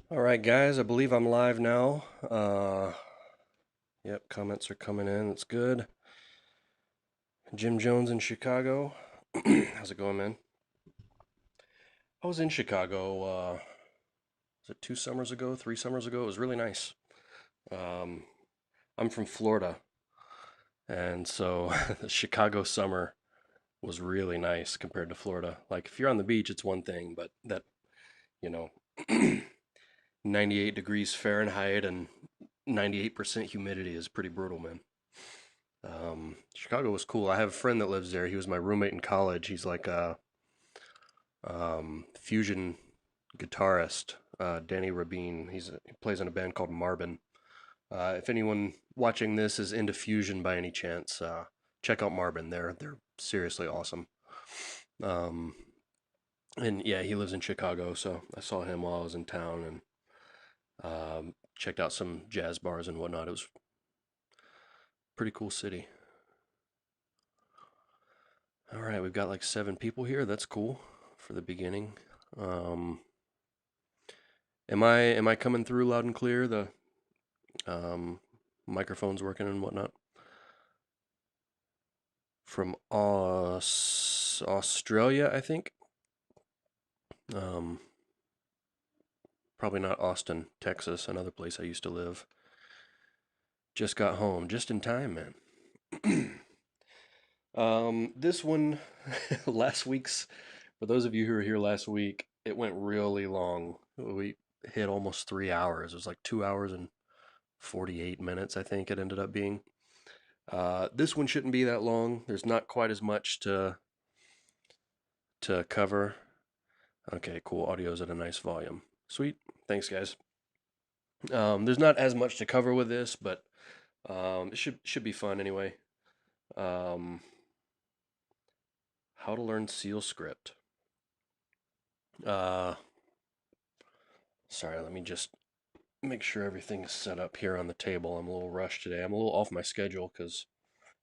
All right, guys, I believe I'm live now. Yep, comments are coming in. That's good. Jim Jones in Chicago. How's it going, man? I was in Chicago, was it 2 summers ago, 3 summers ago? It was really nice. Um, I'm from Florida, and so the Chicago summer was really nice compared to Florida. Like, if you're on the beach, it's one thing, but that, you know, 98 degrees Fahrenheit and 98% humidity is pretty brutal, man. Chicago was cool. I have a friend that lives there. He was my roommate in college. He's like a fusion guitarist, Danny Rabin. He plays in a band called Marbin. If anyone watching this is into fusion by any chance, check out Marbin. They're seriously awesome. Um, and yeah, he lives in Chicago, so I saw him while I was in town and checked out some jazz bars and whatnot. It was a pretty cool city. All right, we've got like 7 people here. That's cool for the beginning. Um, am I coming through loud and clear? The um, microphone's working and whatnot. From Australia, I think. Um, Probably not Austin, Texas, another place I used to live. Just got home, just in time, man. This one, last week's, for those of you who were here last week, it went really long. We hit almost 3 hours. It was like 2 hours and 48 minutes, I think it ended up being. This one shouldn't be that long. There's not quite as much to cover. Okay, cool. Audio's at a nice volume. Sweet. Thanks, guys. There's not as much to cover with this, but it should be fun anyway. Um, how to learn seal script. Uh, Sorry, let me just make sure everything is set up here on the table. I'm a little rushed today. I'm a little off my schedule because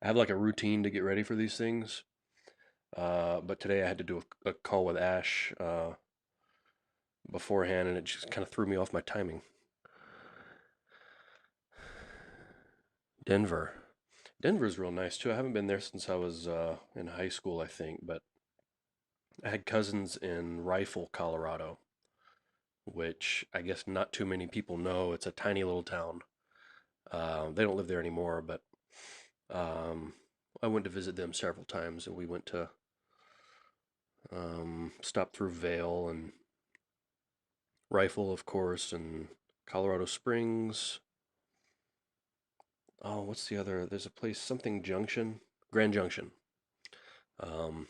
I have like a routine to get ready for these things. But today I had to do a call with Ash beforehand, and it just kind of threw me off my timing. Denver. Denver's real nice too. I haven't been there since I was in high school, I think, but I had cousins in Rifle, Colorado, which I guess not too many people know. It's a tiny little town. They don't live there anymore, but um, I went to visit them several times, and we went to stop through Vail and Rifle, of course, and Colorado Springs. Oh, what's the other? There's a place, something Junction, Grand Junction. Um,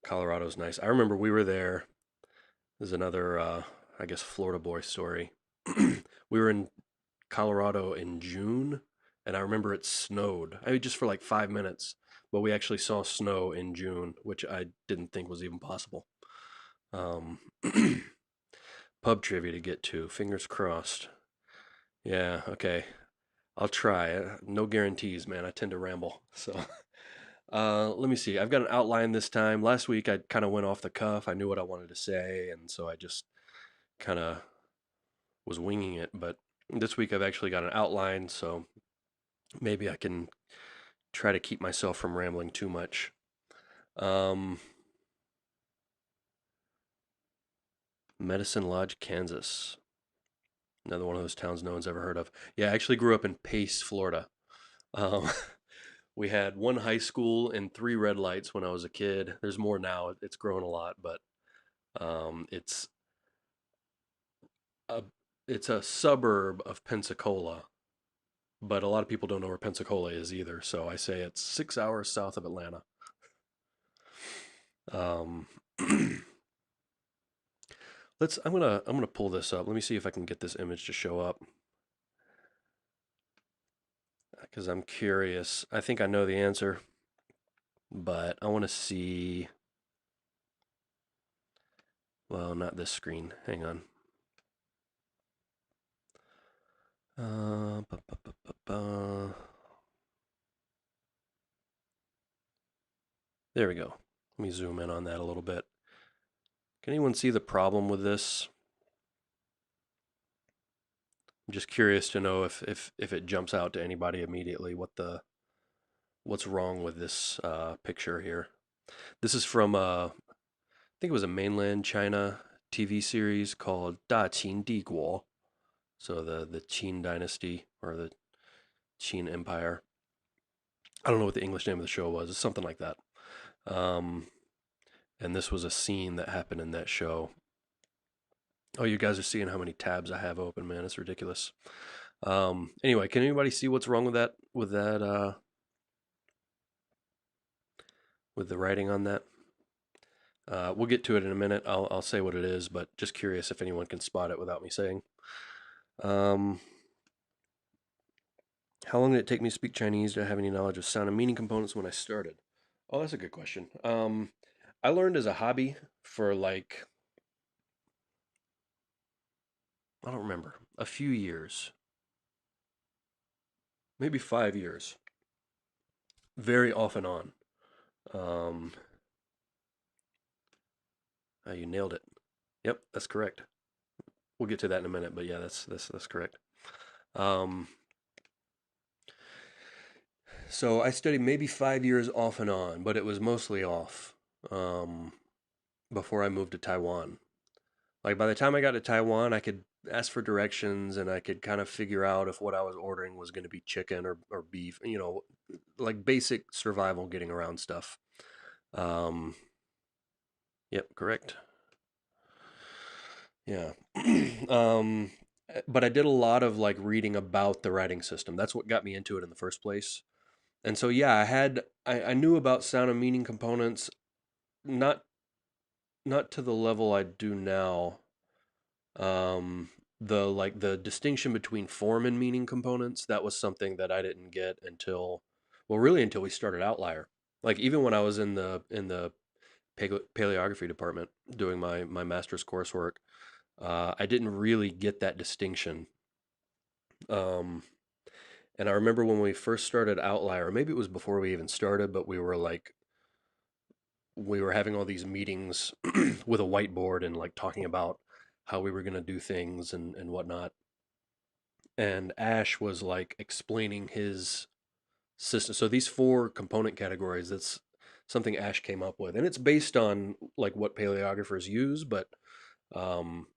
Colorado's nice. I remember we were there. There's another, I guess, Florida boy story. We were in Colorado in June, and I remember it snowed. I mean, just for like 5 minutes, but we actually saw snow in June, which I didn't think was even possible. Um, Pub trivia to get to. Fingers crossed. Yeah, okay. I'll try. No guarantees, man. I tend to ramble. So, let me see. I've got an outline this time. Last week I kind of went off the cuff. I knew what I wanted to say, and so I just kind of was winging it. But this week I've actually got an outline, so maybe I can try to keep myself from rambling too much. Um, Medicine Lodge, Kansas. Another one of those towns no one's ever heard of. Yeah, I actually grew up in Pace, Florida. Um, we had one high school and 3 red lights when I was a kid. There's more now. It's grown a lot, but it's a suburb of Pensacola, but a lot of people don't know where Pensacola is either. So I say it's 6 hours south of Atlanta. Um, I'm gonna pull this up. Let me see if I can get this image to show up because I'm curious. I think I know the answer, but I want to see. Well, not this screen. Hang on. Ba, ba, ba, ba, ba. There we go. Let me zoom in on that a little bit. Can anyone see the problem with this? I'm just curious to know if it jumps out to anybody immediately what's wrong with this picture here. This is from I think it was a mainland China TV series called Da Qin Di Guo, so the Qin dynasty or the Qin Empire. I don't know what the English name of the show was. It's something like that. Um, and this was a scene that happened in that show. Oh, you guys are seeing how many tabs I have open, man. It's ridiculous. Anyway, can anybody see what's wrong with that? With the writing on that? We'll get to it in a minute. I'll say what it is, but just curious if anyone can spot it without me saying. Um, how long did it take me to speak Chinese? Do I have any knowledge of sound and meaning components when I started? Oh, that's a good question. I learned as a hobby for like, I don't remember, a few years, maybe 5 years, very off and on. Um, you nailed it. Yep, that's correct. We'll get to that in a minute, but yeah, that's correct. Um, so I studied maybe 5 years off and on, but it was mostly off um, before I moved to Taiwan. Like by the time I got to Taiwan, I could ask for directions and I could kind of figure out if what I was ordering was going to be chicken or beef, like basic survival getting around stuff. Um, yep, correct. Yeah. um, but I did a lot of like reading about the writing system. That's what got me into it in the first place. And so yeah, I knew about sound and meaning components, not not to the level I do now. Um, the distinction between form and meaning components, that was something that I didn't get until, well, really until we started Outlier. Like even when I was in the paleography department doing my master's coursework, I didn't really get that distinction. Um, and I remember when we first started Outlier, maybe it was before we even started, but we were having all these meetings with a whiteboard and like talking about how we were going to do things and whatnot. And Ash was like explaining his system. So these four component categories, that's something Ash came up with, and it's based on like what paleographers use, but um,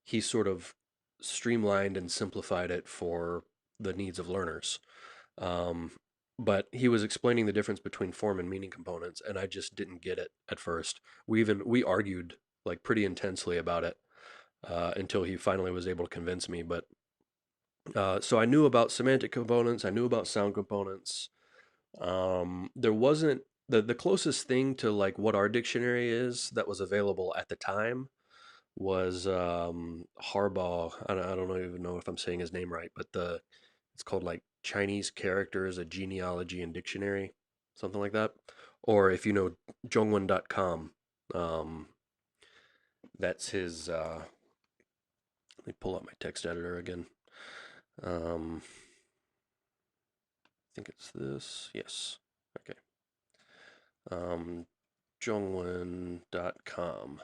he sort of streamlined and simplified it for the needs of learners. Um, but he was explaining the difference between form and meaning components, and I just didn't get it at first. We argued like pretty intensely about it until he finally was able to convince me. But so I knew about semantic components, I knew about sound components. There wasn't the closest thing to like what our dictionary is that was available at the time was Harbaugh. I don't even know if I'm saying his name right, but it's called like Chinese characters, a genealogy and dictionary, something like that. Or if you know Zhongwen.com, um, that's his. Let me pull up my text editor again. I think it's this. Yes. Okay. Um, Zhongwen.com.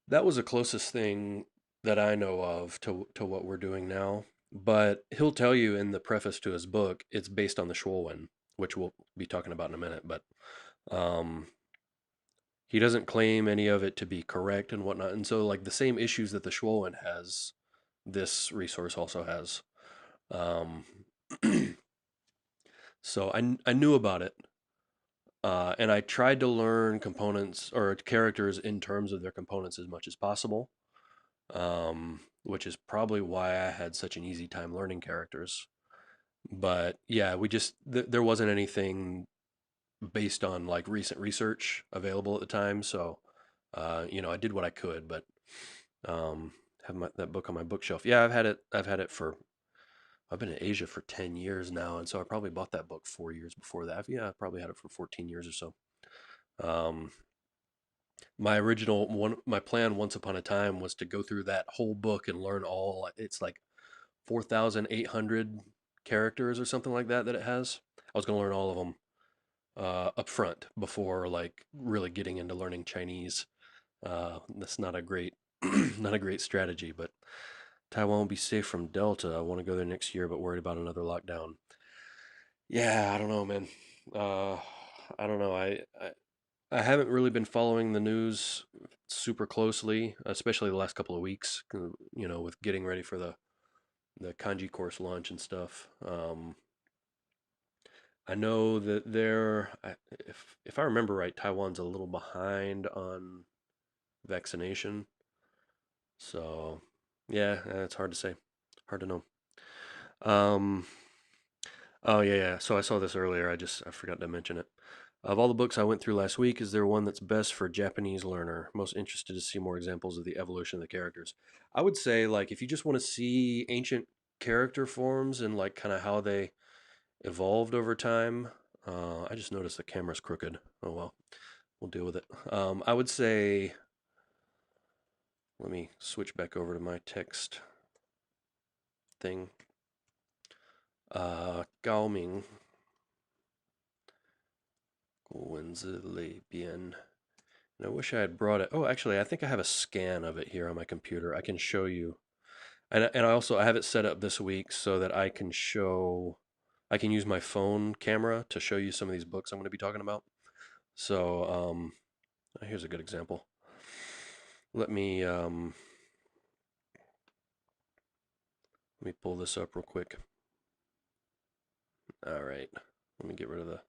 That was the closest thing that I know of to what we're doing now. But he'll tell you in the preface to his book, it's based on the Xuowen, which we'll be talking about in a minute. But um, he doesn't claim any of it to be correct and whatnot. And so, like the same issues that the Xuowen has, this resource also has. Um, so I knew about it. And I tried to learn components or characters in terms of their components as much as possible, which is probably why I had such an easy time learning characters. But yeah, there wasn't anything based on like recent research available at the time. So, I did what I could, but um, have that book on my bookshelf. Yeah, I've had it for. I've been in Asia for 10 years now, and so I probably bought that book 4 years before that. Yeah, I probably had it for 14 years or so. Um, my plan once upon a time was to go through that whole book and learn all. It's like 4,800 characters or something like that it has. I was going to learn all of them up front before like really getting into learning Chinese. That's not a great not a great strategy, but Taiwan will be safe from Delta. I want to go there next year, but worried about another lockdown. Yeah, I don't know, man. Uh, I don't know. I haven't really been following the news super closely, especially the last couple of weeks. With getting ready for the kanji course launch and stuff. I know that if I remember right, Taiwan's a little behind on vaccination. So, yeah, it's hard to say. Hard to know. Um, oh yeah, yeah. So I saw this earlier. I forgot to mention it. Of all the books I went through last week, is there one that's best for a Japanese learner? Most interested to see more examples of the evolution of the characters. I would say like if you just want to see ancient character forms and like kind of how they evolved over time. I just noticed the camera's crooked. Oh well, we'll deal with it. I would say, let me switch back over to my text thing. Gao Ming, 文字里边. And I wish I had brought it. Oh, actually, I think I have a scan of it here on my computer. I can show you. And I have it set up this week so that I can use my phone camera to show you some of these books I'm going to be talking about. So, here's a good example. Let me pull this up real quick. All right, let me get rid of the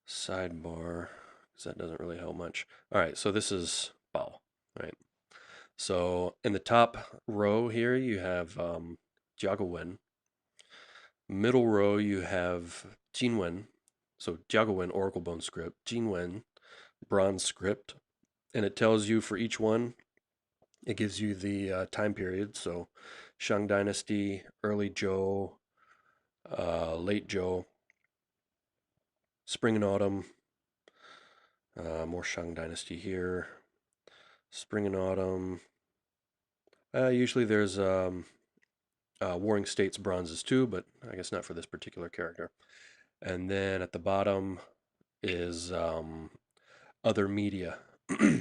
sidebar because that doesn't really help much. All right, so this is Bao, right? So in the top row here, you have Jiaowen. Middle row, you have Jinwen. So Jiaowen, Oracle Bone script. Jinwen, Bronze script. And it tells you for each one, it gives you the time period. So Shang Dynasty, early Zhou, late Zhou, spring and autumn, more Shang Dynasty here, spring and autumn. Usually there's Warring States bronzes too, but I guess not for this particular character. And then at the bottom is other media.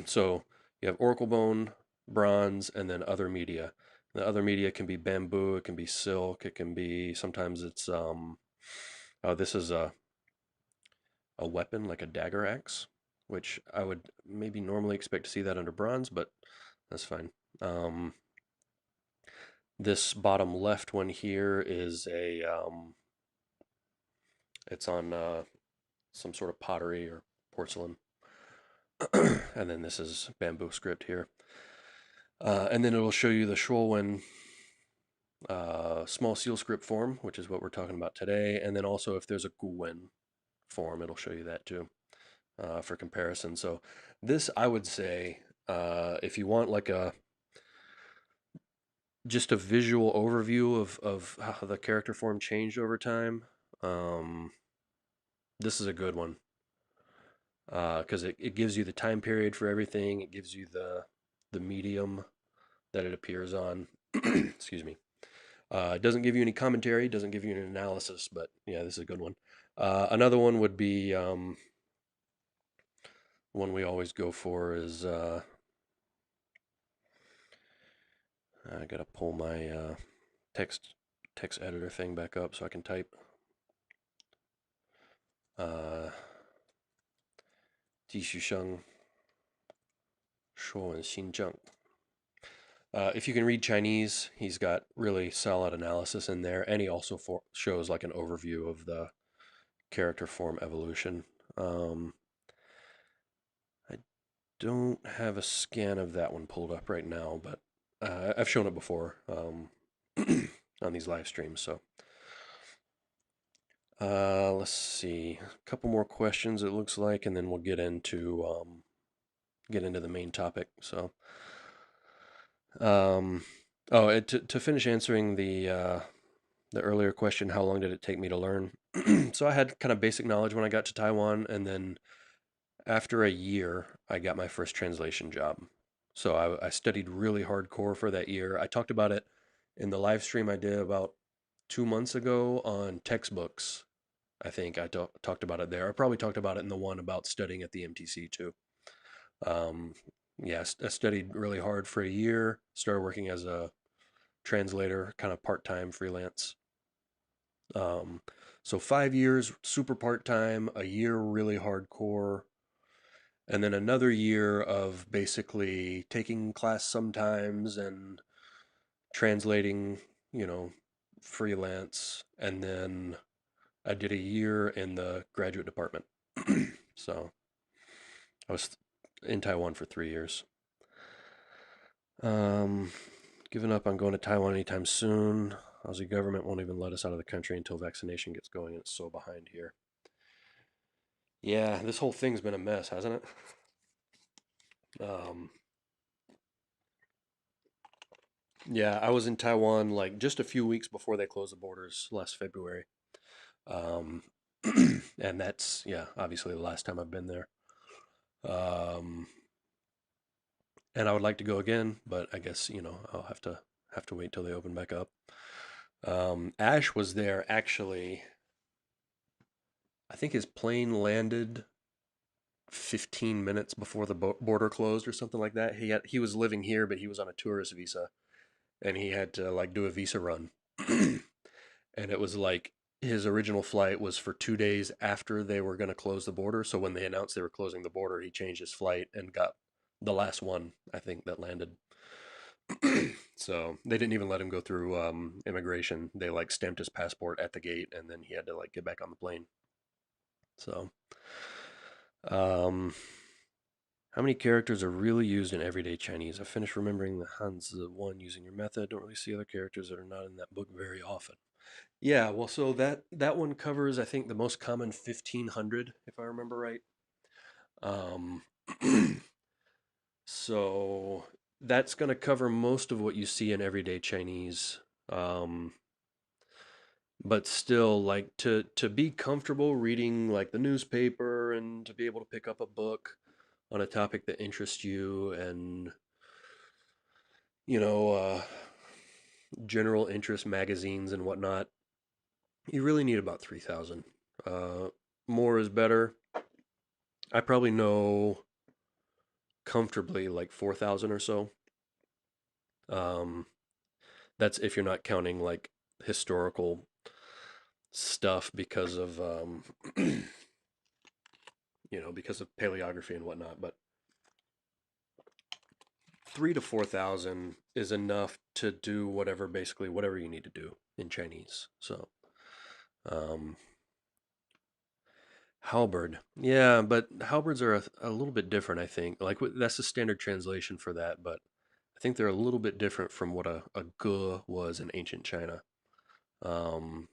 So you have Oracle Bone, bronze, and then other media. The other media can be bamboo, it can be silk, it can be sometimes it's this is a weapon like a dagger axe, which I would maybe normally expect to see that under bronze, but that's fine. This bottom left one here is it's on some sort of pottery or porcelain. And then this is bamboo script here. And then it will show you the Shuowen small seal script form, which is what we're talking about today. And then also if there's a Guwen form, it'll show you that too for comparison. So this, I would say, if you want like just a visual overview of how the character form changed over time, this is a good one. Because it gives you the time period for everything. It gives you the medium that it appears on. Excuse me. It doesn't give you any commentary, doesn't give you an analysis, but yeah, this is a good one. Another one would be one we always go for is I gotta pull my text editor thing back up so I can type. 继续生说文新政. If you can read Chinese, he's got really solid analysis in there, and he also shows like an overview of the character form evolution. I don't have a scan of that one pulled up right now, but I've shown it before on these live streams. So let's see, a couple more questions it looks like, and then we'll get into the main topic. So. To finish answering the earlier question, how long did it take me to learn? So I had kind of basic knowledge when I got to Taiwan, and then after a year, I got my first translation job. So I studied really hardcore for that year. I talked about it in the live stream I did about 2 months ago on textbooks. I think I talked about it there. I probably talked about it in the one about studying at the MTC too. Yeah, I studied really hard for a year, started working as a translator, kind of part-time freelance. Um, so 5 years super part-time, a year really hardcore, and then another year of basically taking class sometimes and translating, you know, freelance, and then I did a year in the graduate department. So I was in Taiwan for 3 years. Um, Giving up on going to Taiwan anytime soon. Aussie government won't even let us out of the country until vaccination gets going, and it's so behind here. Yeah, this whole thing's been a mess, hasn't it? Um, yeah, I was in Taiwan like just a few weeks before they closed the borders last February. Um, and that's, yeah, obviously the last time I've been there. Um, and I would like to go again, but I guess, I'll have to wait till they open back up. Ash was there actually. I think his plane landed 15 minutes before the border closed or something like that. He was living here, but he was on a tourist visa, and he had to like do a visa run. And it was like his original flight was for 2 days after they were going to close the border. So when they announced they were closing the border, he changed his flight and got the last one, I think, that landed. So they didn't even let him go through immigration. They like stamped his passport at the gate, and then he had to like get back on the plane. So, um, how many characters are really used in everyday Chinese? I finished remembering the Hanzi one using your method. Don't really see other characters that are not in that book very often. Yeah, well, so that one covers, I think, the most common 1500, if I remember right. Um, so that's going to cover most of what you see in everyday Chinese. Um, but still, like to be comfortable reading like the newspaper and to be able to pick up a book on a topic that interests you and you know uh, general interest magazines and whatnot, you really need about 3,000. Uh, More is better. I probably know comfortably like 4,000 or so. Um, that's if you're not counting like historical stuff because of because of paleography and whatnot. But 3 to 4,000 is enough to do basically whatever you need to do in Chinese. So, um, halberd, yeah, but halberds are a little bit different. I think like that's the standard translation for that, but I think they're a little bit different from what a ge was in ancient China. Um,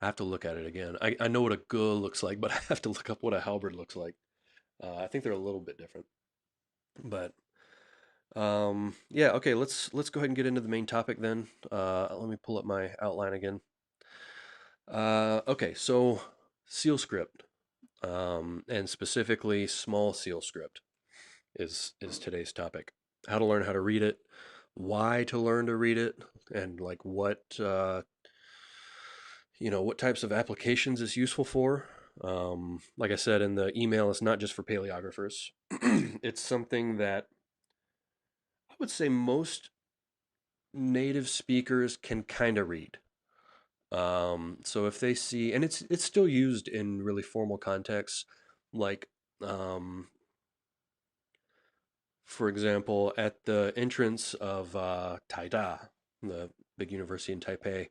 I have to look at it again. I know what a ge looks like, but I have to look up what a halberd looks like. I think they're a little bit different, but yeah, okay. Let's go ahead and get into the main topic then. Let me pull up my outline again. Okay, so seal script, and specifically small seal script is today's topic. How to learn how to read it, why to learn to read it, and like what types of applications it's useful for. Like I said in the email, it's not just for paleographers. It's something that I would say most native speakers can kind of read. So if they see, and it's still used in really formal contexts, like for example, at the entrance of Taida, the big university in Taipei.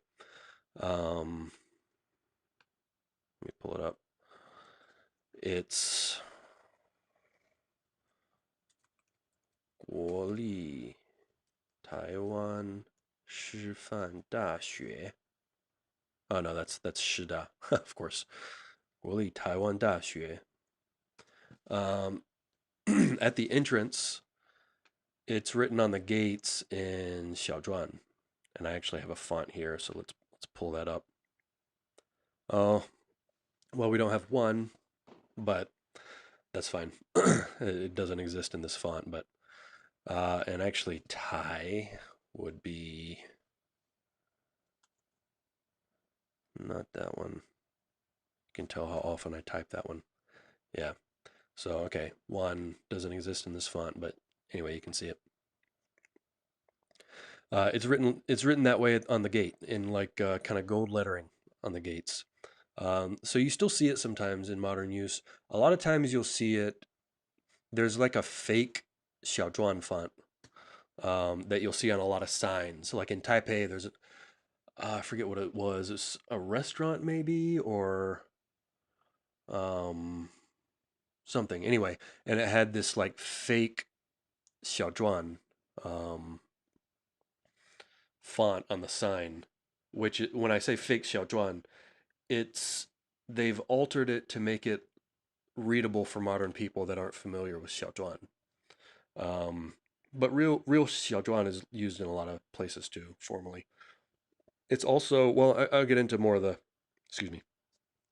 Let me pull it up. It's 国立台湾师范大学. Oh no, that's Shida, of course. 国立台湾大学. Um, at the entrance, it's written on the gates in xiǎozhuàn, and I actually have a font here, so let's pull that up. Oh, well, we don't have one, but that's fine. It doesn't exist in this font, but and actually Thai would be not that one. You can tell how often I type that one. Yeah. So okay, one doesn't exist in this font, but anyway, you can see it. It's written that way on the gate in like kind of gold lettering on the gates. So you still see it sometimes in modern use. A lot of times you'll see it. There's like a fake xiǎozhuàn font that you'll see on a lot of signs. Like in Taipei, there's I forget what it was. It's a restaurant maybe or um, something. Anyway, and it had this like fake xiǎozhuàn um, font on the sign, which when I say fake xiǎozhuàn, it's they've altered it to make it readable for modern people that aren't familiar with xiǎozhuàn. Um, but real xiǎozhuàn is used in a lot of places too, formally. It's also well, I'll get into more of the excuse me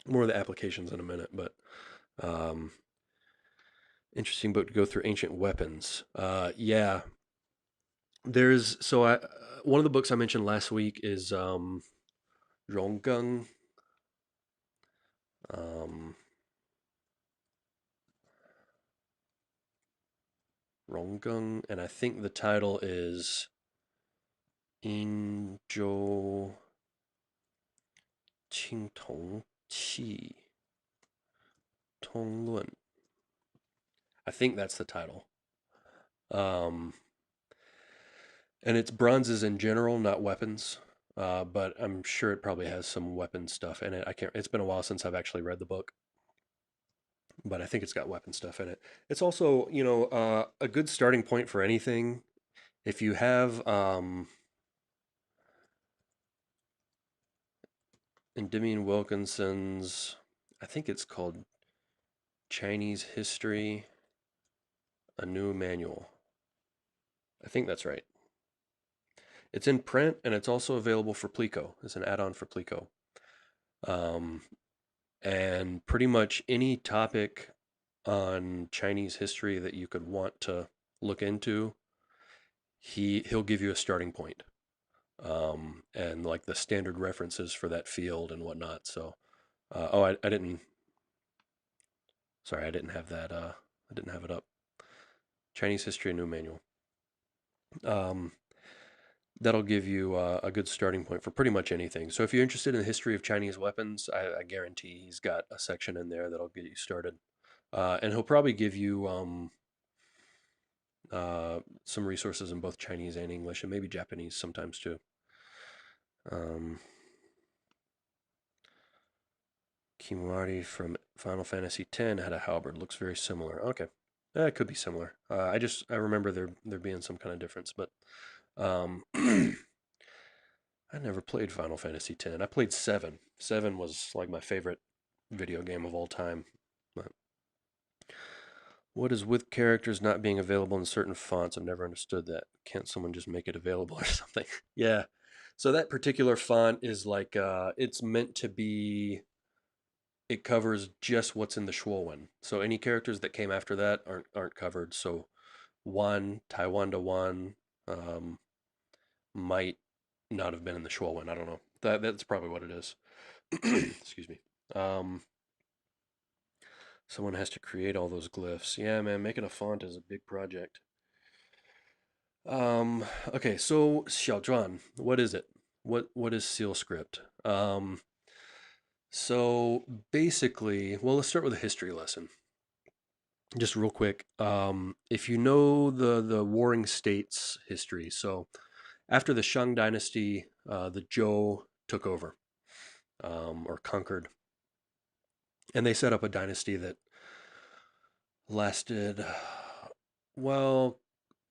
more of the applications in a minute, but um, interesting book to go through ancient weapons. Yeah, there's so I one of the books I mentioned last week is Ronggung. Um, Ronggung, and I think the title is Inzhou Qingtong Qi Tongluan. I think that's the title. Um, and it's bronzes in general, not weapons. But I'm sure it probably has some weapon stuff in it. I can't. It's been a while since I've actually read the book, but I think it's got weapon stuff in it. It's also, a good starting point for anything. If you have Endymion Wilkinson's, I think it's called Chinese History, a New Manual. I think that's right. It's in print and it's also available for Plico. It's an add-on for Plico. Um, and pretty much any topic on Chinese history that you could want to look into, he'll give you a starting point. And like the standard references for that field and whatnot. So, I didn't. Sorry, I didn't have that. I didn't have it up. Chinese History New Manual. Um, that'll give you a good starting point for pretty much anything. So if you're interested in the history of Chinese weapons, I guarantee he's got a section in there that'll get you started. And he'll probably give you some resources in both Chinese and English, and maybe Japanese sometimes too. Um, Kimwari from Final Fantasy X had a halberd. Looks very similar. Okay, it could be similar. I remember there being some kind of difference, but I never played Final Fantasy X. I played 7. 7 was like my favorite video game of all time. But what is with characters not being available in certain fonts? I've never understood that. Can't someone just make it available or something? Yeah. So that particular font is like it's meant to be. It covers just what's in the xiǎozhuàn. So any characters that came after that aren't covered. So Wan, Taiwan to Wan, um, might not have been in the xiǎozhuàn. I don't know. That's probably what it is. Excuse me. Um, Someone has to create all those glyphs. Yeah, man, making a font is a big project. Okay, so xiǎozhuàn, what is it? What is seal script? So basically, well, let's start with a history lesson. Just real quick. If you know the Warring States history, so after the Shang Dynasty, the Zhou took over or conquered, and they set up a dynasty that lasted, well,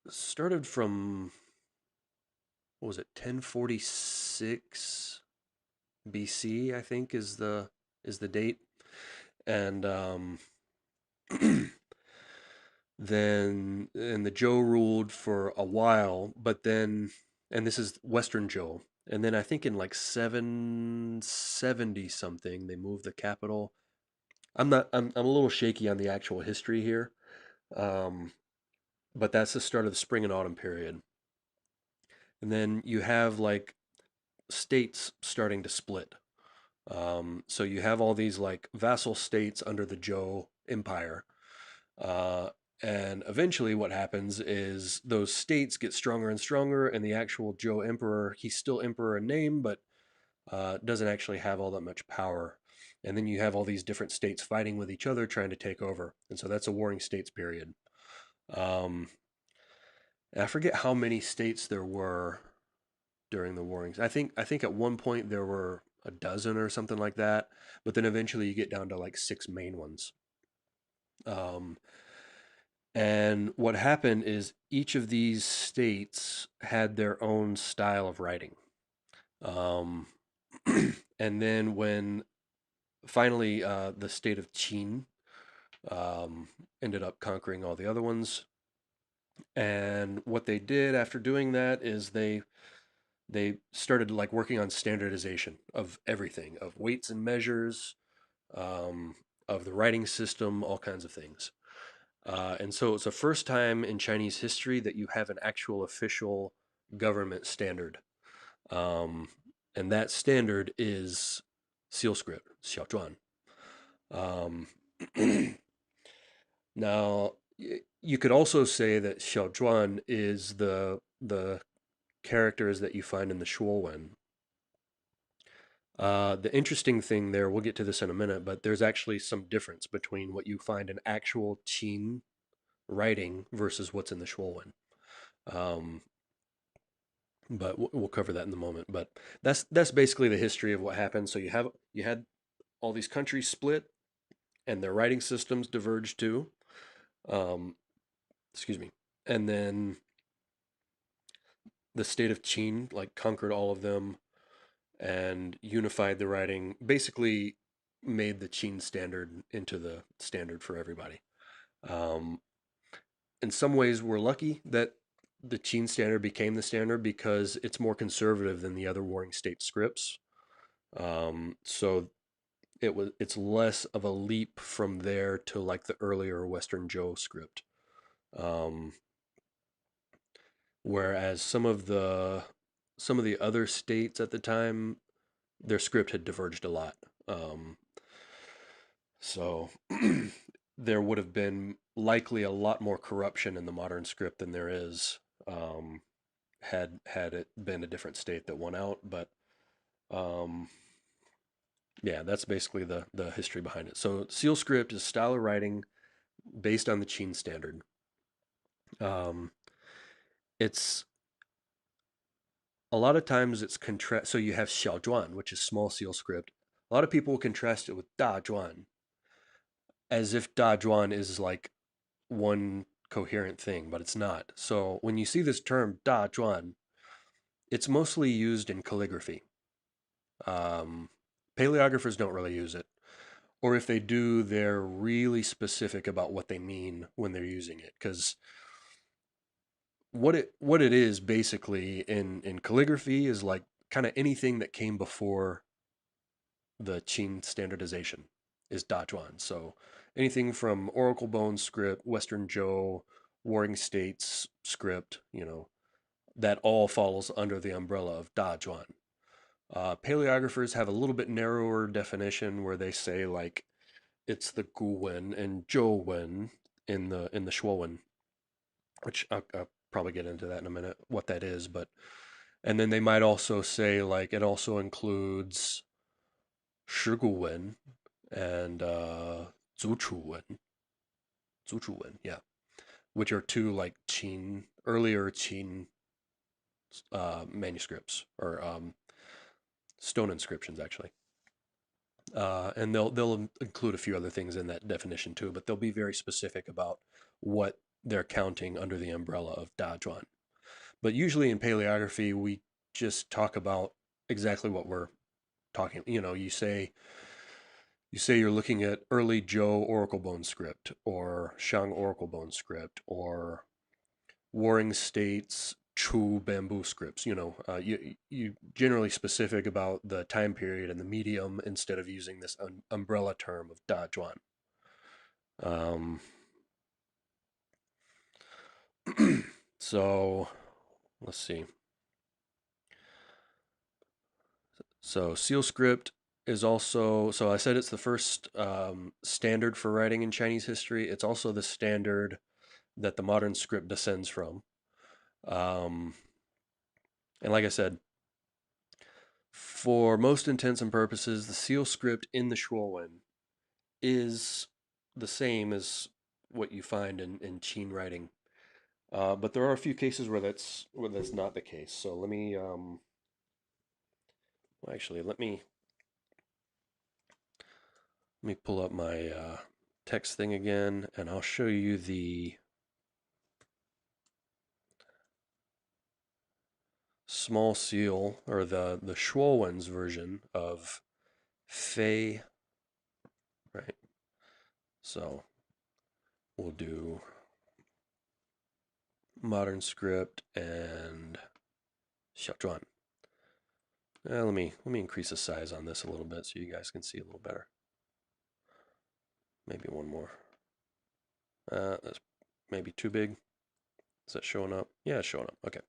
started from what was it, 1046 BC, I think is the date, and then and the Zhou ruled for a while, but then and this is Western Zhou, and then I think in like 770 something they moved the capital. I'm a little shaky on the actual history here, um, but that's the start of the spring and autumn period, and then you have like states starting to split. So you have all these like vassal states under the Zhou Empire, uh, And eventually, what happens is those states get stronger and stronger, and the actual Zhou emperor, he's still emperor in name, but doesn't actually have all that much power. And then you have all these different states fighting with each other, trying to take over. And so that's a warring states period. Um, and I forget how many states there were during the warring. I think at one point there were a dozen or something like that, but then eventually you get down to like six main ones. Um, and what happened is each of these states had their own style of writing. Um, and then when finally the state of Qin um, ended up conquering all the other ones, and what they did after doing that is they started like working on standardization of everything, of weights and measures, um, of the writing system, all kinds of things. And so it's the first time in Chinese history that you have an actual official government standard. Um, and that standard is seal script, xiǎozhuàn. Um, now, you could also say that xiǎozhuàn is the characters that you find in the Shuowen. The interesting thing there, we'll get to this in a minute, but there's actually some difference between what you find in actual Qin writing versus what's in the Shuowen. Um, but we'll cover that in a moment. But that's basically the history of what happened. So you had all these countries split, and their writing systems diverged too. Um, excuse me, and then the state of Qin like conquered all of them and unified the writing. Basically, made the Qin standard into the standard for everybody. Um, in some ways, we're lucky that the Qin standard became the standard because it's more conservative than the other warring state scripts. So it's less of a leap from there to like the earlier Western Zhou script. Um, whereas some of the other states at the time, their script had diverged a lot. Um, so there would have been likely a lot more corruption in the modern script than there is um, had it been a different state that won out. But um, yeah, that's basically the history behind it. So seal script is style of writing based on the Qin standard. Um, it's a lot of times it's contrast. So you have xiǎozhuàn, which is small seal script. A lot of people contrast it with dazhuàn, as if dazhuàn is like one coherent thing, but it's not. So when you see this term dazhuàn, it's mostly used in calligraphy. Um, Paleographers don't really use it, or if they do, they're really specific about what they mean when they're using it. Because what it is basically in calligraphy is like kind of anything that came before the Qin standardization is dazhuàn. So anything from Oracle Bone script, Western Zhou, Warring States script, that all falls under the umbrella of dazhuàn. Paleographers have a little bit narrower definition where they say like it's the guwen and zhouwen in the shuowen, which I'll probably get into that in a minute what that is. But and then they might also say like it also includes shiguwen and zuchuwen, yeah, which are two like earlier Qin manuscripts or stone inscriptions actually. And they'll include a few other things in that definition too, but they'll be very specific about what they're counting under the umbrella of dazhuàn. But usually in paleography, we just talk about exactly what we're talking. You say you're looking at early Zhou Oracle Bone script or Shang Oracle Bone script or Warring States Chu bamboo scripts. You generally specific about the time period and the medium instead of using this umbrella term of dazhuàn. Um, so let's see. So seal script is also, so I said it's the first standard for writing in Chinese history. It's also the standard that the modern script descends from. And like I said, for most intents and purposes, the seal script in the Xiǎozhuàn is the same as what you find in Qin writing. But there are a few cases where that's not the case. So let me well, actually let me pull up my text thing again, and I'll show you the small seal, or the Xiǎozhuàn's version of Fei, right? So we'll do modern script and xiǎozhuàn. Let me increase the size on this a little bit so you guys can see a little better. Maybe one more. That's maybe too big. Is that showing up? Yeah, it's showing up. Okay.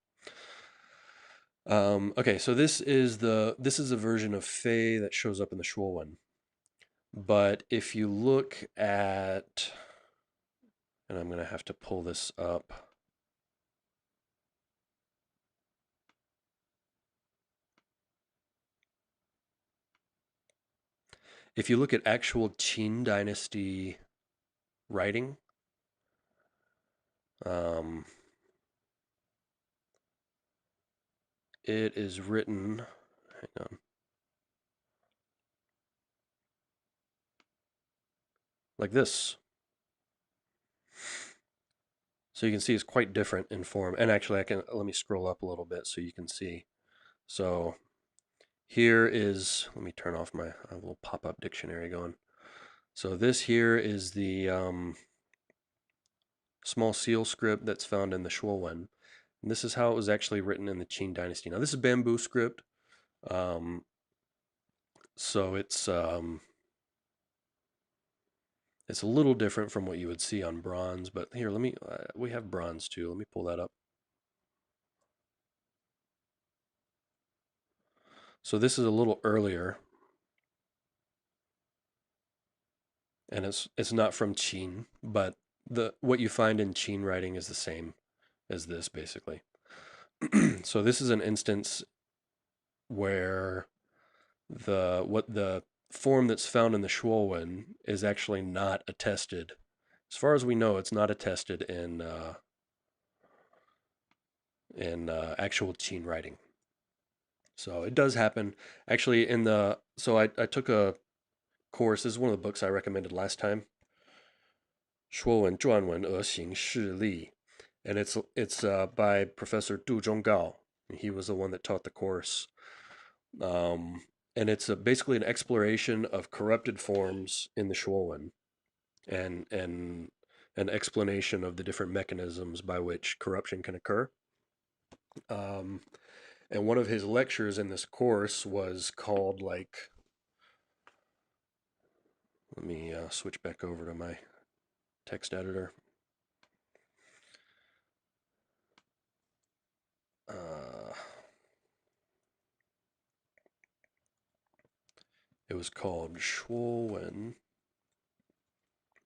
Okay, so this is a version of Fei that shows up in the Xiǎozhuàn. But if you look at, and I'm going to have to pull this up. If you look at actual Qin dynasty writing, it is written, hang on, like this. So you can see it's quite different in form. And actually, let me scroll up a little bit so you can see. So here is, let me turn off my little pop-up dictionary going. So this here is the small seal script that's found in the Xiǎozhuàn. And this is how it was actually written in the Qin dynasty. Now this is bamboo script. So it's a little different from what you would see on bronze, but here, we have bronze too. Let me pull that up. So this is a little earlier, and it's not from Qin, but what you find in Qin writing is the same as this, basically. So this is an instance where the form that's found in the Xiǎozhuàn is actually not attested. As far as we know, it's not attested in actual Qin writing. So it does happen. Actually, so I took a course. This is one of the books I recommended last time. 说文传文而行事例, and it's by Professor Du Zhonggao. He was the one that taught the course. And it's basically an exploration of corrupted forms in the Xiǎozhuàn, and an explanation of the different mechanisms by which corruption can occur. And one of his lectures in this course was called, like, let me switch back over to my text editor. It was called 说文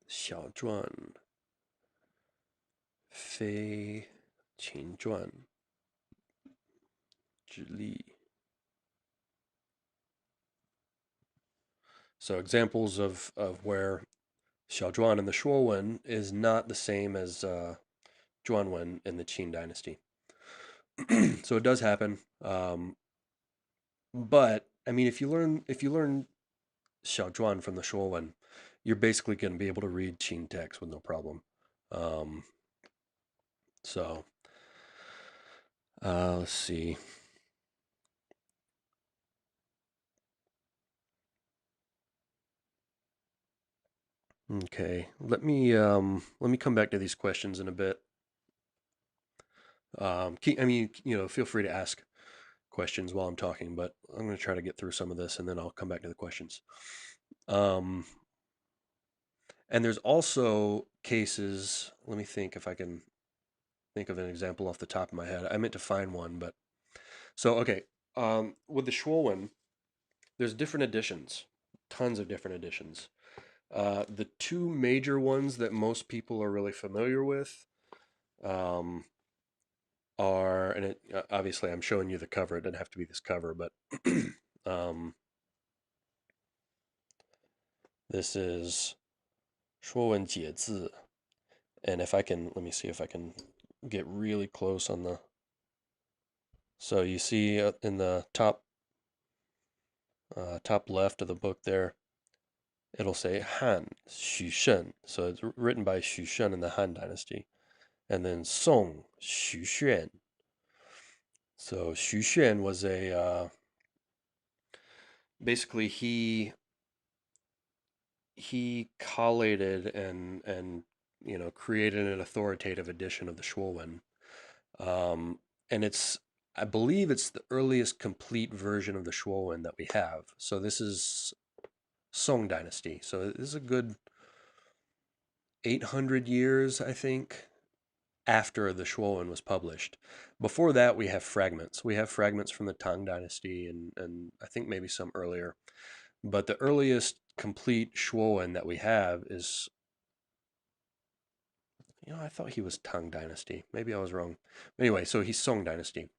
小传非秦传之例. So examples of where xiǎozhuàn in the Shuowen is not the same as Zhuanwen in the Qin dynasty. So it does happen. But I mean, if you learn xiǎozhuàn from the Shuowen, you're basically going to be able to read Qin text with no problem. So let's see. Okay, let me come back to these questions in a bit. Feel free to ask questions while I'm talking, but I'm going to try to get through some of this, and then I'll come back to the questions. And there's also cases. Let me think if I can think of an example off the top of my head. I meant to find one, but so okay. With the Shuowen, there's different editions, tons of different editions. The two major ones that most people are really familiar with um, are, and obviously I'm showing you the cover. It doesn't have to be this cover, but this is 说文解字. And if I can, let me see if I can get really close on the. So you see in the top left of the book there, it'll say Han Xu Shen. So it's written by Xu Shen in the Han Dynasty, and then Song Xu Xuan. So Xu Xuan was a basically he collated and created an authoritative edition of the Shuowen, and I believe it's the earliest complete version of the Shuowen that we have. So this is Song Dynasty. So this is a good 800 years, I think, after the Shuowen was published. Before that, we have fragments. We have fragments from the Tang Dynasty and I think maybe some earlier. But the earliest complete Shuowen that we have is, I thought he was Tang Dynasty. Maybe I was wrong. Anyway, so he's Song Dynasty.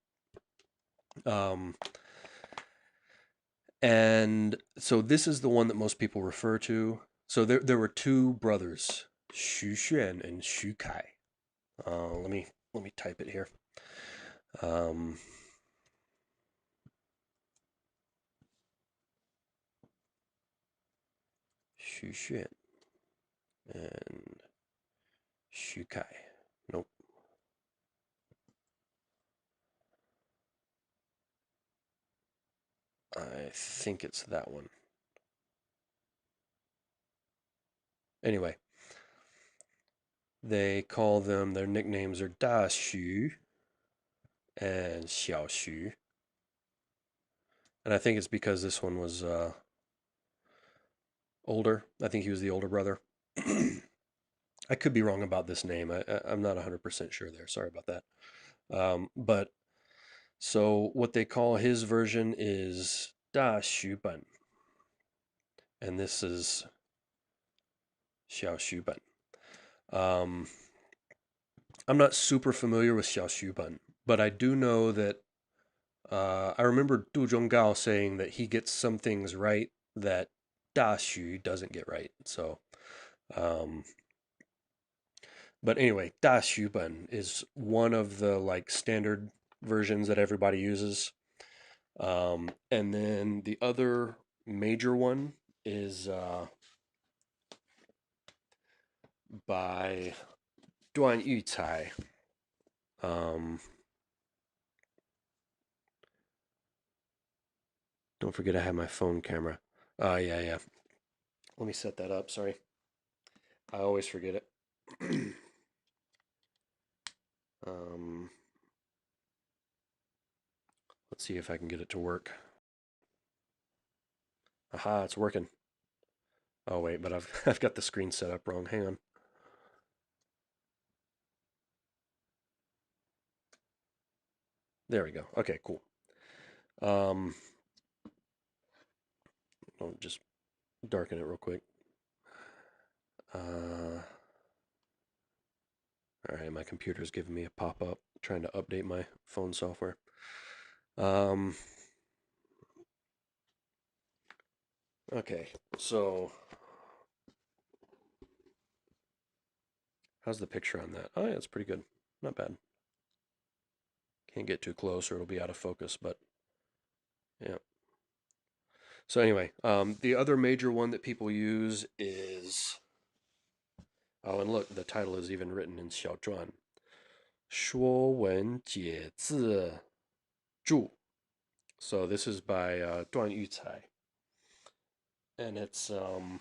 And so this is the one that most people refer to. So there were two brothers, Xu Xuan and Xu Kai. Let me type it here. Xu Xuan and Xu Kai. Nope. I think it's that one. Anyway, they call them, their nicknames are Da Xu and Xiao Xu. And I think it's because this one was older. I think he was the older brother. I could be wrong about this name. I'm not 100% sure there. Sorry about that. But so what they call his version is Da Xu Ben. And this is xiǎozhuàn. I'm not super familiar with xiǎozhuàn, but I do know that I remember Du Zhonggao saying that he gets some things right that Da Xu doesn't get right. So, but anyway, Da Xu Ben is one of the like standard versions that everybody uses. And then the other major one is by Duan Yucai. Don't forget I have my phone camera. Yeah. Let me set that up. Sorry. I always forget it. Let's see if I can get it to work. Aha, it's working. Oh wait, but I've got the screen set up wrong. Hang on. There we go. Okay, cool. I'll just darken it real quick. All right, my computer's giving me a pop-up trying to update my phone software. Okay, so how's the picture on that? Oh yeah, it's pretty good. Not bad. Can't get too close or it'll be out of focus, but yeah. So anyway, the other major one that people use is, oh, and look, the title is even written in xiǎozhuàn. 说文解字注. So this is by段玉裁. And it's, I'm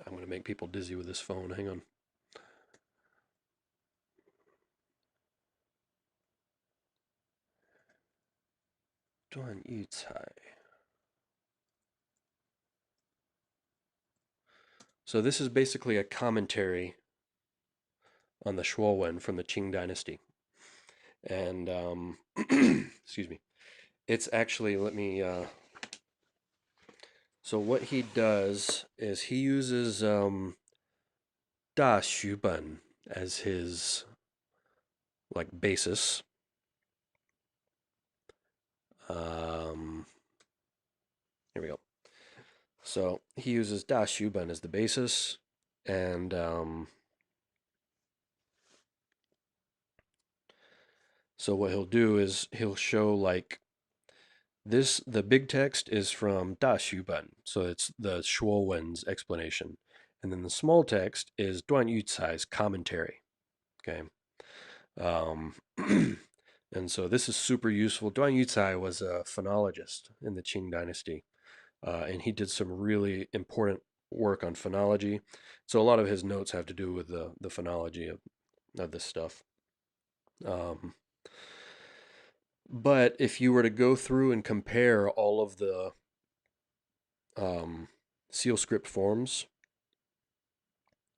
going to make people dizzy with this phone. Hang on. Duan Yucai. So this is basically a commentary on the Shuowen from the Qing Dynasty. And, excuse me. It's actually, let me, so what he does is he uses Da Xu Ben as his like basis. Here we go. So he uses 大书本 as the basis, and so what he'll do is he'll show like this. The big text is from 大书本, so it's the 说文's explanation, and then the small text is 段玉裁's commentary. Okay. Um, and so this is super useful. Duan Yucai was a phonologist in the Qing dynasty, and he did some really important work on phonology. So a lot of his notes have to do with the phonology of this stuff. But if you were to go through and compare all of the seal script forms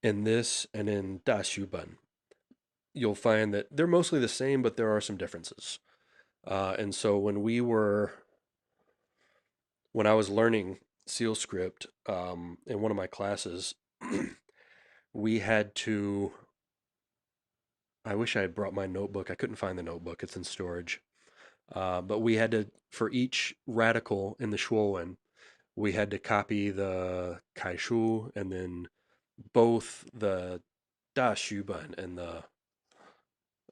in this and in Da Shuban, you'll find that they're mostly the same, but there are some differences. And so when I was learning seal script in one of my classes, we had to. I wish I had brought my notebook. I couldn't find the notebook. It's in storage. But we had to, for each radical in the Shuowen, we had to copy the Kaishu and then both the Da Shuban and the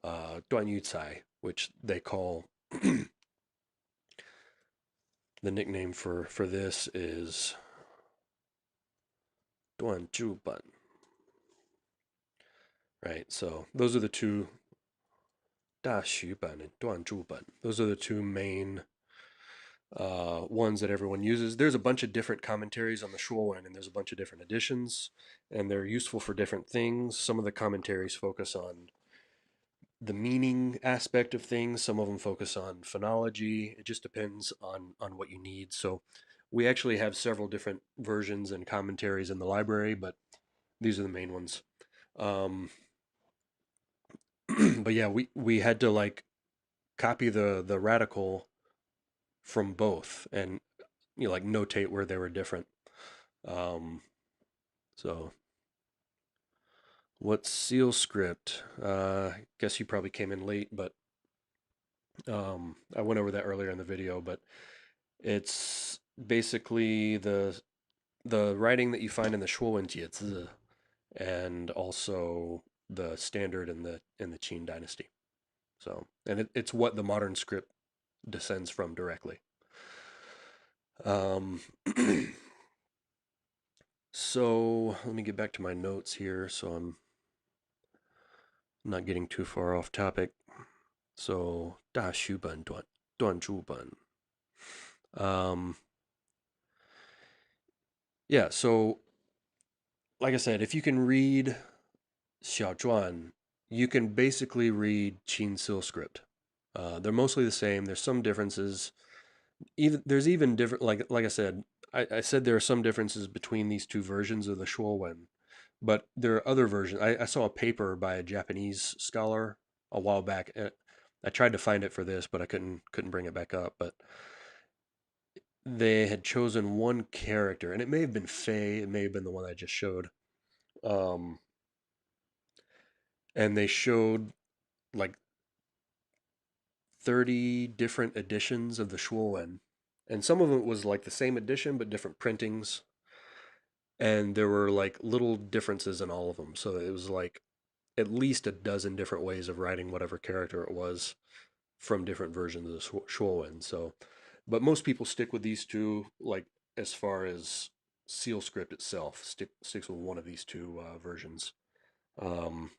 Duan Yucai, which they call the nickname for this is Duan Zhuban. Right, so those are the two, 大书本 and 段注本. Those are the two main ones that everyone uses. There's a bunch of different commentaries on the Shuowen, and there's a bunch of different editions, and they're useful for different things. Some of the commentaries focus on the meaning aspect of things. Some of them focus on phonology. It just depends on what you need. So we actually have several different versions and commentaries in the library, but these are the main ones. But yeah, we had to like copy the radical from both and like notate where they were different. Um, so what's seal script? I guess you probably came in late, but I went over that earlier in the video. But it's basically the writing that you find in the 说文解字 and also the standard in the Qin dynasty. So, and it's what the modern script descends from directly. So let me get back to my notes here so I'm not getting too far off topic. So 大书本 段注本. Yeah, so like I said, if you can read xiǎozhuàn, you can basically read Qin seal script. They're mostly the same. There's some differences. There's even different. Like I said, I said there are some differences between these two versions of the Shuowen, but there are other versions. I saw a paper by a Japanese scholar a while back. I tried to find it for this, but I couldn't bring it back up. But they had chosen one character, and it may have been Fei. It may have been the one I just showed. Um, and they showed like 30 different editions of the Shuowen. And some of it was like the same edition, but different printings. And there were like little differences in all of them. So it was like at least a dozen different ways of writing whatever character it was from different versions of the Shuowen. So, but most people stick with these two, like as far as seal script itself, sticks with one of these two versions. Um,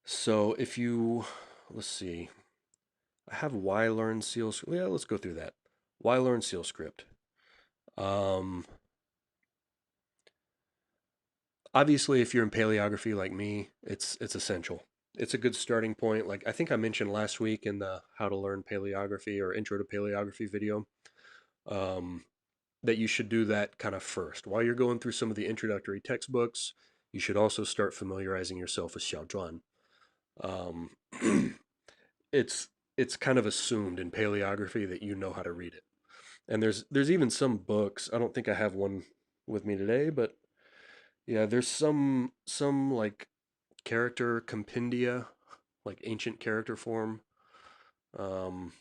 so if you, let's see, I have why learn seal script. Yeah, let's go through that. Why learn seal script? Obviously, if you're in paleography like me, it's essential. It's a good starting point. Like I think I mentioned last week in the how to learn paleography or intro to paleography video, um, that you should do that kind of first. While you're going through some of the introductory textbooks, you should also start familiarizing yourself with xiǎozhuàn. Um, it's it's kind of assumed in paleography that you know how to read it. And there's even some books. I don't think I have one with me today, but yeah, there's some like character compendia, like ancient character form um,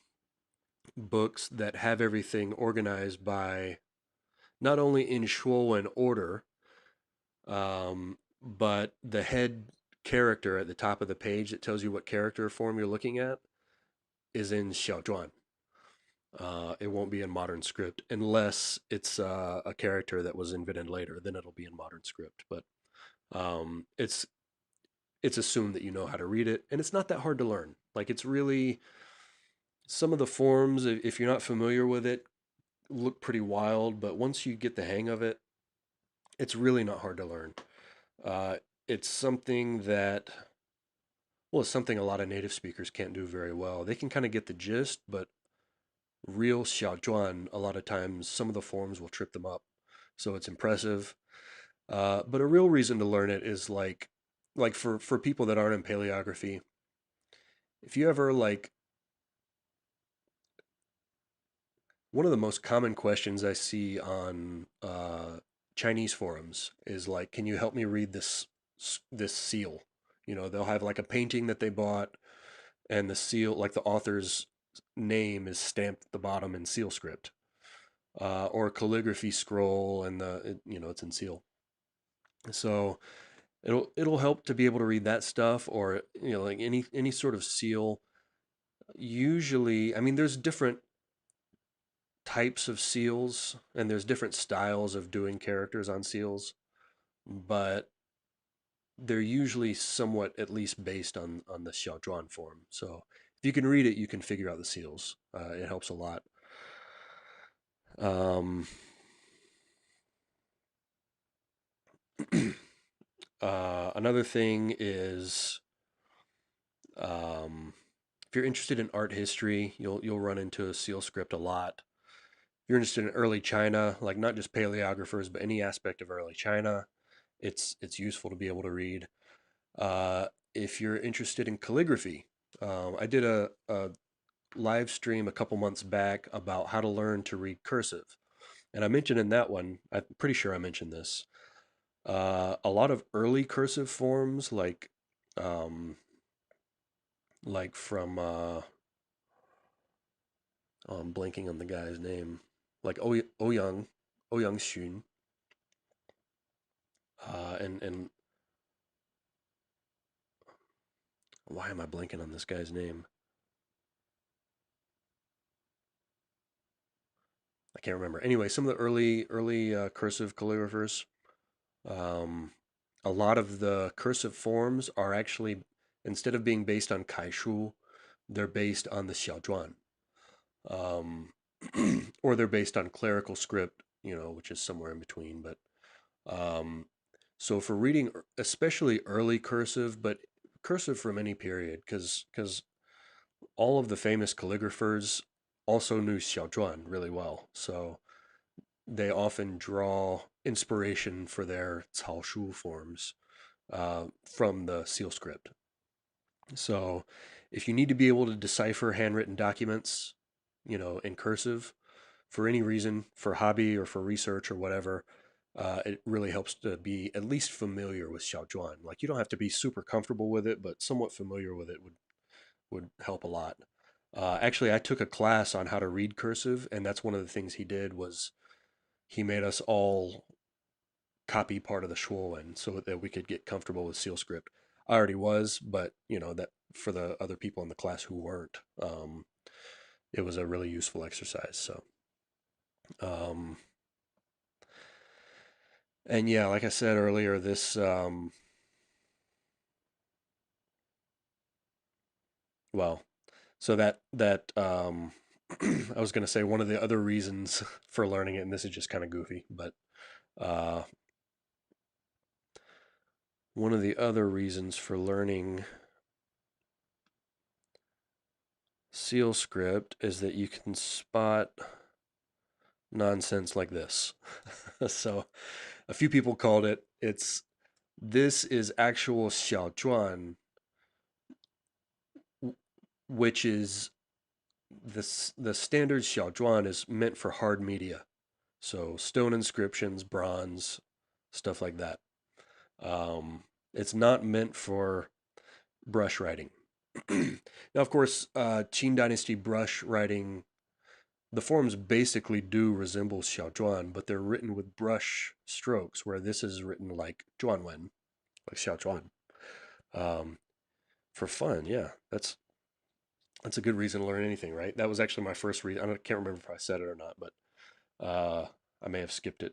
books that have everything organized by not only in xiǎozhuàn order, but the head character at the top of the page that tells you what character form you're looking at is in xiǎozhuàn. It won't be in modern script unless it's a character that was invented later. Then it'll be in modern script. But it's assumed that you know how to read it, and it's not that hard to learn. Like it's really some of the forms, if you're not familiar with it, look pretty wild. But once you get the hang of it, it's really not hard to learn. Uh, it's something that well, it's something a lot of native speakers can't do very well. They can kind of get the gist, but real xiǎozhuàn, a lot of times some of the forms will trip them up. So it's impressive. But a real reason to learn it is like for people that aren't in paleography, if you ever like one of the most common questions I see on Chinese forums is like, can you help me read this seal? You know, they'll have like a painting that they bought, and the seal, like the author's name, is stamped at the bottom in seal script, or a calligraphy scroll, and you know it's in seal. So it'll help to be able to read that stuff, or you know, like any sort of seal. Usually, I mean, there's different types of seals, and there's different styles of doing characters on seals, but they're usually somewhat at least based on the xiǎozhuàn form. So if you can read it, you can figure out the seals. It helps a lot. Um, Another thing is if you're interested in art history, you'll run into a seal script a lot. If you're interested in early China, like not just paleographers, but any aspect of early China, it's useful to be able to read. If you're interested in calligraphy, I did a live stream a couple months back about how to learn to read cursive. And I mentioned in that one, I'm pretty sure I mentioned this, a lot of early cursive forms um, like from, oh, I'm blanking on the guy's name, like Ouyang Xun, and why am I blanking on this guy's name? I can't remember. Anyway, some of the early cursive calligraphers, um, a lot of the cursive forms are actually, instead of being based on kaishu, they're based on the xiǎozhuàn, um, or they're based on clerical script, you know, which is somewhere in between. But um, so for reading, especially early cursive, but cursive from any period, because all of the famous calligraphers also knew xiǎozhuàn really well. So they often draw inspiration for their cao shu forms from the seal script. So if you need to be able to decipher handwritten documents, you know, in cursive for any reason, for hobby or for research or whatever, it really helps to be at least familiar with xiǎozhuàn. Like you don't have to be super comfortable with it, but somewhat familiar with it would help a lot. Actually, I took a class on how to read cursive, and that's one of the things he did was he made us all copy part of the xiǎozhuàn so that we could get comfortable with seal script. I already was, but you know that for the other people in the class who weren't, it was a really useful exercise. So, um, and yeah, like I said earlier, this well, so that I was going to say one of the other reasons for learning it, and this is just kind of goofy, but uh, one of the other reasons for learning seal script is that you can spot nonsense like this. So a few people called this is actual xiǎozhuàn, which is the standard xiǎozhuàn is meant for hard media. So stone inscriptions, bronze, stuff like that. Um, It's not meant for brush writing. Now, of course, Qing Dynasty brush writing, the forms basically do resemble xiǎozhuàn, but they're written with brush strokes, where this is written like zhuanwen, like xiǎozhuàn. Um, for fun, yeah, that's a good reason to learn anything, right? That was actually my first reason. Can't remember if I said it or not, but I may have skipped it.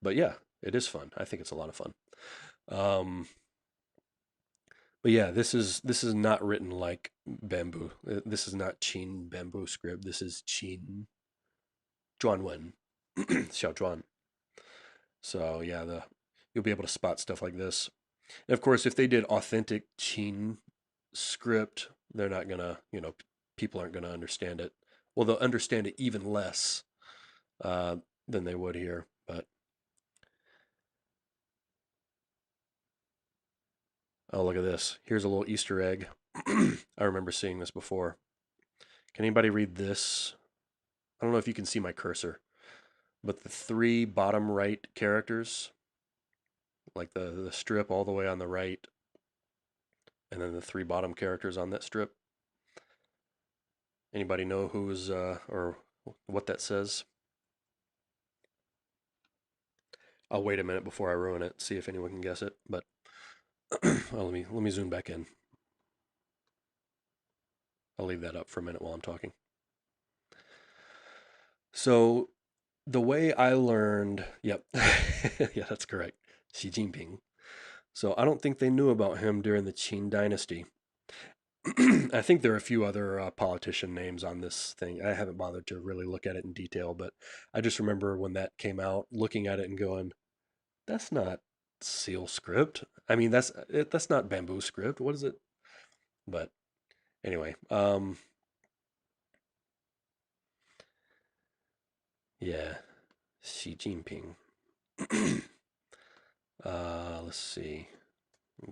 But yeah, it is fun. I think it's a lot of fun. Um, but yeah, this is not written like bamboo. This is not Qin bamboo script. This is Qin Zhuanwen, Xiaozhuan. So yeah, the you'll be able to spot stuff like this. And of course, if they did authentic Qin script, they're not gonna, people aren't gonna understand it. Well, they'll understand it even less uh, than they would here. But oh, look at this. Here's a little Easter egg. I remember seeing this before. Can anybody read this? I don't know if you can see my cursor, but the three bottom right characters, like the strip all the way on the right, and then the three bottom characters on that strip. Anybody know who's or what that says? I'll wait a minute before I ruin it, see if anyone can guess it. But well, let me zoom back in. I'll leave that up for a minute while I'm talking. So the way I learned, yep, yeah, that's correct. Xi Jinping. So I don't think they knew about him during the Qing Dynasty. I think there are a few other politician names on this thing. I haven't bothered to really look at it in detail, but I just remember when that came out, looking at it and going, "That's not seal script. I mean, that's not bamboo script. What is it?" But anyway, yeah, Xi Jinping. Let's see.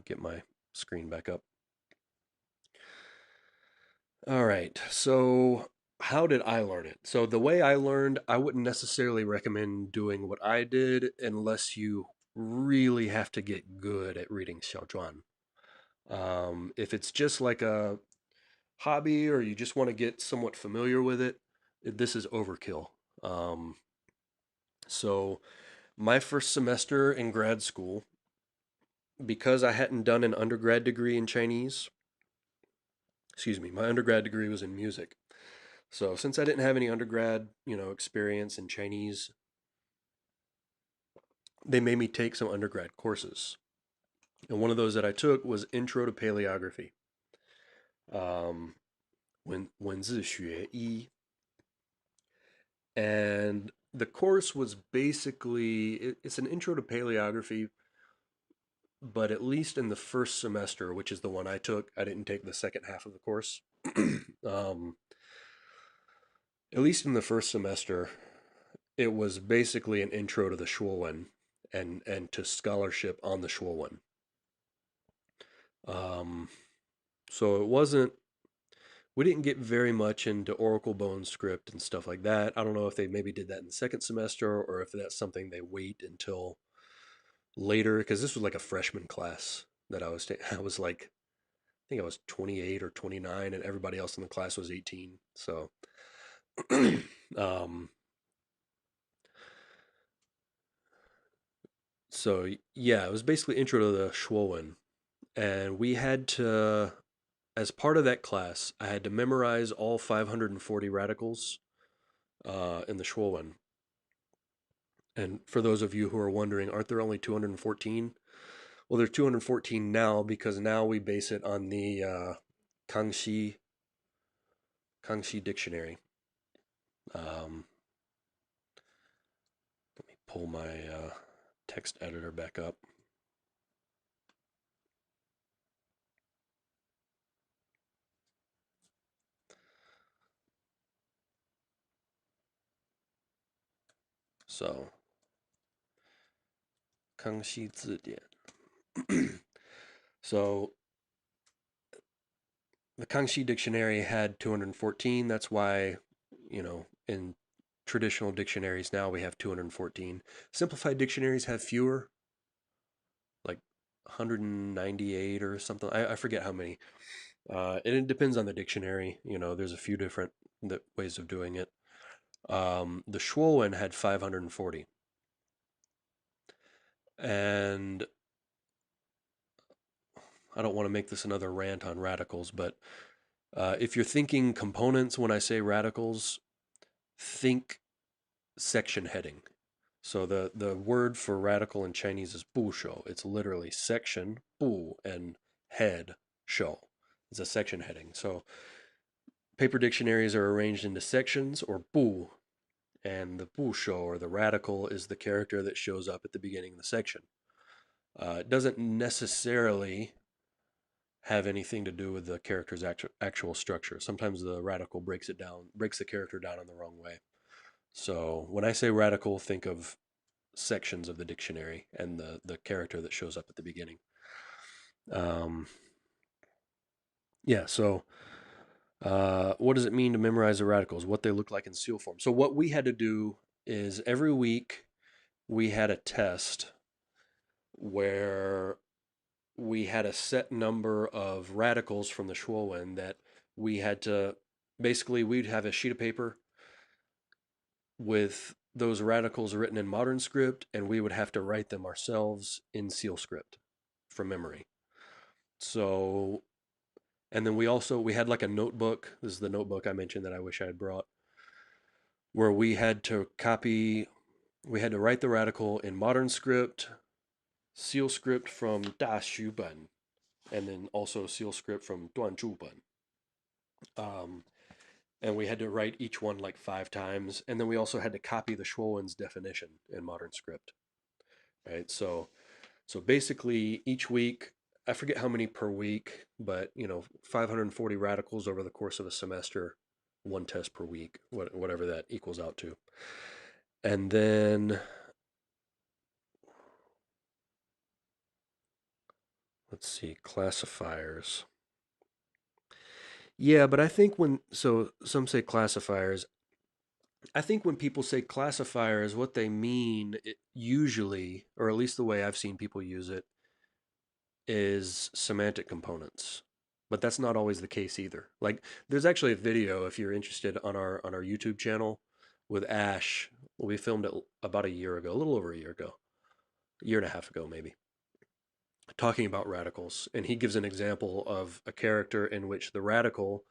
Get my screen back up. All right. So, how did I learn it? So, the way I learned, I wouldn't necessarily recommend doing what I did unless you really have to get good at reading xiaozhuan. If it's just like a hobby or you just want to get somewhat familiar with it, this is overkill. Um, so, my first semester in grad school, because I hadn't done an undergrad degree in Chinese, excuse me, my undergrad degree was in music. So since I didn't have any undergrad, experience in Chinese, they made me take some undergrad courses. And one of those that I took was Intro to Paleography. Um, 文字学一. And the course was basically, it's an intro to paleography, but at least in the first semester, which is the one I took, I didn't take the second half of the course. um, at least in the first semester, it was basically an intro to the Shuowen and to scholarship on the Shuowen. So it wasn't. We didn't get very much into Oracle Bone script and stuff like that. I don't know if they maybe did that in the second semester or if that's something they wait until later, because this was like a freshman class that I was taking. I was like, I think I was 28 or 29, and everybody else in the class was 18. So, um, so yeah, it was basically intro to the Shuowen, and we had to, as part of that class, I had to memorize all 540 radicals in the Shuowen. And for those of you who are wondering, aren't there only 214? Well, there's 214 now because now we base it on the Kangxi dictionary. Let me pull my text editor back up. So, Kangxi 字典. So, the Kangxi dictionary had 214. That's why, in traditional dictionaries now we have 214. Simplified dictionaries have fewer, like 198 or something. I forget how many. And it depends on the dictionary. You know, there's a few different ways of doing it. The Shuowen had 540. And I don't want to make this another rant on radicals, but if you're thinking components when I say radicals, think section heading. So the word for radical in Chinese is bu shou. It's literally section, bu, and head, shou. It's a section heading. So paper dictionaries are arranged into sections or bu, and the bu shou or the radical is the character that shows up at the beginning of the section. It doesn't necessarily have anything to do with the character's actual structure. Sometimes the radical breaks the character down in the wrong way. So when I say radical, think of sections of the dictionary and the character that shows up at the beginning. Um, yeah, so what does it mean to memorize the radicals? What they look like in seal form. So what we had to do is every week we had a test where we had a set number of radicals from the Shuowen that we had to basically we'd have a sheet of paper with those radicals written in modern script, and we would have to write them ourselves in seal script from memory. So, and then we had like a notebook. This is the notebook I mentioned that I wish I had brought, where we had to write the radical in modern script, seal script from Da Xu Ben, and then also seal script from Duan Zhu Ben. And we had to write each one like 5 times, and then we also had to copy the Shuowen's definition in modern script. Right, so basically each week, I forget how many per week, but 540 radicals over the course of a semester, one test per week, whatever that equals out to. And then let's see, classifiers. Yeah, but I think some say classifiers, I think when people say classifiers, what they mean usually, or at least the way I've seen people use it, is semantic components. But that's not always the case either. Like there's actually a video if you're interested on our YouTube channel with Ash. We filmed it about a year ago, a little over a year ago, a year and a half ago maybe, talking about radicals. And he gives an example of a character in which the radical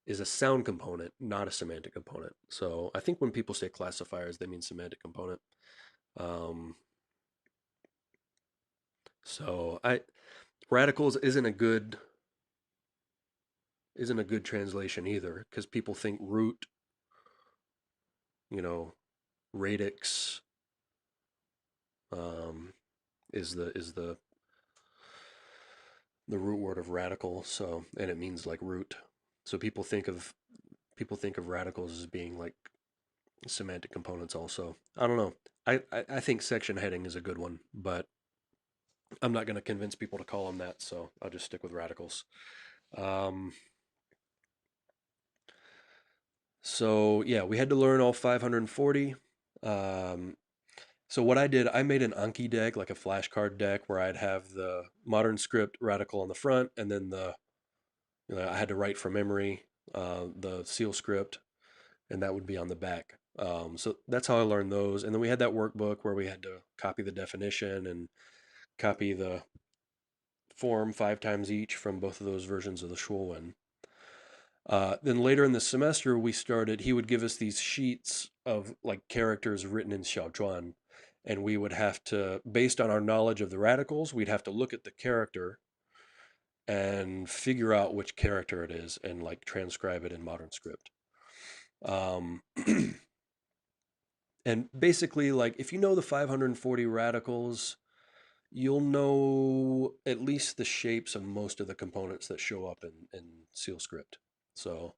is a sound component, not a semantic component. So I think when people say classifiers, they mean semantic component. Um, so I radicals isn't a good translation either because people think root, you know, radix um, is the root word of radical. So and it means like root. So people think of radicals as being like semantic components also. I don't know. I think section heading is a good one, but I'm not going to convince people to call them that, so I'll just stick with radicals. Um, so yeah, we had to learn all 540. Um, so what I did, I made an Anki deck, like a flashcard deck, where I'd have the modern script radical on the front, and then I had to write from memory the seal script, and that would be on the back. So that's how I learned those. And then we had that workbook where we had to copy the definition and copy the form 5 times each from both of those versions of the Shuowen. Then later in the semester, he would give us these sheets of like characters written in xiǎozhuàn. And we would have to, based on our knowledge of the radicals, we'd have to look at the character and figure out which character it is and like transcribe it in modern script. Um, and basically, like if you know the 540 radicals, you'll know at least the shapes of most of the components that show up in seal script. So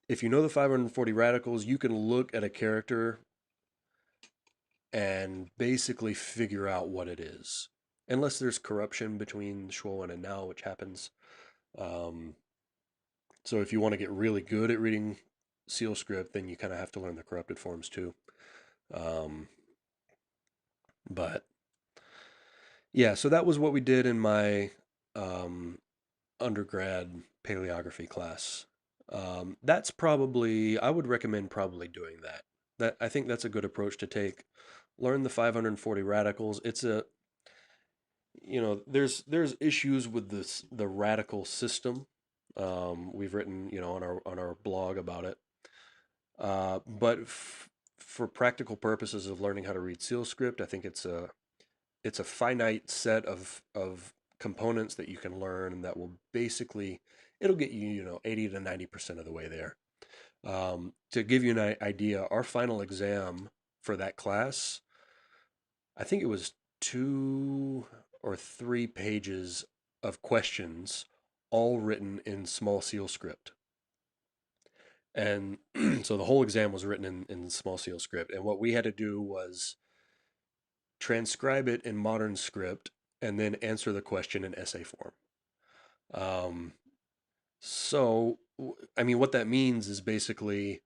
if you know the 540 radicals, you can look at a character and basically figure out what it is. Unless there's corruption between Shuowen and now, which happens. Um, so if you want to get really good at reading seal script, then you kind of have to learn the corrupted forms too. But Yeah, so that was what we did in my um, undergrad paleography class. That's probably, I would recommend probably doing that. That I think that's a good approach to take. Learn the 540 radicals. It's a, there's issues with the radical system. We've written, on our blog about it. But for practical purposes of learning how to read seal script, I think it's a finite set of components that you can learn that will basically it'll get you 80 to 90% of the way there. To give you an idea, our final exam for that class, I think it was 2 or 3 pages of questions, all written in small seal script. And so the whole exam was written in small seal script. And what we had to do was transcribe it in modern script and then answer the question in essay form. Um, I mean, what that means is basically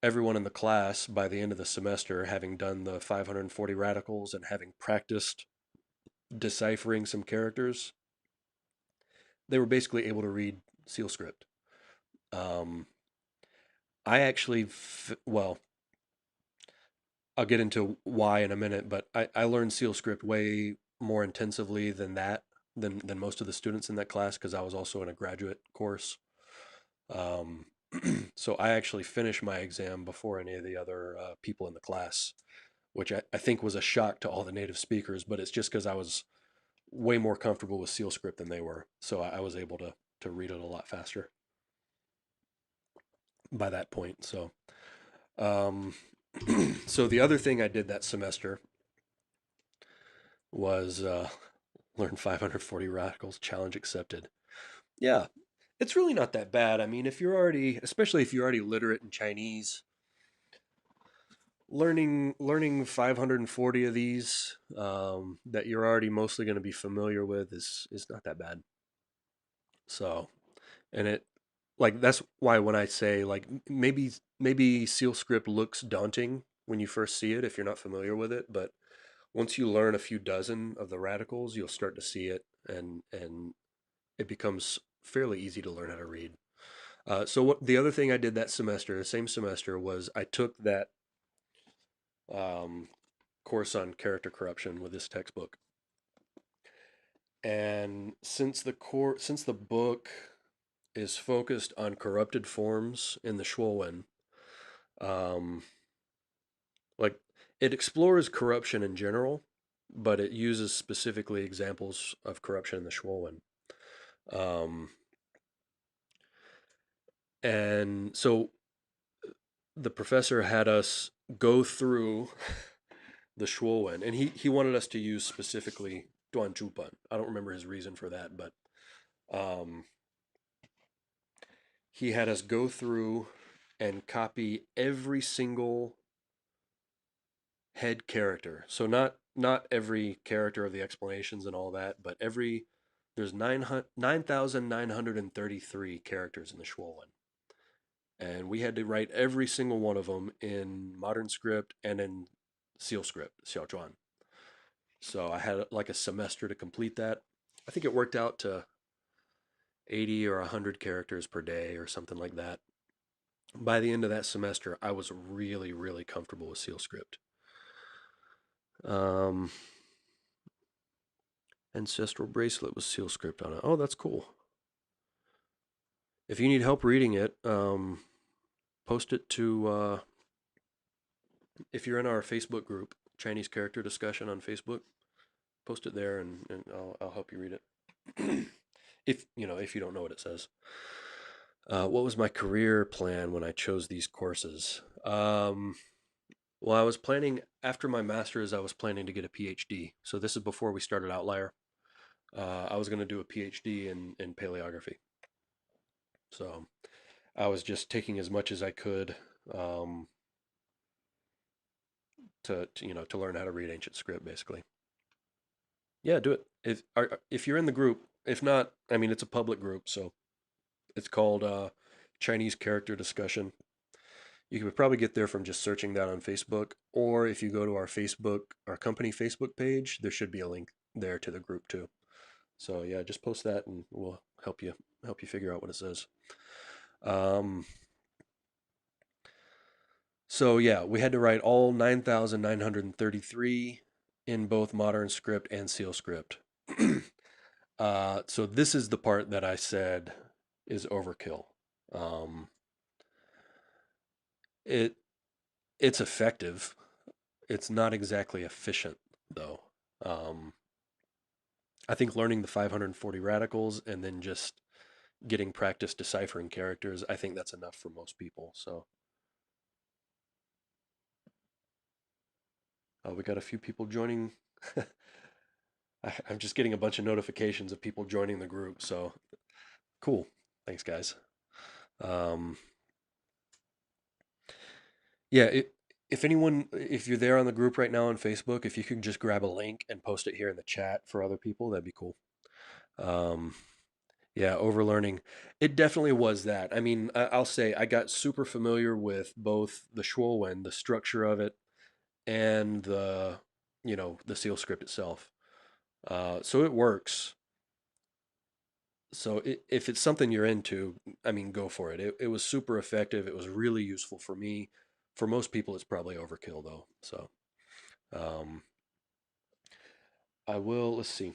everyone in the class by the end of the semester, having done the 540 radicals and having practiced deciphering some characters, they were basically able to read seal script. Um, I actually, well, I'll get into why in a minute, but I learned seal script way more intensively than that, than most of the students in that class, because I was also in a graduate course. Um, so I actually finished my exam before any of the other people in the class, which I think was a shock to all the native speakers, but it's just because I was way more comfortable with seal script than they were. So I was able to read it a lot faster by that point. Um, so the other thing I did that semester was learn 540 radicals, challenge accepted. Yeah, it's really not that bad. I mean, if you're already, especially if you're already literate in Chinese, learning 540 of these that you're already mostly going to be familiar with is not that bad. So, and it like that's why when I say like maybe seal script looks daunting when you first see it if you're not familiar with it, but once you learn a few dozen of the radicals, you'll start to see it, and it becomes fairly easy to learn how to read. So what the other thing I did that semester, the same semester, was I took that um, course on character corruption with this textbook. And since the book is focused on corrupted forms in the xiǎozhuàn, um, like it explores corruption in general, but it uses specifically examples of corruption in the xiǎozhuàn. Um, and so the professor had us go through the xiǎozhuàn, and he wanted us to use specifically Duan Zhupan. I don't remember his reason for that, but um, he had us go through and copy every single head character. So not every character of the explanations and all that, but there's 9,933 characters in the xiǎozhuàn. And we had to write every single one of them in modern script and in seal script, xiǎozhuàn. So I had like a semester to complete that. I think it worked out to 80 or 100 characters per day or something like that. By the end of that semester, I was really, really comfortable with seal script. Um, Ancestral bracelet with seal script on it. Oh, that's cool. If you need help reading it, post it to, if you're in our Facebook group, Chinese Character Discussion on Facebook, post it there and I'll help you read it. If you don't know what it says. What was my career plan when I chose these courses? Well, I was planning, after my master's, I was planning to get a PhD. So this is before we started Outlier. I was going to do a PhD in paleography. So I was just taking as much as I could um, to learn how to read ancient script, basically. Yeah, do it. If you're in the group, if not, I mean, it's a public group, so it's called Chinese Character Discussion. You could probably get there from just searching that on Facebook, or if you go to our company Facebook page, there should be a link there to the group too. So yeah, just post that and we'll help you figure out what it says. So yeah, we had to write all 9,933 in both modern script and seal script. So this is the part that I said is overkill. It it's effective. It's not exactly efficient though. I think learning the 540 radicals and then just getting practice deciphering characters, I think that's enough for most people. So we got a few people joining. I'm just getting a bunch of notifications of people joining the group. So cool. Thanks, guys. Yeah, if anyone, if you're there on the group right now on Facebook, if you could just grab a link and post it here in the chat for other people, that'd be cool. Yeah, overlearning. It definitely was that. I mean, I'll say I got super familiar with both the xiǎozhuàn, the structure of it, and the seal script itself. So it works. So if it's something you're into, I mean, go for it. It was super effective. It was really useful for me. For most people, it's probably overkill though. So um, I will. Let's see.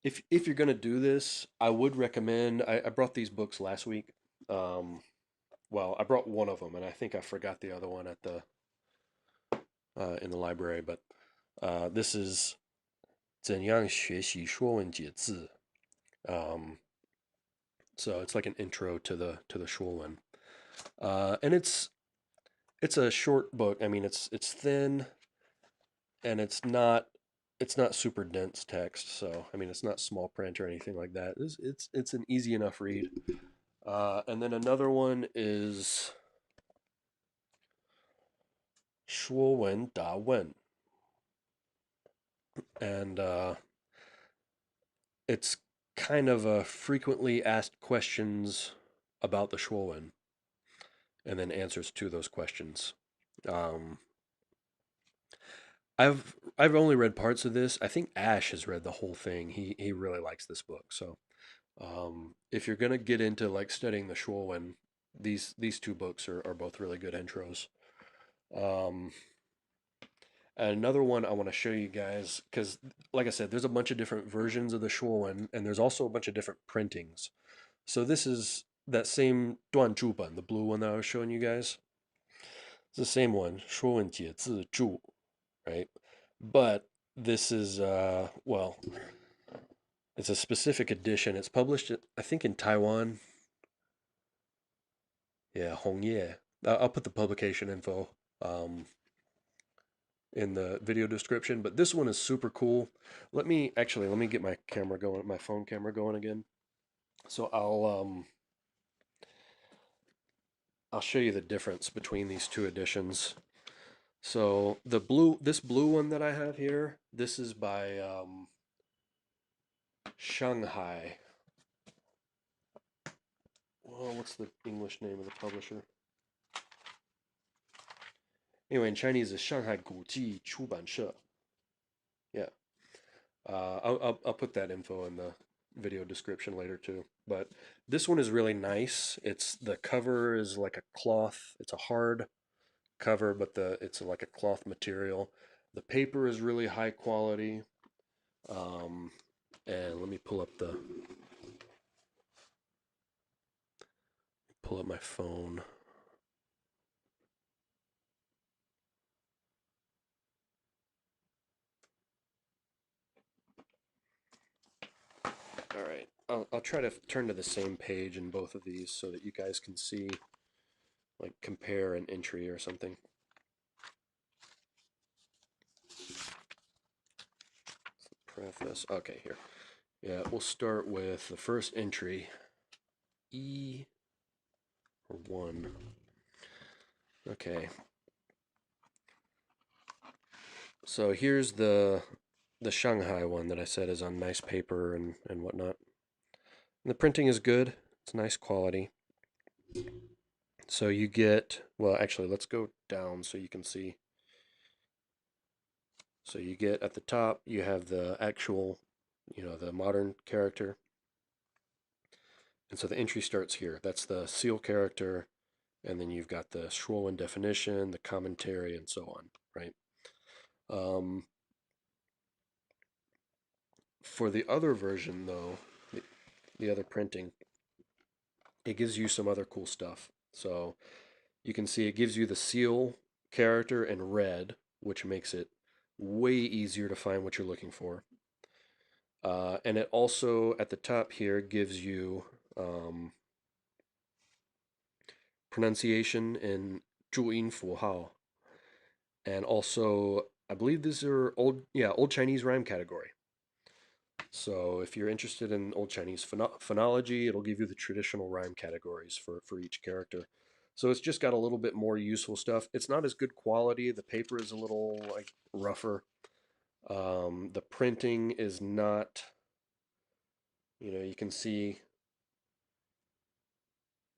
If you're gonna do this, I would recommend. I brought these books last week. Um, well, I brought one of them, and I think I forgot the other one at the in the library. But this is 怎样学习说文解字. So it's like an intro to the Shuowen. And it's a short book. I mean, it's thin and it's not super dense text. So I mean, it's not small print or anything like that. It's an easy enough read. And then another one is 说文答问, and it's kind of a frequently asked questions about the Shuowen, and then answers to those questions. Um, I've only read parts of this. I think Ash has read the whole thing. He really likes this book. So if you're gonna get into like studying the Shuowen, these two books are both really good intros. Um, Another one I want to show you guys because, like I said, there's a bunch of different versions of the Shuowen, and there's also a bunch of different printings. So this is that same 段注本, the blue one that I was showing you guys. It's the same one, 说文解字注, right? But this is well, it's a specific edition. It's published, I think, in Taiwan. Yeah, Hongye. I'll put the publication info in the video description. But this one is super cool. Let me get my camera going, my phone camera going again. So I'll show you the difference between these two editions. So this blue one that I have here, this is by Shanghai. Well, what's the English name of the publisher? Anyway, in Chinese is Shanghai Guji Chu Ban She. Yeah. I'll put that info in the video description later too. But this one is really nice. The cover is like a cloth. It's a hard cover, but it's like a cloth material. The paper is really high quality. And let me pull up my phone. All right, I'll try to turn to the same page in both of these so that you guys can see, like, compare an entry or something. Preface. Okay, here. Yeah, we'll start with the first entry. E or 1. Okay. So here's the Shanghai one that I said is on nice paper and whatnot. And the printing is good. It's nice quality. So you get, well, actually, let's go down so you can see. So you get at the top, you have the actual, the modern character. And so the entry starts here. That's the seal character. And then you've got the Schwollen definition, the commentary, and so on, right? Um, for the other version, though, the other printing, it gives you some other cool stuff. So you can see it gives you the seal character in red, which makes it way easier to find what you're looking for. And it also, at the top here, gives you pronunciation in 注音符号. And also, I believe these are Old Chinese rhyme category. So if you're interested in Old Chinese phonology, it'll give you the traditional rhyme categories for each character. So it's just got a little bit more useful stuff. It's not as good quality. The paper is a little like rougher. The printing is not, you can see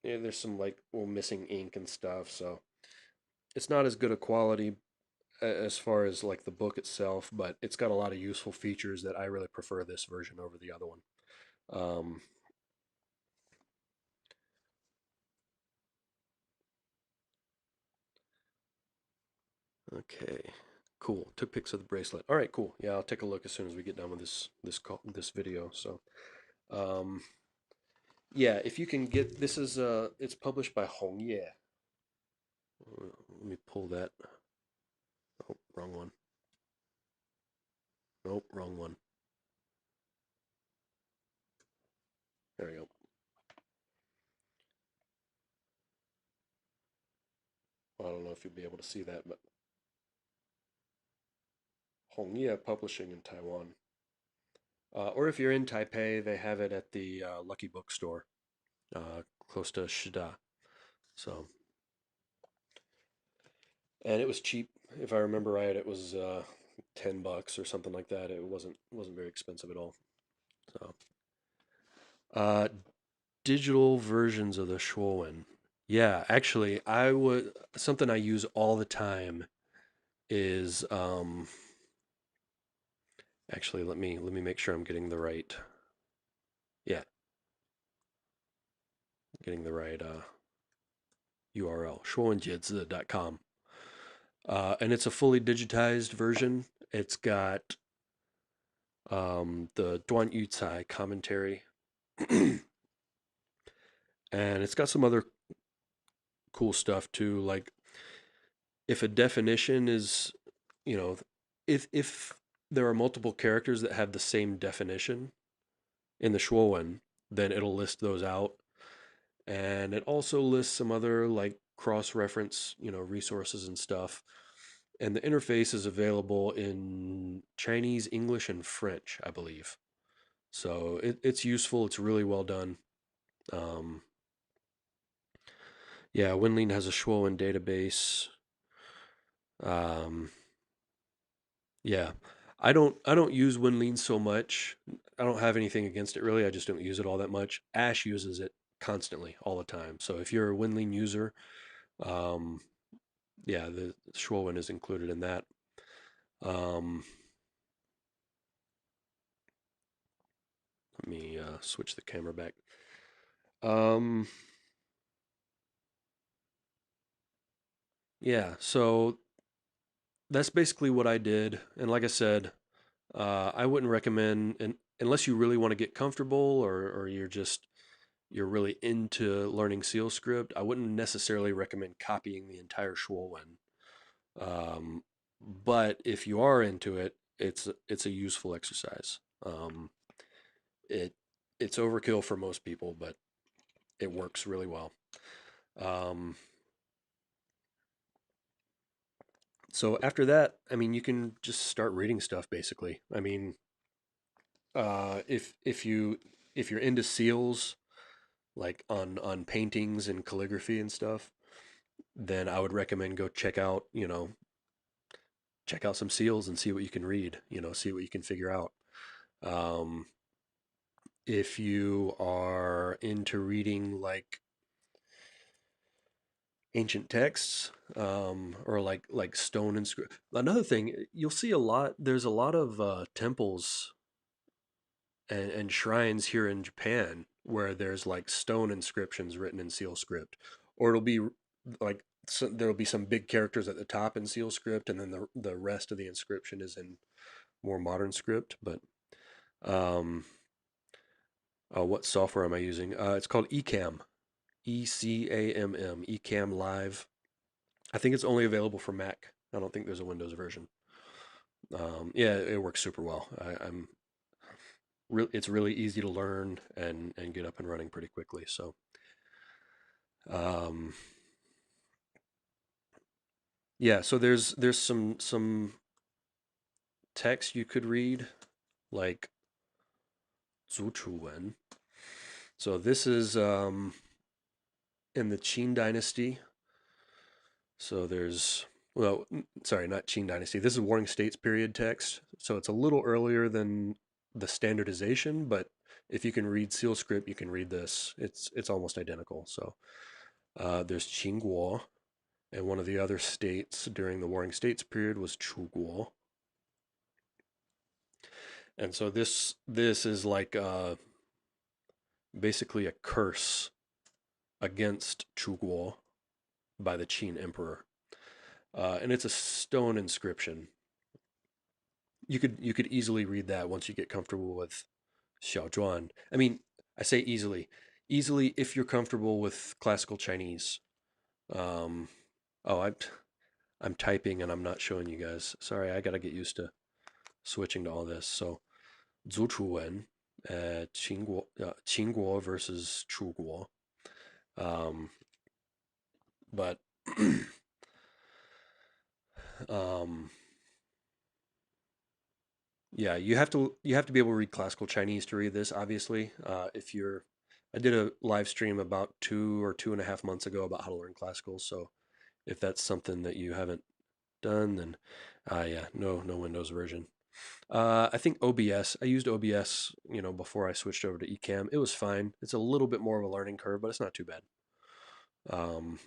there's some like missing ink and stuff. So it's not as good a quality as far as like the book itself, but it's got a lot of useful features that I really prefer this version over the other one. Okay, cool. Took pics of the bracelet. All right, cool. Yeah, I'll take a look as soon as we get done with this video. So, um, yeah, if you can get this is it's published by Hongye. Let me pull that. Oh, wrong one. Nope, wrong one. There we go. I don't know if you'll be able to see that, but Hongye Publishing in Taiwan. Or if you're in Taipei, they have it at the Lucky Bookstore, close to Shida. So, and it was cheap, if I remember right. It was $10 or something like that. It wasn't very expensive at all. So, uh, digital versions of the Schwollen. Yeah, actually, I would something I use all the time is actually let me make sure I'm getting the right. Yeah, getting the right URL, shuowenjiezi.com. And it's a fully digitized version. It's got the Duan Yucai commentary, and it's got some other cool stuff too. Like if a definition is, you know, if there are multiple characters that have the same definition in the Schwollen, then it'll list those out, and it also lists some other like cross-reference, resources and stuff. And the interface is available in Chinese, English, and French, I believe. So it's useful. It's really well done. Um, yeah, Winling has a Schwollen database. Um, yeah, I don't use Winling so much. I don't have anything against it really. I just don't use it all that much. Ash uses it constantly, all the time. So if you're a Winling user, um, yeah, the Schwollen is included in that. Um, let me switch the camera back. Um, yeah, so that's basically what I did. And like I said, I wouldn't recommend, unless you really want to get comfortable or you're really into learning seal script. I wouldn't necessarily recommend copying the entire Schwollen. Um, but if you are into it, it's a useful exercise. It it's overkill for most people, but it works really well. Um, so after that, I mean, you can just start reading stuff basically. I mean, if you're into seals, like on paintings and calligraphy and stuff, then I would recommend go check out some seals and see what you can read, see what you can figure out. Um, if you are into reading like ancient texts, or like stone inscription. Another thing you'll see a lot. There's a lot of temples and shrines here in Japan where there's like stone inscriptions written in seal script, or it'll be like there'll be some big characters at the top in seal script, and then the rest of the inscription is in more modern script. But um, what software am I using? It's called Ecamm, Ecamm Live. I think it's only available for Mac. I don't think there's a Windows version. Yeah, it works super well. I'm it's really easy to learn and get up and running pretty quickly. So, um, yeah. So there's some text you could read, like 祖楚文. So this is in the Qin Dynasty. So there's well, sorry, not Qin Dynasty. This is Warring States period text. So it's a little earlier than the standardization, but if you can read seal script, you can read this. It's almost identical. So there's Qingguo, and one of the other states during the Warring States period was Chuguo. And so this is like basically a curse against Chuguo by the Qin emperor, and it's a stone inscription. You could easily read that once you get comfortable with xiǎozhuàn. I mean, I say easily if you're comfortable with classical Chinese. Um, oh, I'm typing and I'm not showing you guys. Sorry, I gotta get used to switching to all this. So 祖楚文, Qingguo versus Chuguo. Um, but um, yeah, you have to be able to read classical Chinese to read this. Obviously, if you're, I did a live stream about 2 or 2.5 months ago about how to learn classical. So if that's something that you haven't done, then yeah, no Windows version. I think OBS. I used OBS, before I switched over to Ecamm. It was fine. It's a little bit more of a learning curve, but it's not too bad. Um,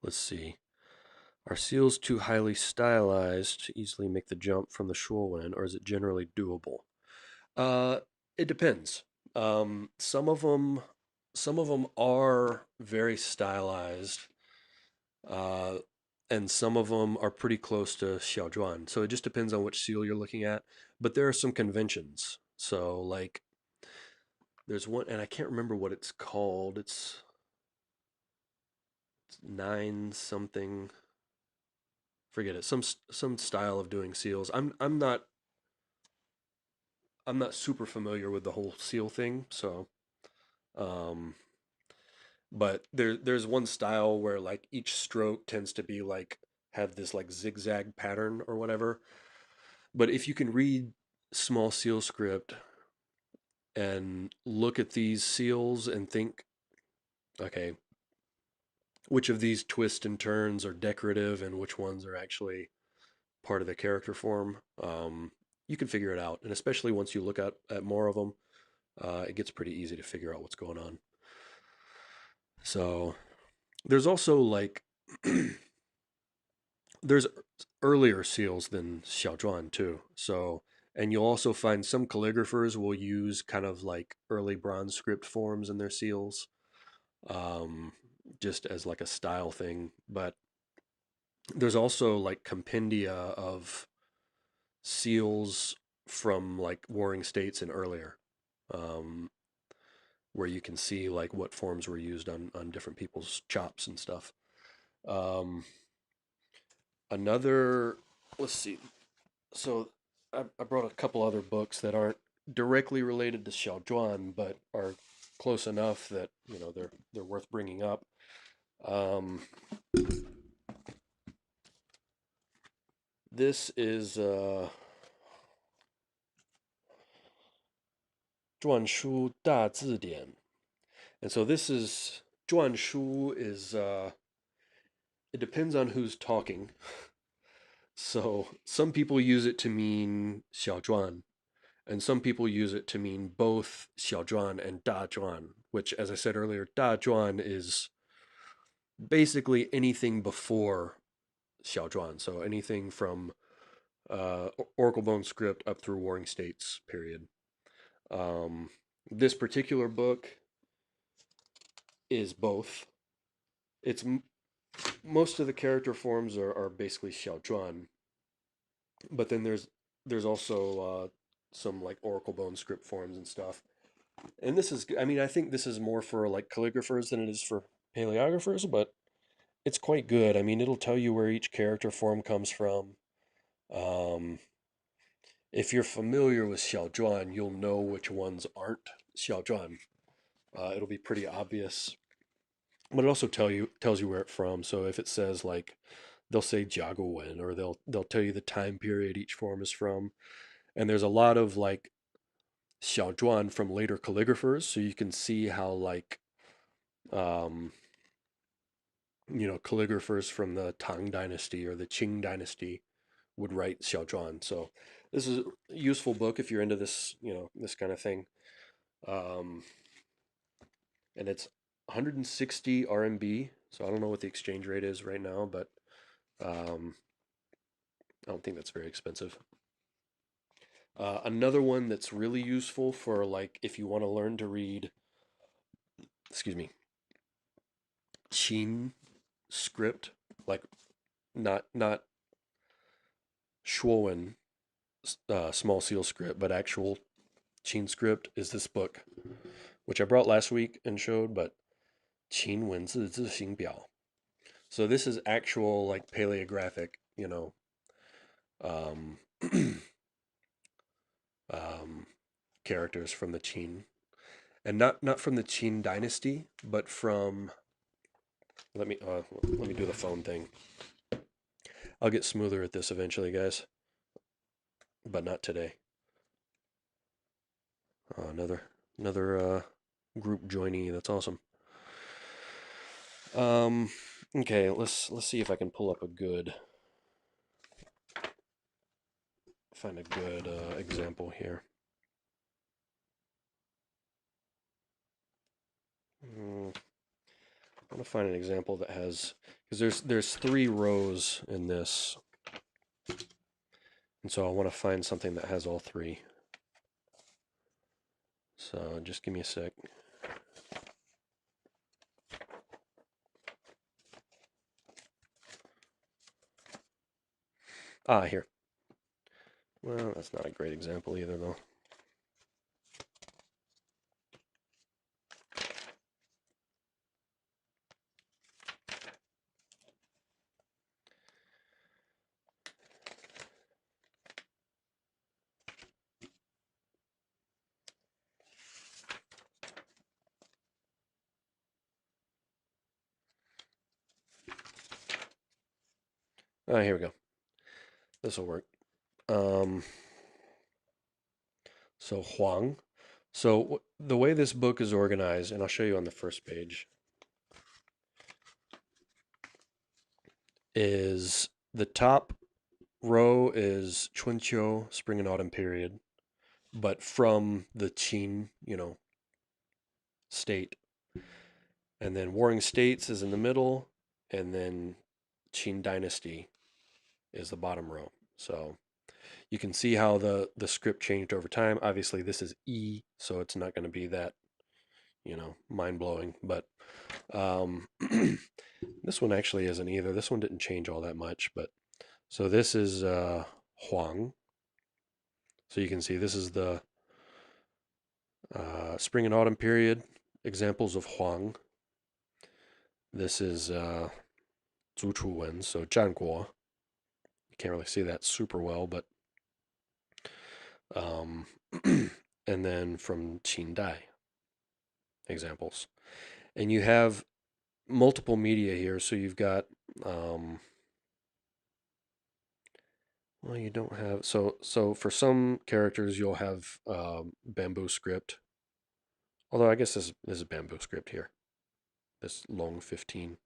let's see. Are seals too highly stylized to easily make the jump from the shoreline, or is it generally doable? Uh, it depends. Some of them are very stylized, uh, and some of them are pretty close to xiǎozhuàn. So it just depends on which seal you're looking at. But there are some conventions. So like, there's one, and I can't remember what it's called. It's nine something. Forget it. Some style of doing seals. I'm not super familiar with the whole seal thing. So, um, but there's one style where like each stroke tends to be like have this like zigzag pattern or whatever. But if you can read small seal script and look at these seals and think, okay, which of these twists and turns are decorative and which ones are actually part of the character form, you can figure it out. And especially once you look at more of them, it gets pretty easy to figure out what's going on. So there's also like there's earlier seals than xiǎozhuàn too. So and you'll also find some calligraphers will use kind of like early bronze script forms in their seals, um, just as like a style thing. But there's also like compendia of seals from like warring states and earlier, um, where you can see like what forms were used on different people's chops and stuff. Um, another, let's see. So I brought a couple other books that aren't directly related to xiǎozhuàn, but are close enough that they're worth bringing up. Um, this is 篆书大字典. And so this is 篆书is it depends on who's talking. So some people use it to mean xiǎozhuàn, And some people use it to mean both xiǎozhuàn and dazhuàn, which, as I said earlier, dazhuàn is basically anything before xiǎozhuàn. So anything from Oracle Bone script up through Warring States period. This particular book is both. It's most of the character forms are basically xiǎozhuàn, but then there's also some like Oracle Bone script forms and stuff. And this is, I mean, I think this is more for like calligraphers than it is for paleographers, but it's quite good. I mean, it'll tell you where each character form comes from. Um, if you're familiar with xiǎozhuàn, you'll know which ones aren't xiǎozhuàn. It'll be pretty obvious, but it also tells you where it's from. So if it says like they'll say jiǎozhuàn, or they'll tell you the time period each form is from. And there's a lot of like xiǎozhuàn from later calligraphers, so you can see how like um, calligraphers from the Tang Dynasty or the Qing Dynasty would write xiǎozhuàn. So this is a useful book if you're into this, this kind of thing. And it's 160 RMB, so I don't know what the exchange rate is right now, but I don't think that's very expensive. Another one that's really useful for like if you want to learn to read, excuse me, Qin script, like not Shuowen small seal script, but actual Qin script, is this book, which I brought last week and showed, but Qin 文字字形表. So this is actual like paleographic, um, characters from the Qin, and not from the Qin dynasty, but from. Let me do the phone thing. I'll get smoother at this eventually, guys, but not today. Another group joinee. That's awesome. Okay, let's see if I can pull up find a good example here. I want to find an example that has, because there's 3 rows in this, and so I want to find something that has all 3. So just give me a sec. Here. Well, that's not a great example either, though. Here we go. This will work. So Huang. So the way this book is organized, and I'll show you on the first page, is the top row is Chunqiu, spring and autumn period, but from the Qin, state. And then Warring States is in the middle, and then Qin Dynasty is the bottom row. So you can see how the script changed over time. Obviously, this is E, so it's not going to be that, mind-blowing. But this one actually isn't either. This one didn't change all that much. But so this is Huang. So you can see this is the spring and autumn period, examples of Huang. This is Zuchuwen, so Zhanguo. You can't really see that super well, but and then from Qindai, examples. And you have multiple media here, so you've got well, you don't have, so for some characters you'll have bamboo script, although I guess this is bamboo script here, this long 15.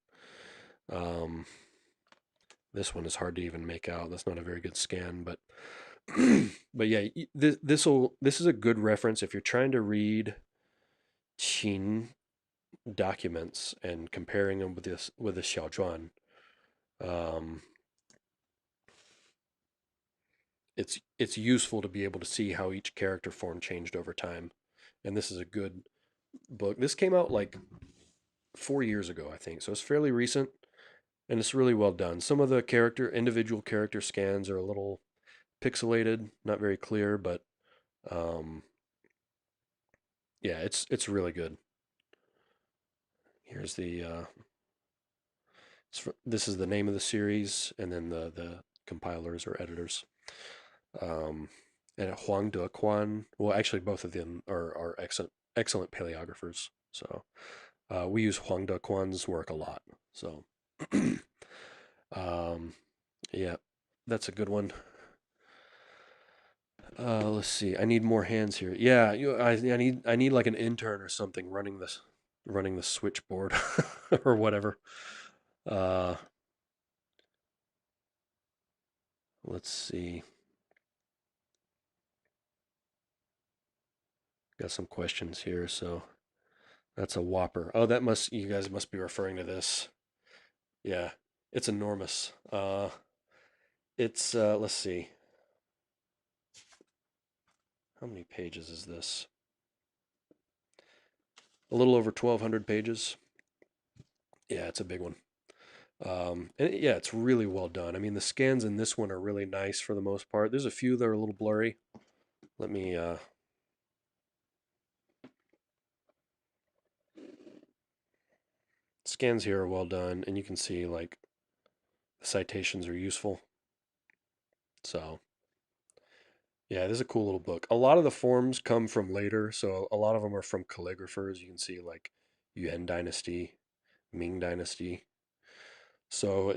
This one is hard to even make out. That's not a very good scan, but But yeah, this is a good reference if you're trying to read Qin documents and comparing them with the xiǎozhuàn. Um, it's useful to be able to see how each character form changed over time, and this is a good book. This came out like 4 years ago, I think, so it's fairly recent, and it's really well done. Some of the individual character scans are a little pixelated, not very clear, but um, yeah, it's really good. Here's this is the name of the series, and then the compilers or editors. Um, and Huang Dequan, well, actually, both of them are excellent paleographers. So we use Huang Dequan's work a lot. So um, yeah, that's a good one. Let's see. I need more hands here. Yeah, I need like an intern or something running the switchboard or whatever. Uh, let's see. Got some questions here, so that's a whopper. Oh, you guys must be referring to this. Yeah, it's enormous. It's let's see. How many pages is this? A little over 1,200 pages. Yeah, it's a big one. Yeah, it's really well done. I mean, the scans in this one are really nice for the most part. There's a few that are a little blurry. Let me scans here are well done, and you can see like the citations are useful. So yeah, this is a cool little book. A lot of the forms come from later, so a lot of them are from calligraphers. You can see like Yuan Dynasty, Ming Dynasty. So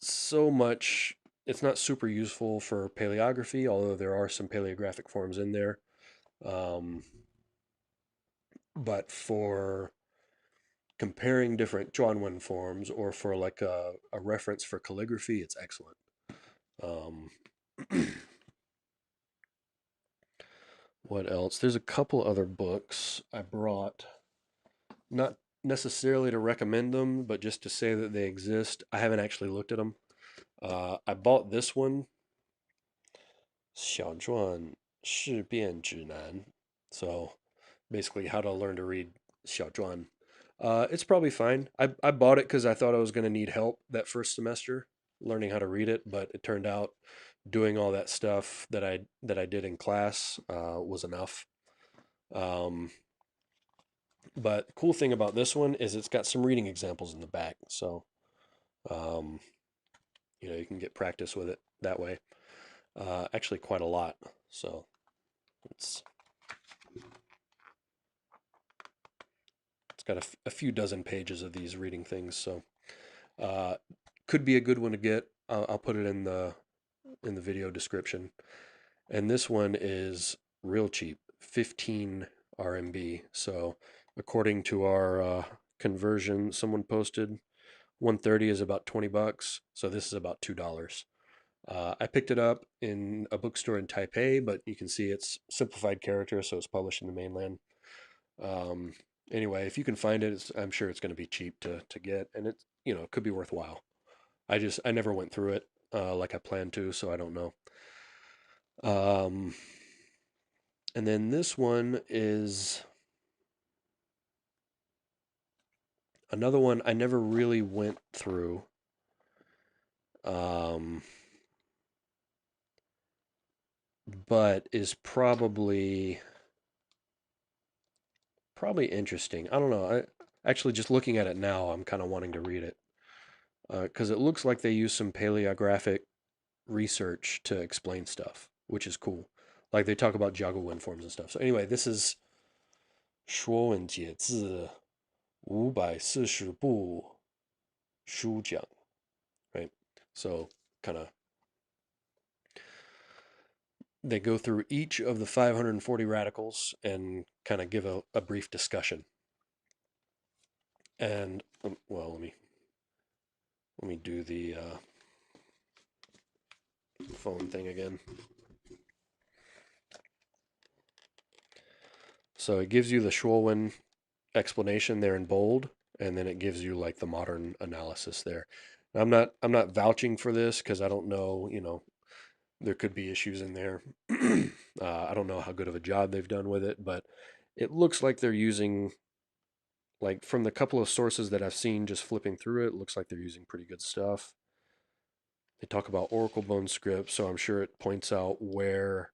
so much, it's not super useful for paleography, although there are some paleographic forms in there. Um, but for comparing different Zhuanwen forms or for like a reference for calligraphy, it's excellent. Um, what else? There's a couple other books I brought, not necessarily to recommend them, but just to say that they exist. I haven't actually looked at them. I bought this one, 小篆事变指南. So basically, how to learn to read 小篆. It's probably fine. I bought it because I thought I was going to need help that first semester learning how to read it, but it turned out doing all that stuff that I did in class was enough. Um, but the cool thing about this one is it's got some reading examples in the back, so um, you can get practice with it that way. Actually, quite a lot. So it's it's got a few dozen pages of these reading things, so uh, could be a good one to get. I'll put it in the video description. And this one is real cheap, 15 RMB. So according to our conversion, someone posted 130 is about 20 bucks. So this is about $2. I picked it up in a bookstore in Taipei, but you can see it's simplified character, so it's published in the mainland. Um, anyway, if you can find it, I'm sure it's going to be cheap to get, and it could be worthwhile. I never went through it like I planned to, so I don't know. Um, and then this one is another one I never really went through. Um, but is probably interesting. I don't know. Actually just looking at it now, I'm kind of wanting to read it because it looks like they use some paleographic research to explain stuff, which is cool. Like they talk about Jiaogou wind forms and stuff. So anyway, this is 说文解字540部书讲, right? So kind of they go through each of the 540 radicals and kind of give a brief discussion. And well, let me do the phone thing again. So it gives you the xiǎozhuàn explanation there in bold, and then it gives you like the modern analysis there. I'm not vouching for this because I don't know, there could be issues in there. I don't know how good of a job they've done with it, but it looks like they're using, like from the couple of sources that I've seen just flipping through it, it looks like they're using pretty good stuff. They talk about oracle bone script, so I'm sure it points out where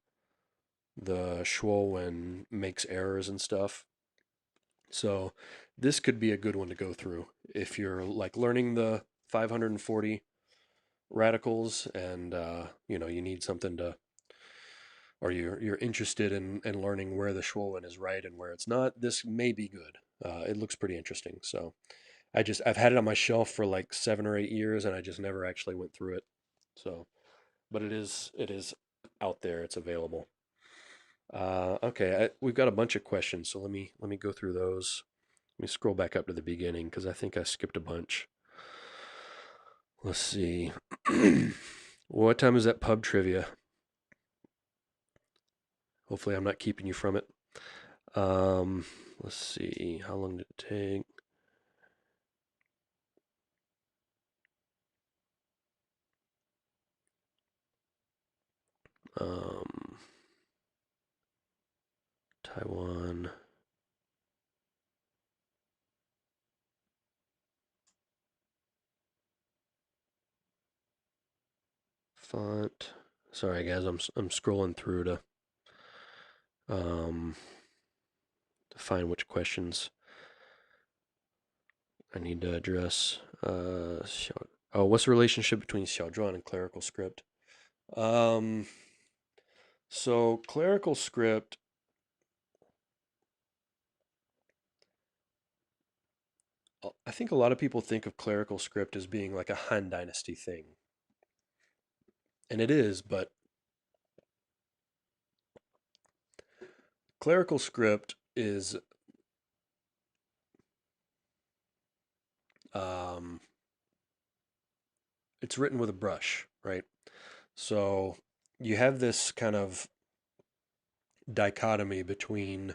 the xiǎozhuàn makes errors and stuff. So this could be a good one to go through if you're like learning the 540 radicals and you need something to, or you're interested in learning where the xiǎozhuàn is right and where it's not. This may be good. It looks pretty interesting. So I've had it on my shelf for like 7 or 8 years and I just never actually went through it. So, but it is out there. It's available. Okay, we've got a bunch of questions, so let me go through those. Let me scroll back up to the beginning because I think I skipped a bunch. Let's see. What time is that pub trivia? Hopefully, I'm not keeping you from it. Let's see. How long did it take? Um, Taiwan. Font. Sorry, guys. I'm scrolling through um to find which questions I need to address. What's the relationship between xiǎozhuàn and clerical script? Um, so clerical script, I think a lot of people think of clerical script as being like a Han Dynasty thing, and it is, but clerical script is um, it's written with a brush, right? So you have this kind of dichotomy between.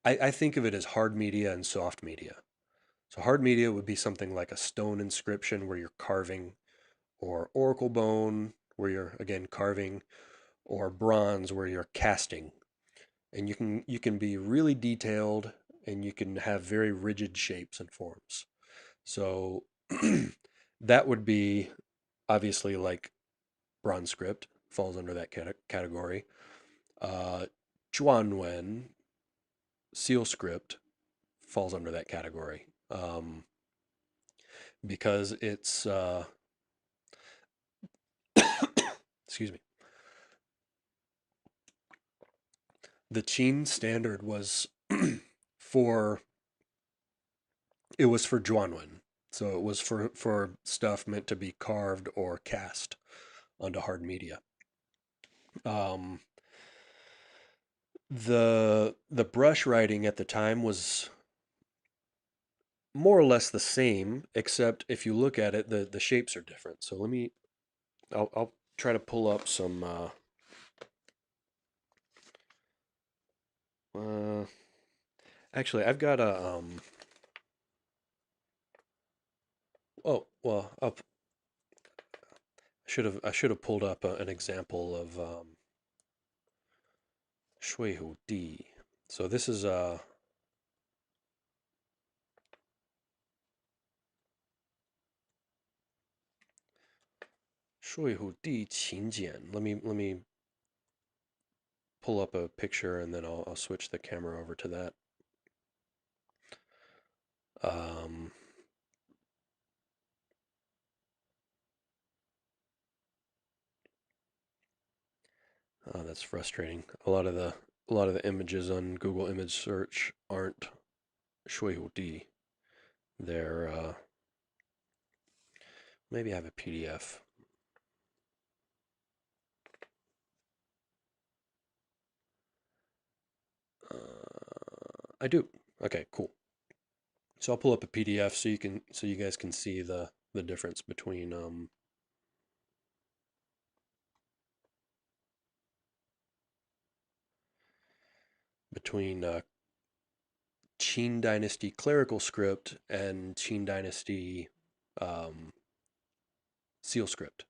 I think of it as hard media and soft media. So hard media would be something like a stone inscription where you're carving, or oracle bone where you're again carving, or bronze where you're casting. And you can be really detailed and you can have very rigid shapes and forms. So that would be obviously like bronze script falls under that category. Uh, Zhuanwen seal script falls under that category because it's excuse me. The Qin standard was for it was for Zhuanwen. So it was for stuff meant to be carved or cast onto hard media. Um, the brush writing at the time was more or less the same, except if you look at it, the shapes are different. So I'll try to pull up some. Uh, Actually, I've got a. Oh well, I should have pulled up an example of Shui So this is Shui Qin Jian. Let me pull up a picture and then I'll switch the camera over to that. Um, oh, that's frustrating. A lot of the images on Google image search aren't Shui. They're maybe I have a PDF. I do. Okay, cool. So I'll pull up a PDF so you guys can see the difference between between Qing Dynasty clerical script and Qing Dynasty um, seal script.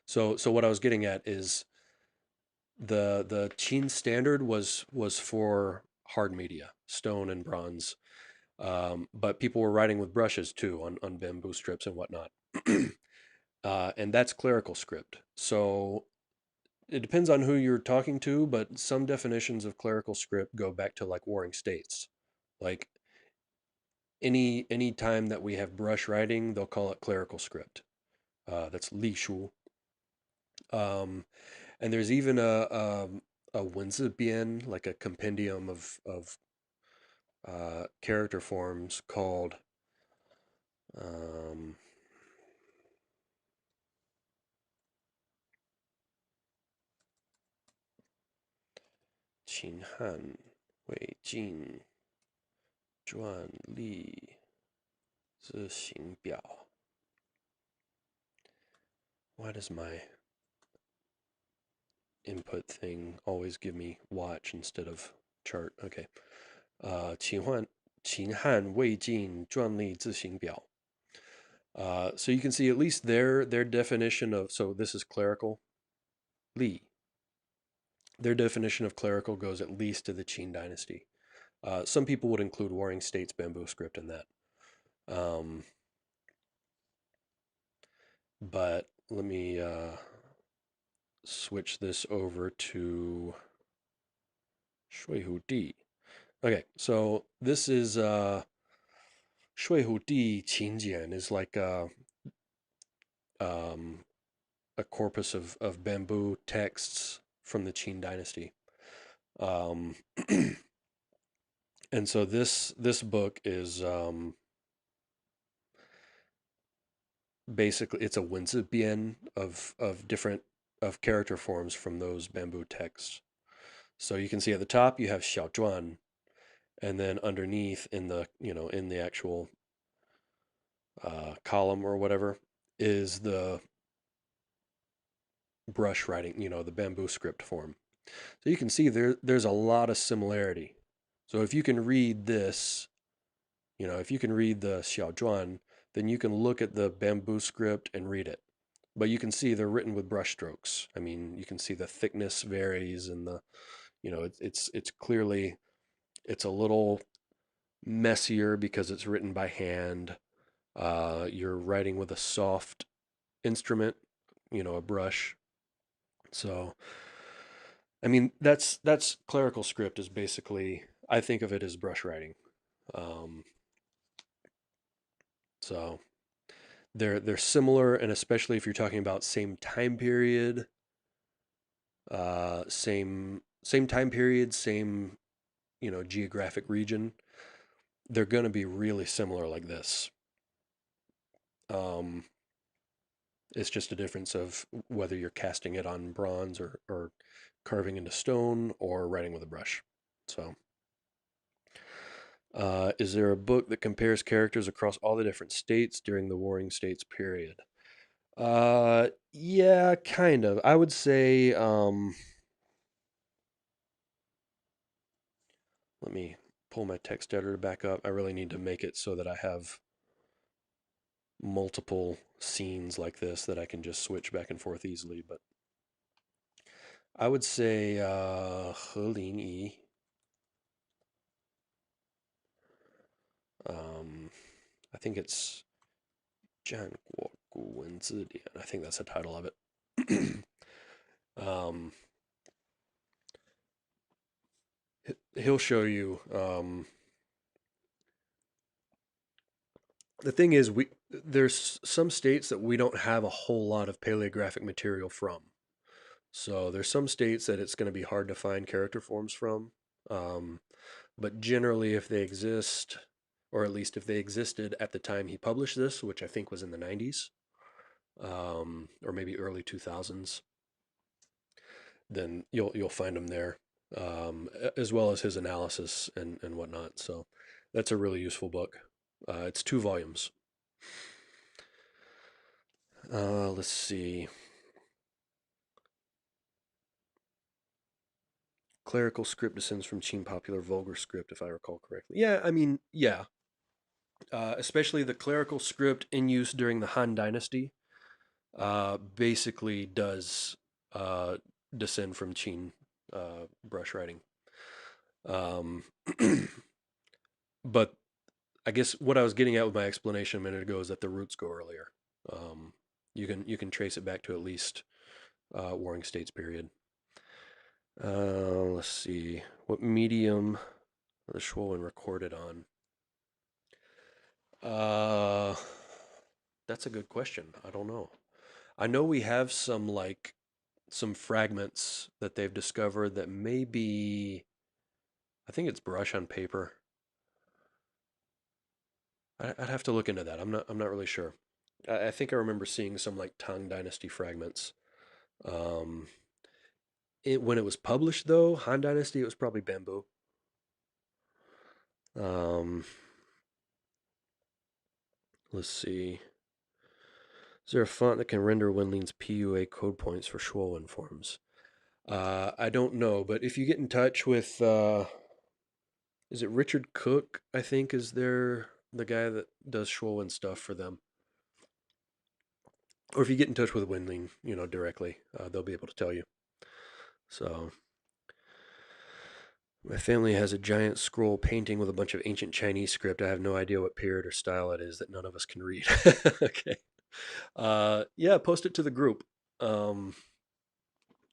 So what I was getting at is the Qin standard was for hard media, stone and bronze, but people were writing with brushes too on bamboo strips and whatnot, and that's clerical script. So it depends on who you're talking to, but some definitions of clerical script go back to like Warring States, like any time that we have brush writing, they'll call it clerical script. That's li shu. Um, and there's even a wenzibian, like a compendium of character forms called um, 秦汉魏晋篆隶字形表. Why does my input thing always give me watch instead of chart? Okay. 秦汉魏晋篆隶字形表. So you can see at least their definition of, so this is clerical, li. Their definition of clerical goes at least to the Qing dynasty. Some people would include Warring States bamboo script in that. But let me switch this over to 说文 di. Okay, so this is 说文 di 秦简 is like um, a corpus of bamboo texts from the Qing dynasty. Um, and so this book is basically it's a wenzibian of different of character forms from those bamboo texts. So you can see at the top you have xiǎozhuàn, and then underneath in the in the actual column or whatever is the brush writing, the bamboo script form. So you can see there's a lot of similarity. So if you can read this, if you can read the xiǎozhuàn, then you can look at the bamboo script and read it. But you can see they're written with brush strokes. I mean, you can see the thickness varies, and it's clearly it's a little messier because it's written by hand. You're writing with a soft instrument, a brush. So, I mean, that's clerical script is basically, I think of it as brush writing. Um, so they're similar, and especially if you're talking about same time period, same time period, same geographic region, they're going to be really similar like this. Um, it's just a difference of whether you're casting it on bronze or carving into stone or writing with a brush. So, is there a book that compares characters across all the different states during the Warring States period? Yeah, kind of. I would say, let me pull my text editor back up. I really need to make it so that I have multiple scenes like this that I can just switch back and forth easily. But I would say, He Lin Yi. I think it's 战国古文字典. I think that's the title of it. um, he'll show you. The thing is, there's some states that we don't have a whole lot of paleographic material from. So there's some states that it's going to be hard to find character forms from. But generally, if they exist, or at least if they existed at the time he published this, which I think was in the 90s, or maybe early 2000s, then you'll find them there, as well as his analysis and whatnot. So that's a really useful book. It's 2 volumes. Let's see. Clerical script descends from Qing popular vulgar script, if I recall correctly. Yeah, I mean, yeah. Especially the clerical script in use during the Han Dynasty basically does uh, descend from Qing brush writing. Um, but I guess what I was getting at with my explanation a minute ago is that the roots go earlier. Um, you can trace it back to at least Warring States period. Let's see, what medium are the Xiǎozhuàn recorded on? Uh, that's a good question. I don't know. I know we have some fragments that they've discovered that may be, I think it's brush on paper. I'd have to look into that. I'm not really sure. I think I remember seeing some like Tang Dynasty fragments. Um, when it was published though, Han Dynasty, it was probably bamboo. Um, let's see. Is there a font that can render Wenlin's PUA code points for Xiǎozhuàn forms? I don't know, but if you get in touch with, is it Richard Cook? I think is the guy that does Xiǎozhuàn stuff for them. Or if you get in touch with Wenling, directly, they'll be able to tell you. So, my family has a giant scroll painting with a bunch of ancient Chinese script. I have no idea what period or style it is that none of us can read. Okay. Yeah, post it to the group. Um,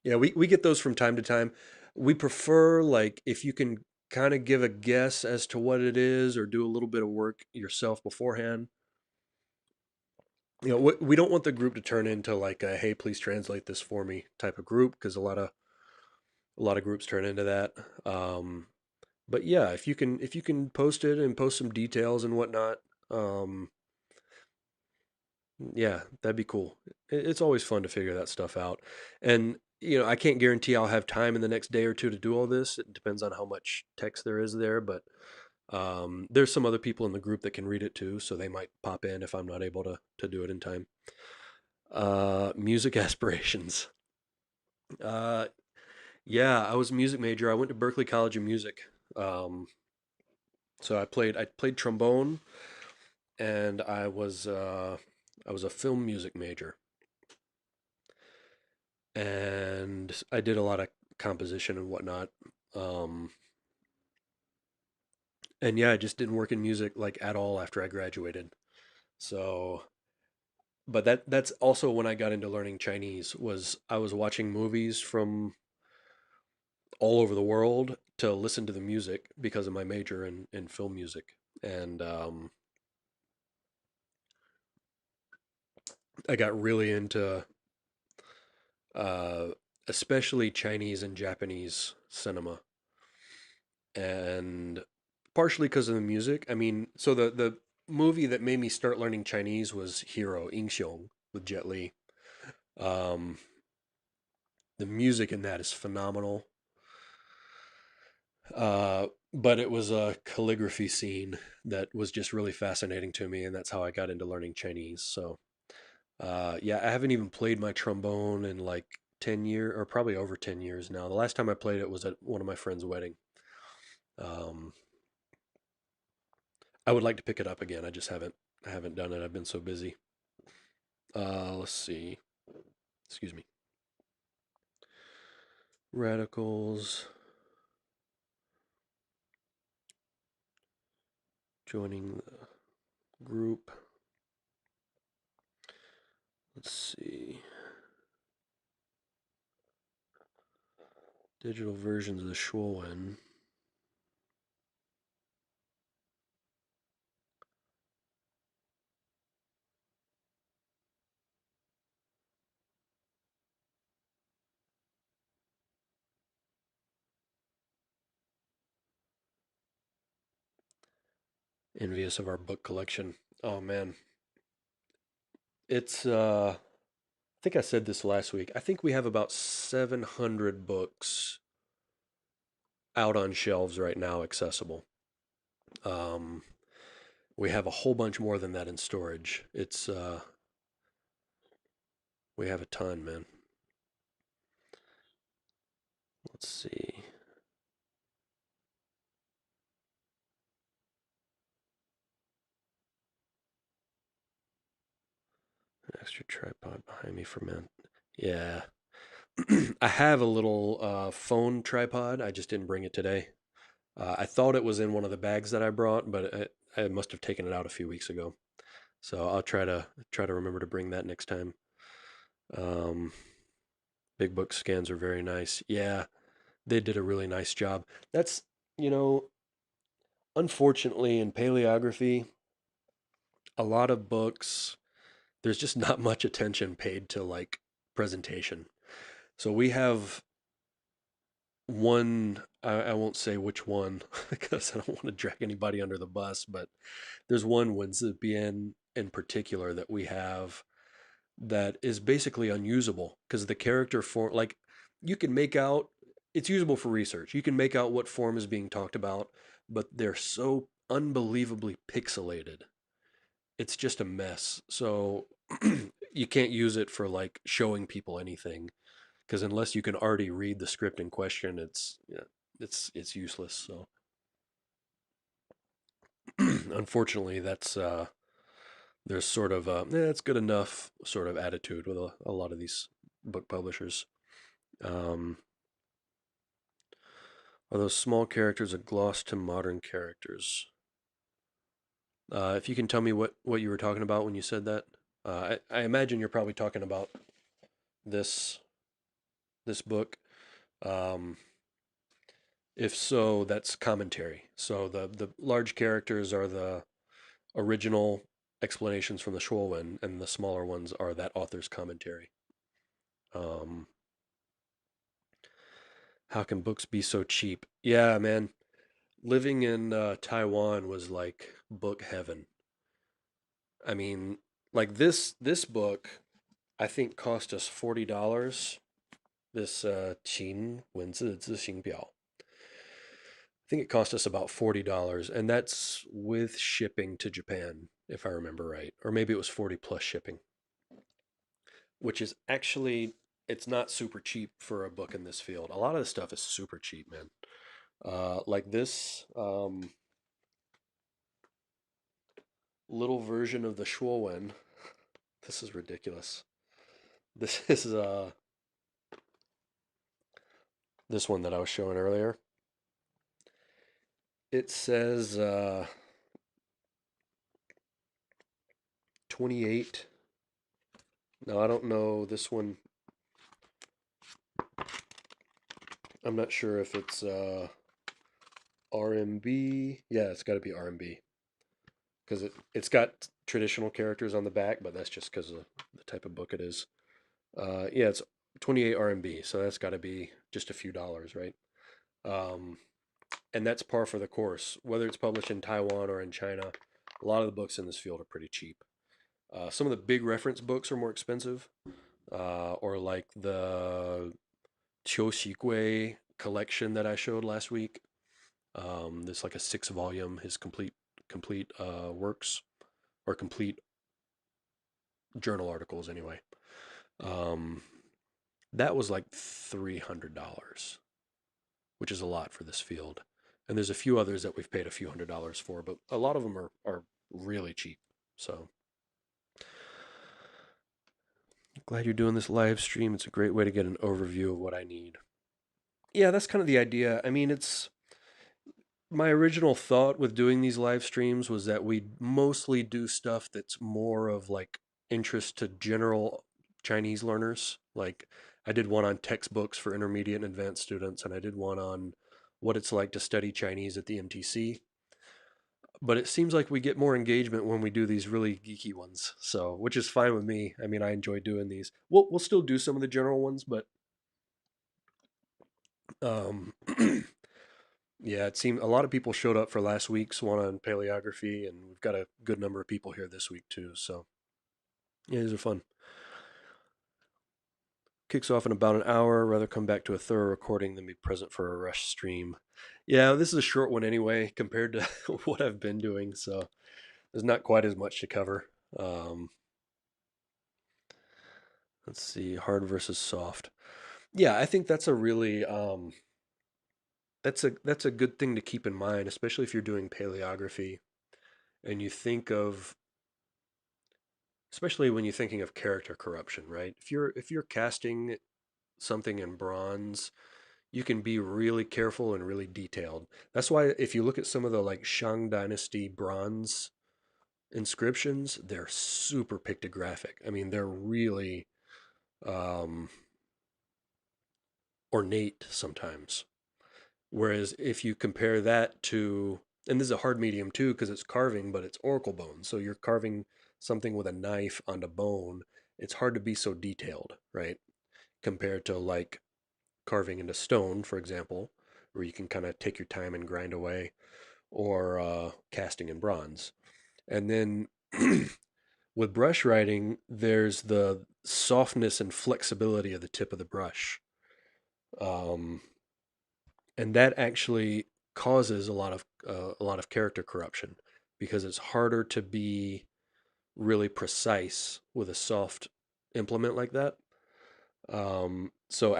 yeah, we get those from time to time. We prefer, like, if you can kind of give a guess as to what it is or do a little bit of work yourself beforehand. We don't want the group to turn into like a, hey, please translate this for me type of group, because a lot of groups turn into that. Um, but yeah, if you can post it and post some details and whatnot, um, yeah, that'd be cool. It's always fun to figure that stuff out. And I can't guarantee I'll have time in the next day or two to do all this. It depends on how much text there is there, but there's some other people in the group that can read it too, so they might pop in if I'm not able to do it in time. Music aspirations. Uh, yeah, I was a music major. I went to Berklee College of Music. Um, so I played trombone, and I was a film music major, and I did a lot of composition and whatnot. Um, and yeah, I just didn't work in music like at all after I graduated. So, but that's also when I got into learning Chinese. Was I was watching movies from all over the world to listen to the music because of my major in film music. And I got really into uh, especially Chinese and Japanese cinema. And partially because of the music. I mean, so the movie that made me start learning Chinese was Hero, Inxiong, with Jet Li. Um, the music in that is phenomenal. But it was a calligraphy scene that was just really fascinating to me, and that's how I got into learning Chinese. So, yeah, I haven't even played my trombone in like 10 years, or probably over 10 years now. The last time I played it was at one of my friend's wedding. Um, I would like to pick it up again. I haven't done it. I've been so busy. Let's see. Excuse me. Radicals joining the group. Let's see. Digital versions of the Xiǎozhuàn. Envious of our book collection. Oh man, it's I think I said this last week. I think we have about 700 books out on shelves right now accessible. Um, we have a whole bunch more than that in storage. We have a ton, man. Let's see. Extra tripod behind me for men. Yeah. I have a little phone tripod. I just didn't bring it today. I thought it was in one of the bags that I brought, but I must have taken it out a few weeks ago. So I'll try to remember to bring that next time. Um, Big book scans are very nice. Yeah, they did a really nice job. That's, you know, unfortunately in paleography, a lot of books, there's just not much attention paid to like presentation. So we have one, I won't say which one because I don't want to drag anybody under the bus, but there's one Winzibian in particular that we have that is basically unusable because the character form, like, you can make out, it's usable for research. You can make out what form is being talked about, but they're so unbelievably pixelated. It's just a mess. So you can't use it for like showing people anything because unless you can already read the script in question, it's, yeah, it's useless. So unfortunately, that's there's sort of a it's good enough sort of attitude with a lot of these book publishers. Um, are those small characters a gloss to modern characters? If you can tell me what you were talking about when you said that, I imagine you're probably talking about this this book. Um, if so, that's commentary. So the large characters are the original explanations from the Xuan, and the smaller ones are that author's commentary. Um, how can books be so cheap? Yeah, man. Living in Taiwan was like book heaven. I mean, like this book, I think cost us $40. This 秦文字字形表. I think it cost us about $40, and that's with shipping to Japan, if I remember right, or maybe it was 40 plus shipping, which is actually, it's not super cheap for a book in this field. A lot of this stuff is super cheap, man. Like this little version of the Shuowen. This is ridiculous. This is this one that I was showing earlier. It says 28. Now I don't know this one. I'm not sure if it's RMB. Yeah, it's got to be RMB because it's got traditional characters on the back, but that's just because of the type of book it is. Yeah, it's 28 RMB, so that's got to be just a few dollars, right? Um, and that's par for the course. Whether it's published in Taiwan or in China, a lot of the books in this field are pretty cheap. Some of the big reference books are more expensive, or like the Qiu collection that I showed last week. This like a 6 volume, his complete works or complete journal articles anyway. Um, that was like $300, which is a lot for this field. And there's a few others that we've paid a few $100s for, but a lot of them are really cheap. So glad you're doing this live stream. It's a great way to get an overview of what I need. Yeah, that's kind of the idea. I mean, it's my original thought with doing these live streams was that we mostly do stuff that's more of like interest to general Chinese learners. Like I did one on textbooks for intermediate and advanced students, and I did one on what it's like to study Chinese at the MTC. But it seems like we get more engagement when we do these really geeky ones. So, which is fine with me. I mean, I enjoy doing these. We'll still do some of the general ones, but um yeah, it seemed a lot of people showed up for last week's one on paleography, and we've got a good number of people here this week too. So yeah, these are fun. Kicks off in about an hour. Rather come back to a thorough recording than be present for a rush stream. Yeah, this is a short one anyway compared to what I've been doing, so there's not quite as much to cover. Um, let's see, hard versus soft. Yeah, I think that's a really that's a good thing to keep in mind, especially if you're doing paleography and you think of especially when you're thinking of character corruption, right? If you're casting something in bronze, you can be really careful and really detailed. That's why if you look at some of the like Shang Dynasty bronze inscriptions, they're super pictographic. I mean, they're really um, ornate sometimes. Whereas if you compare that to, and this is a hard medium too because it's carving, but it's oracle bone. So you're carving something with a knife onto bone. It's hard to be so detailed, right? Compared to like carving into stone, for example, where you can kind of take your time and grind away, or casting in bronze. And then with brush writing, there's the softness and flexibility of the tip of the brush. Um, and that actually causes a lot of character corruption because it's harder to be really precise with a soft implement like that. So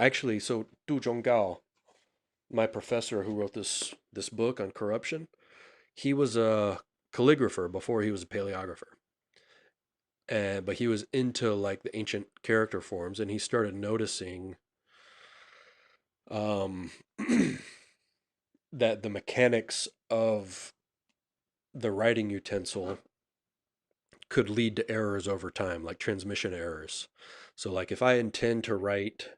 Du Zhonggao, my professor who wrote this book on corruption, he was a calligrapher before he was a paleographer. And but he was into like the ancient character forms, and he started noticing um, that the mechanics of the writing utensil could lead to errors over time, like transmission errors. So, like if I intend to write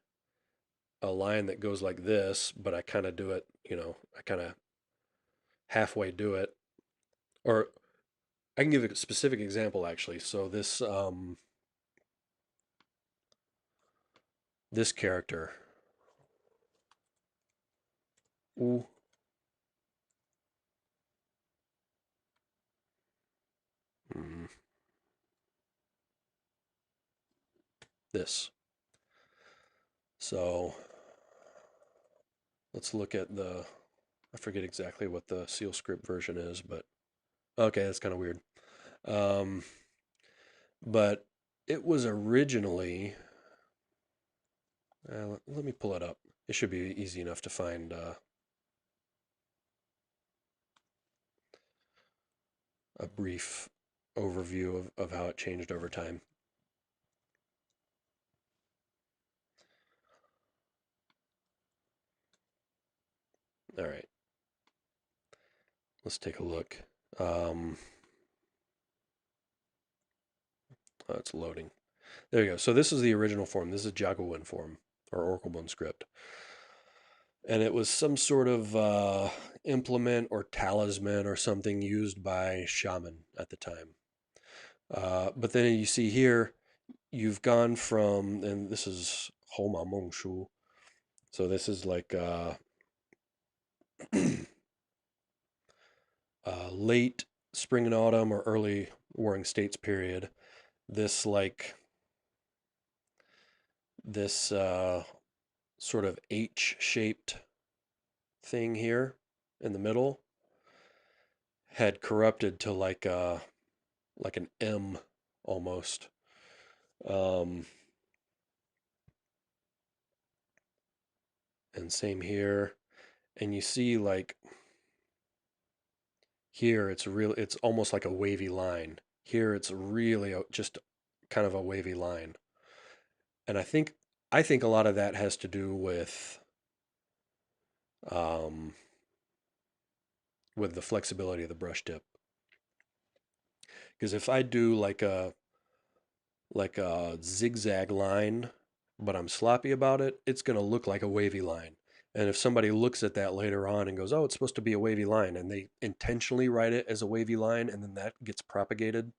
a line that goes like this, but I kind of do it, I kind of halfway do it, or I can give a specific example actually. So this character, ooh, mm, this. So let's look at I forget exactly what the seal script version is, but okay, that's kind of weird. Um, but it was originally, let me pull it up. It should be easy enough to find a brief overview of how it changed over time. All right, let's take a look. Oh, it's loading. There you go. So this is the original form. This is Jaguan form, or Oracle Bone script. And it was some sort of implement or talisman or something used by shaman at the time. But then you see here, you've gone from, and this is Homa Mongshu. So this is like late spring and autumn or early Warring States period. This like this sort of H-shaped thing here in the middle had corrupted to like an M almost. Um, and same here. And you see like here it's almost like a wavy line. Here it's really just kind of a wavy line. And I think a lot of that has to do um, with the flexibility of the brush tip. Because if I do like a zigzag line, but I'm sloppy about it, it's going to look like a wavy line. And if somebody looks at that later on and goes, "Oh, it's supposed to be a wavy line," and they intentionally write it as a wavy line, and then that gets propagated,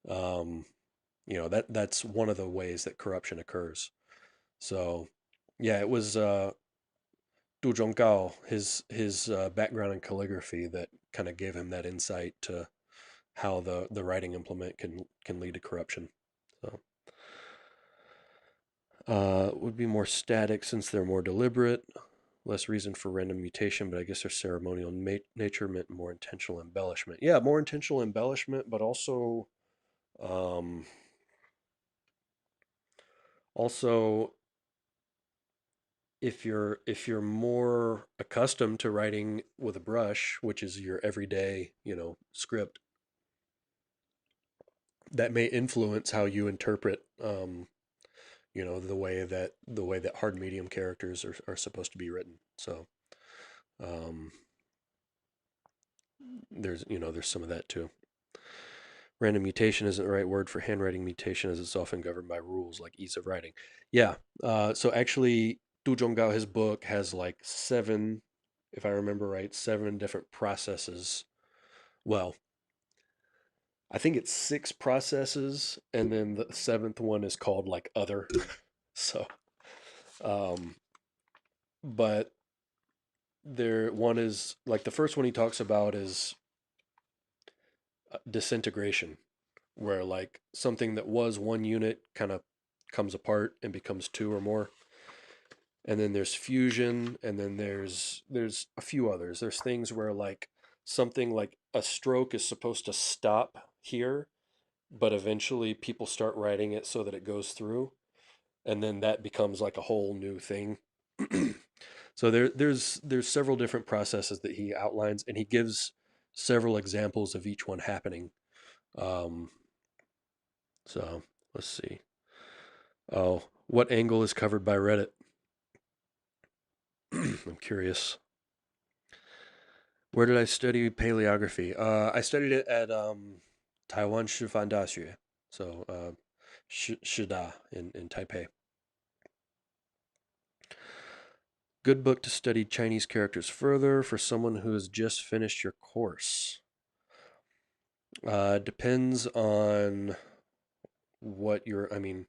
um, that's one of the ways that corruption occurs. So, yeah, it was Du Zhonggao, his background in calligraphy that kind of gave him that insight to how the writing implement can lead to corruption. So. Would be more static since they're more deliberate. Less reason for random mutation, but I guess their ceremonial nature meant more intentional embellishment. Yeah, more intentional embellishment, but um, also if you're more accustomed to writing with a brush, which is your everyday, script, that may influence how you interpret, the way that hard medium characters are supposed to be written. So um, there's some of that too. Random mutation isn't the right word for handwriting mutation, as it's often governed by rules like ease of writing. Yeah. So actually, Du Zhonggao, his book has like seven, if I remember right, seven different processes. Well, I think it's six processes, and then the seventh one is called like other. So, um, but one is like the first one he talks about is disintegration, where like something that was one unit kind of comes apart and becomes two or more. And then there's fusion, and then there's a few others. There's things where like something like a stroke is supposed to stop here, but eventually people start writing it so that it goes through, and then that becomes like a whole new thing. So there's several different processes that he outlines, and he gives several examples of each one happening. Um, so let's see. Oh, what angle is covered by Reddit? I'm curious. Where did I study paleography? I studied it at Taiwan Shifan Daxue, so Shida in Taipei. Good book to study Chinese characters further for someone who has just finished your course. Depends on what I mean,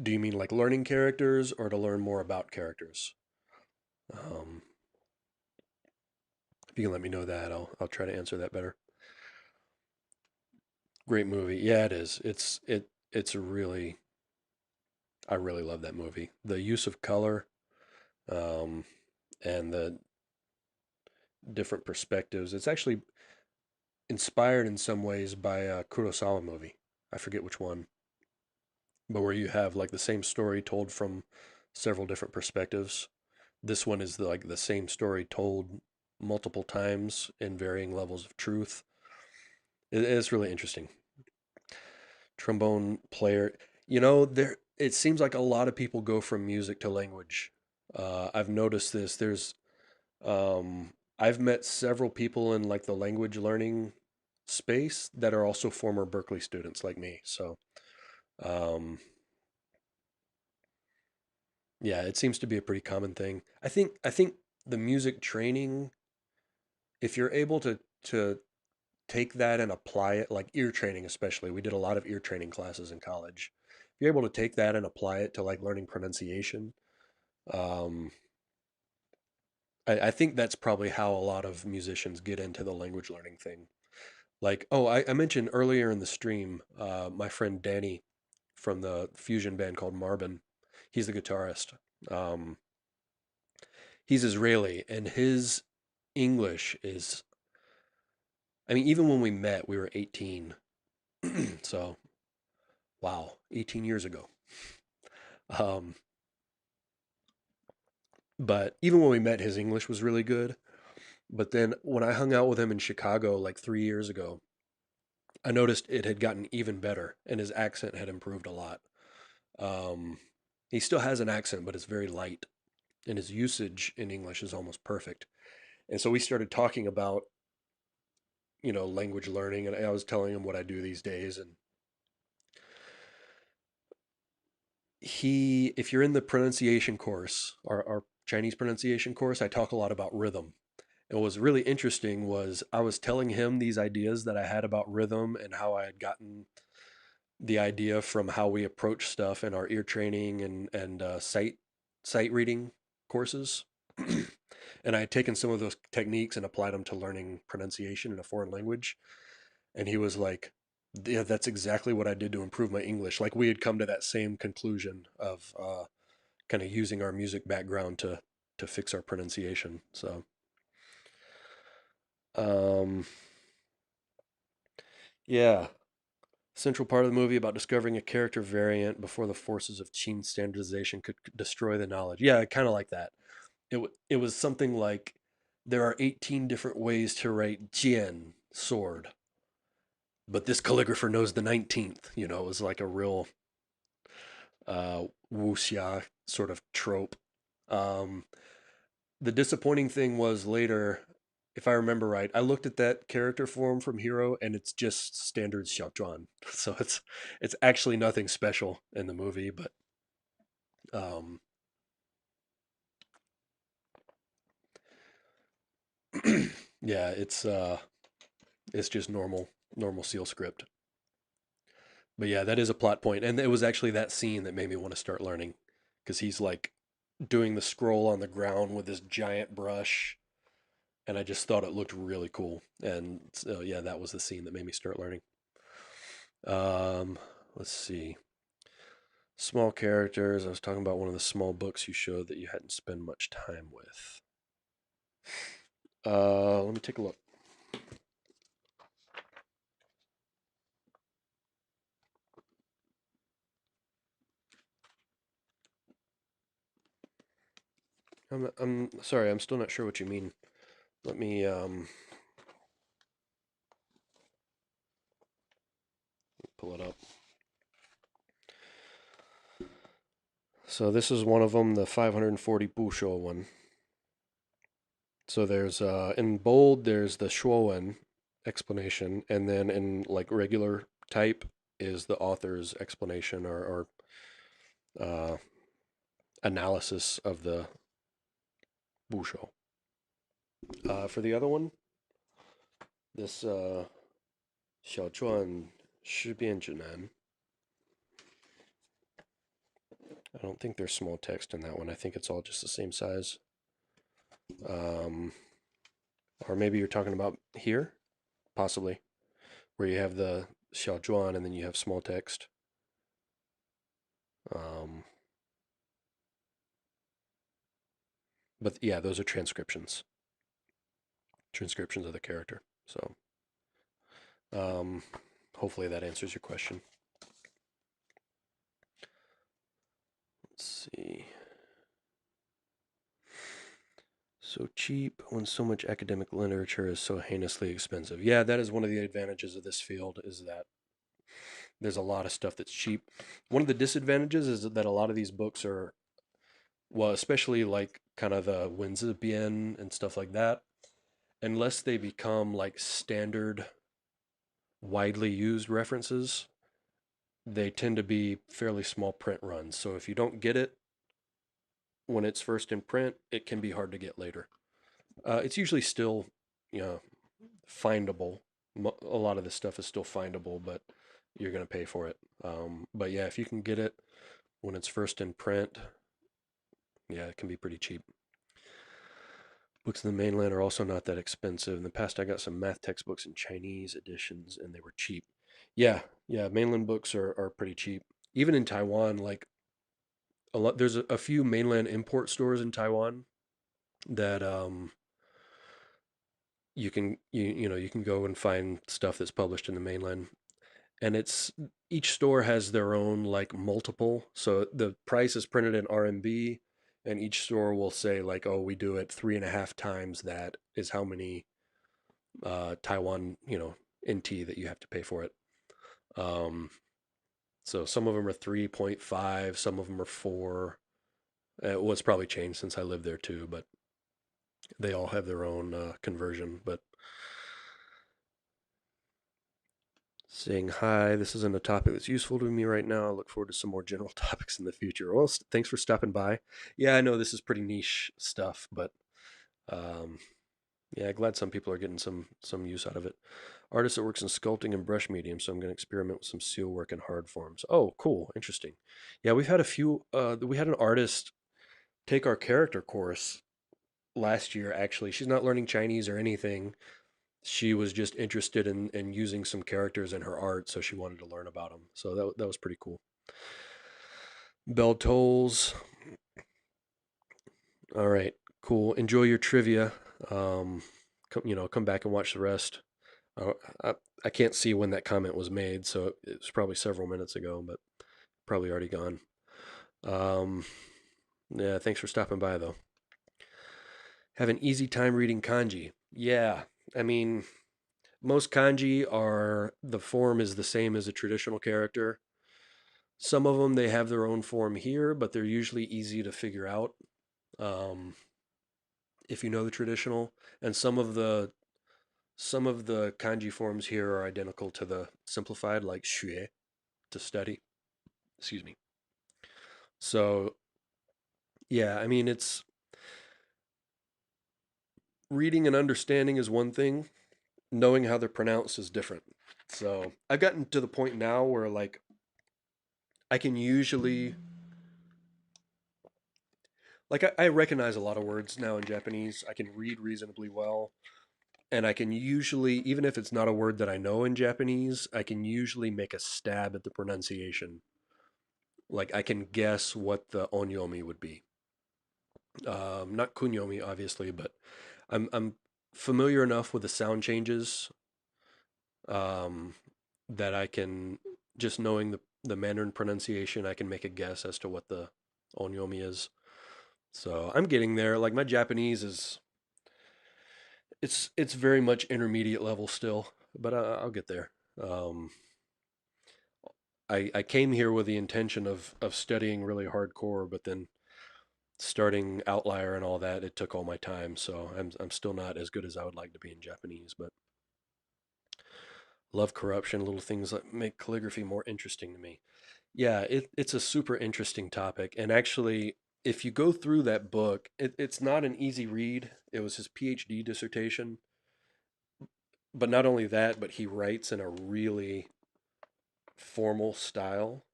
do you mean like learning characters or to learn more about characters? Um, if you can let me know that, I'll try to answer that better. Great movie. Yeah, it is. It's a really I really love that movie. The use of color, um, and the different perspectives. It's actually inspired in some ways by a Kurosawa movie. I forget which one, but where you have like the same story told from several different perspectives. This one is like the same story told multiple times in varying levels of truth. It's really interesting. Trombone player, there it seems like a lot of people go from music to language. I've noticed this. I've met several people in like the language learning space that are also former Berkeley students like me. So, um, yeah, it seems to be a pretty common thing. I think the music training, if you're able to take that and apply it, like ear training especially, we did a lot of ear training classes in college. If you're able to take that and apply it to like learning pronunciation, um, I think that's probably how a lot of musicians get into the language learning thing. Like, oh, I mentioned earlier in the stream, my friend Danny from the fusion band called Marbin. He's the guitarist. Um, he's Israeli, and his English is, I mean, even when we met, we were 18. So, wow, 18 years ago. Um, but even when we met, his English was really good. But then when I hung out with him in Chicago like 3 years ago, I noticed it had gotten even better and his accent had improved a lot. Um, he still has an accent, but it's very light, and his usage in English is almost perfect. And so we started talking about, language learning, and I was telling him what I do these days. And if you're in the pronunciation course, our Chinese pronunciation course, I talk a lot about rhythm. And what was really interesting was I was telling him these ideas that I had about rhythm and how I had gotten the idea from how we approach stuff in our ear training and sight reading courses. And I had taken some of those techniques and applied them to learning pronunciation in a foreign language. And he was like, "Yeah, that's exactly what I did to improve my English." Like we had come to that same conclusion of kind of using our music background to fix our pronunciation. So, um, yeah, central part of the movie about discovering a character variant before the forces of Qin standardization could destroy the knowledge. Yeah, kind of like that. It was something like there are 18 different ways to write jian, sword, but this calligrapher knows the 19th. You know, it was like a real wuxia sort of trope. Um, the disappointing thing was later, if I remember right, I looked at that character form from Hero, and it's just standard xiǎozhuàn. So it's actually nothing special in the movie, but um, yeah, it's just normal seal script. But yeah, that is a plot point, and it was actually that scene that made me want to start learning, because he's like doing the scroll on the ground with this giant brush, and I just thought it looked really cool. And so yeah, that was the scene that made me start learning. Um, let's see. Small characters. I was talking about one of the small books you showed that you hadn't spent much time with. Let me take a look. I'm sorry, I'm still not sure what you mean. Let me pull it up. So this is one of them, the 540 Busho one. So there's in bold there's the Shuowen explanation, and then in like regular type is the author's explanation or uh, analysis of the Busho. For the other one, this 小篆识别指南. I don't think there's small text in that one. I think it's all just the same size. Um, or maybe you're talking about here, possibly, where you have the 小篆 and then you have small text. Um, but yeah, those are transcriptions of the character. So hopefully that answers your question. Let's see. So cheap when so much academic literature is so heinously expensive. Yeah, that is one of the advantages of this field, is that there's a lot of stuff that's cheap. One of the disadvantages is that a lot of these books are, well, especially like kind of the Winzibian and stuff like that, unless they become like standard, widely used references, they tend to be fairly small print runs. So if you don't get it when it's first in print, it can be hard to get later. It's usually still, you know, findable. A lot of this stuff is still findable, but you're going to pay for it. But yeah, if you can get it when it's first in print, yeah, it can be pretty cheap. Books in the mainland are also not that expensive. In the past, I got some math textbooks in Chinese editions, and they were cheap. Yeah, mainland books are pretty cheap. Even in Taiwan, like a lot, there's a few mainland import stores in Taiwan that you can go and find stuff that's published in the mainland, and it's each store has their own like multiple. So the price is printed in RMB, and each store will say like, oh, we do it 3.5 times that is how many Taiwan, NT that you have to pay for it. Um, so some of them are 3.5, some of them are 4. Well, it's probably changed since I lived there too, but they all have their own conversion. But saying hi, this isn't a topic that's useful to me right now. I look forward to some more general topics in the future. Well, thanks for stopping by. Yeah, I know this is pretty niche stuff, but um, yeah, glad some people are getting some use out of it. Artist that works in sculpting and brush medium, so I'm going to experiment with some seal work and hard forms. Oh, cool, interesting. Yeah, we've had a few. We had an artist take our character course last year. Actually, she's not learning Chinese or anything. She was just interested in using some characters in her art, so she wanted to learn about them. So that was pretty cool. Bell tolls. All right, cool. Enjoy your trivia. Come back and watch the rest. Uh, I, I can't see when that comment was made, so it was probably several minutes ago, but probably already gone. Um, yeah, thanks for stopping by, though. Have an easy time reading kanji. Yeah, I mean, most kanji are the form is the same as a traditional character. Some of them they have their own form here, but they're usually easy to figure out um, if you know the traditional. And some of the kanji forms here are identical to the simplified, like xue, to study. Excuse me. So yeah, I mean it's reading and understanding is one thing, knowing how they're pronounced is different. So I've gotten to the point now where like I can usually I recognize a lot of words now in Japanese. I can read reasonably well. And I can usually, even if it's not a word that I know in Japanese, I can usually make a stab at the pronunciation. Like I can guess what the onyomi would be. Not kunyomi, obviously, but I'm familiar enough with the sound changes um, that I can, just knowing the Mandarin pronunciation, I can make a guess as to what the onyomi is. So I'm getting there. Like my Japanese is, it's very much intermediate level still, but I'll get there. Um, I came here with the intention of studying really hardcore, but then starting outlier and all that, it took all my time. So I'm still not as good as I would like to be in Japanese, but love corruption, little things that make calligraphy more interesting to me. Yeah, it's a super interesting topic. And actually, if you go through that book, it's not an easy read. It was his PhD dissertation. But not only that, but he writes in a really formal style.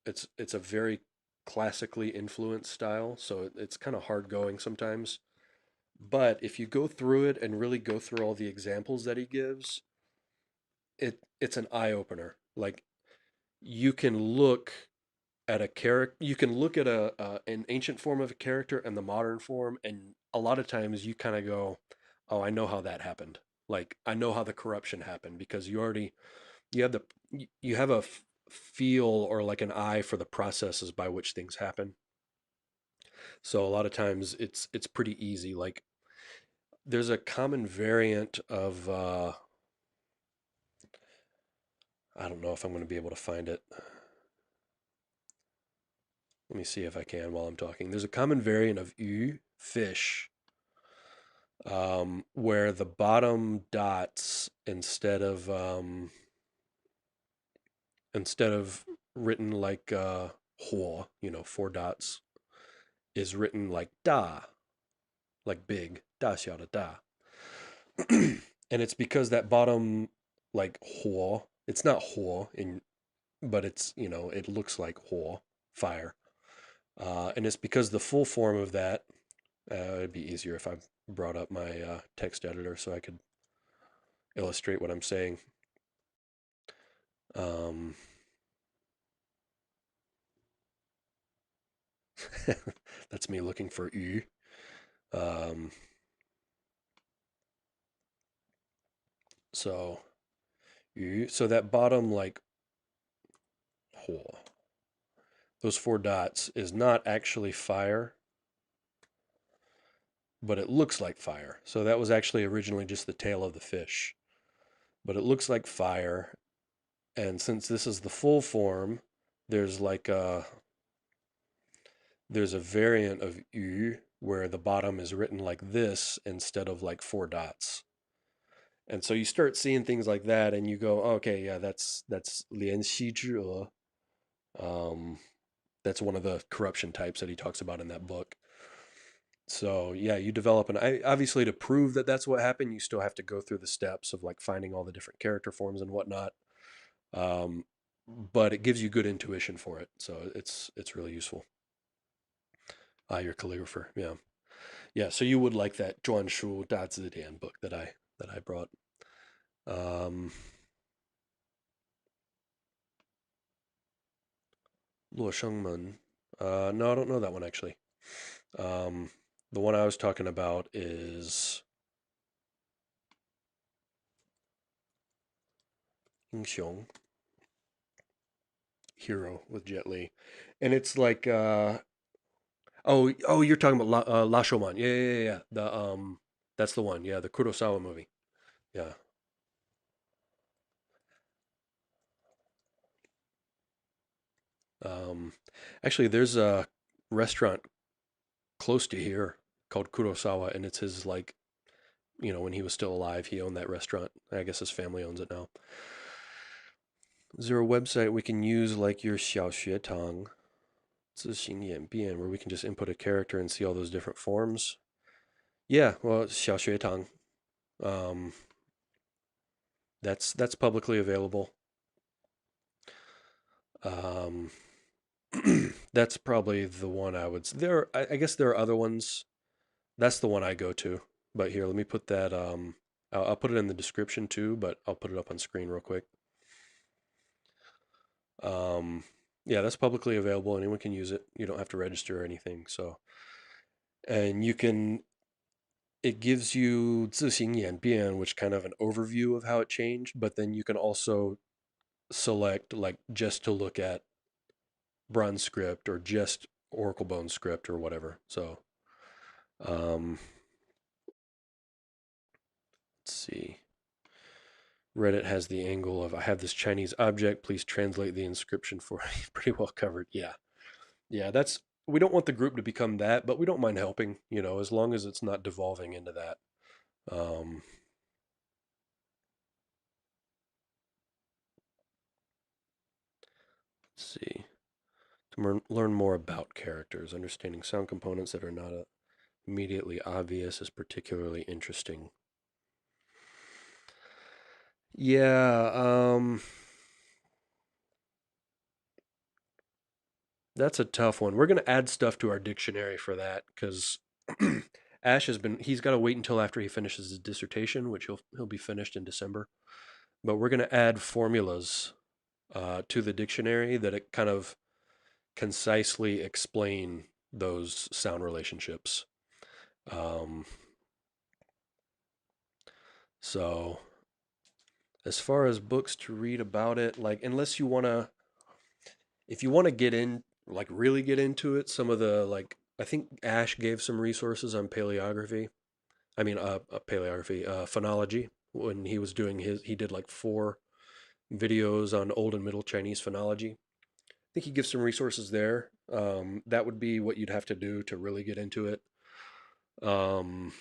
It's a very classically influenced style, so it's kind of hard going sometimes. But if you go through it and really go through all the examples that he gives, it's an eye opener. Like you can look at a character, you can look at an ancient form of a character and the modern form, and a lot of times you kind of go, "Oh, I know how that happened." Like I know how the corruption happened because you have the you have a feel or like an eye for the processes by which things happen. So a lot of times it's pretty easy. Like there's a common variant of I don't know if I'm going to be able to find it. Let me see if I can while I'm talking. There's a common variant of yu, fish, where the bottom dots instead of written like huo, four dots, is written like da, like big, da xiao da da. And it's because that bottom like huo, it's not huo in but it looks like huo, fire. And it's because the full form of that, it'd be easier if I brought up my text editor so I could illustrate what I'm saying. Um, that's me looking for yu. Um, so yu. So that bottom like huo, those four dots is not actually fire, but it looks like fire. So that was actually originally just the tail of the fish, but it looks like fire. And since this is the full form, there's like there's a variant of yu where the bottom is written like this instead of like four dots. And so you start seeing things like that and you go, oh, okay, yeah, that's lian xi zhi. Um, that's one of the corruption types that he talks about in that book. So yeah, you develop obviously to prove that that's what happened, you still have to go through the steps of like finding all the different character forms and whatnot. Um, but it gives you good intuition for it, so it's really useful. You're a calligrapher, yeah, yeah. So you would like that Zhuan Shu Da Zidian book that I brought. Um, Luo Shengmen. No, I don't know that one actually. Um, the one I was talking about is Yingxiong Hero with Jet Li, and it's like oh, you're talking about La Shoman. Yeah, yeah, yeah, yeah. That's the one. Yeah, the Kurosawa movie. Yeah. Um, Actually, there's a restaurant close to here called Kurosawa, and it's his like when he was still alive, he owned that restaurant. I guess his family owns it now. Is there a website we can use like your xiǎozhuàn, 字形演变, where we can just input a character and see all those different forms? Yeah, well, 小学堂, um, that's publicly available. Um, that's probably the one I would. I guess there are other ones. That's the one I go to. But here, let me put that. I'll put it in the description too, but I'll put it up on screen real quick. Um, yeah, that's publicly available. Anyone can use it. You don't have to register or anything. So, and you can. It gives you 字形演变, which kind of an overview of how it changed. But then you can also select like just to look at bronze script or just Oracle Bone script or whatever. So, um, let's see. Reddit has the angle of I have this Chinese object. Please translate the inscription for me. Pretty well covered. Yeah, yeah. That's we don't want the group to become that, but we don't mind helping. As long as it's not devolving into that. Um, let's see. To learn more about characters, understanding sound components that are not immediately obvious is particularly interesting. Yeah, that's a tough one. We're going to add stuff to our dictionary for that because Ash he's got to wait until after he finishes his dissertation, which he'll be finished in December. But we're going to add formulas to the dictionary that it kind of concisely explain those sound relationships. Um, so as far as books to read about it, like unless you want to if you want to get in, like really get into it, some of the like I think Ash gave some resources on paleography. I mean, paleography, phonology. When he was doing he did like 4 videos on Old and Middle Chinese phonology. I think he gives some resources there. That would be what you'd have to do to really get into it. Um,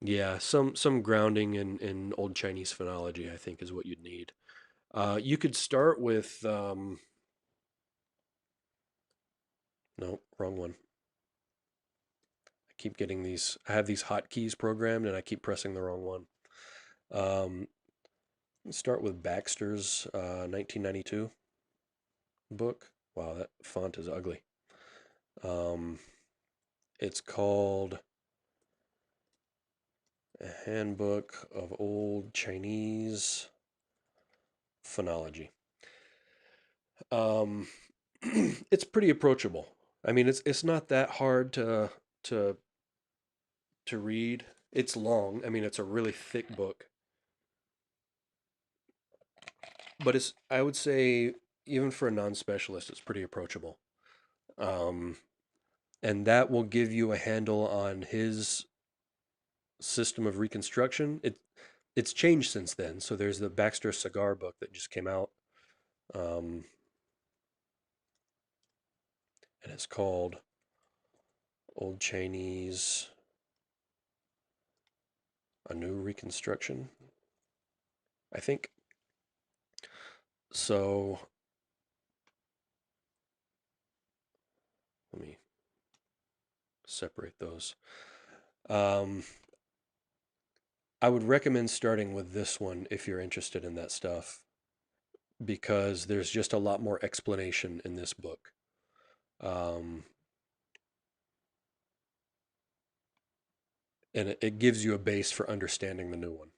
yeah, some grounding in Old Chinese phonology, I think, is what you'd need. You could start with no, wrong one. I keep getting these. I have these hotkeys programmed, and I keep pressing the wrong one. Um, let's start with Baxter's 1992 book. Wow, that font is ugly. Um, it's called A Handbook of Old Chinese Phonology. Um, it's pretty approachable. I mean, it's not that hard to to read. It's long. I mean, it's a really thick book, but it's I would say even for a non-specialist, it's pretty approachable. Um, and that will give you a handle on his system of reconstruction. It's changed since then. So there's the Baxter Cigar book that just came out, um, and it's called Old Chinese: A New Reconstruction, I think. So let me separate those. Um, I would recommend starting with this one if you're interested in that stuff because there's just a lot more explanation in this book. Um, and it gives you a base for understanding the new one.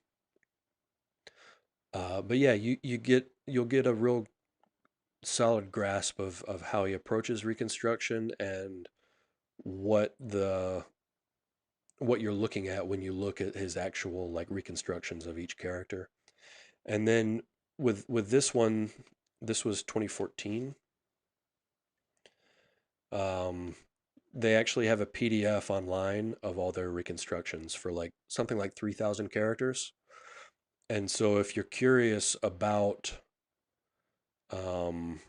But yeah, you'll get a real solid grasp of how he approaches reconstruction and what the what you're looking at when you look at his actual like reconstructions of each character. And then with this one, this was 2014. Um, they actually have a PDF online of all their reconstructions for like something like 3,000 characters. And so if you're curious about um,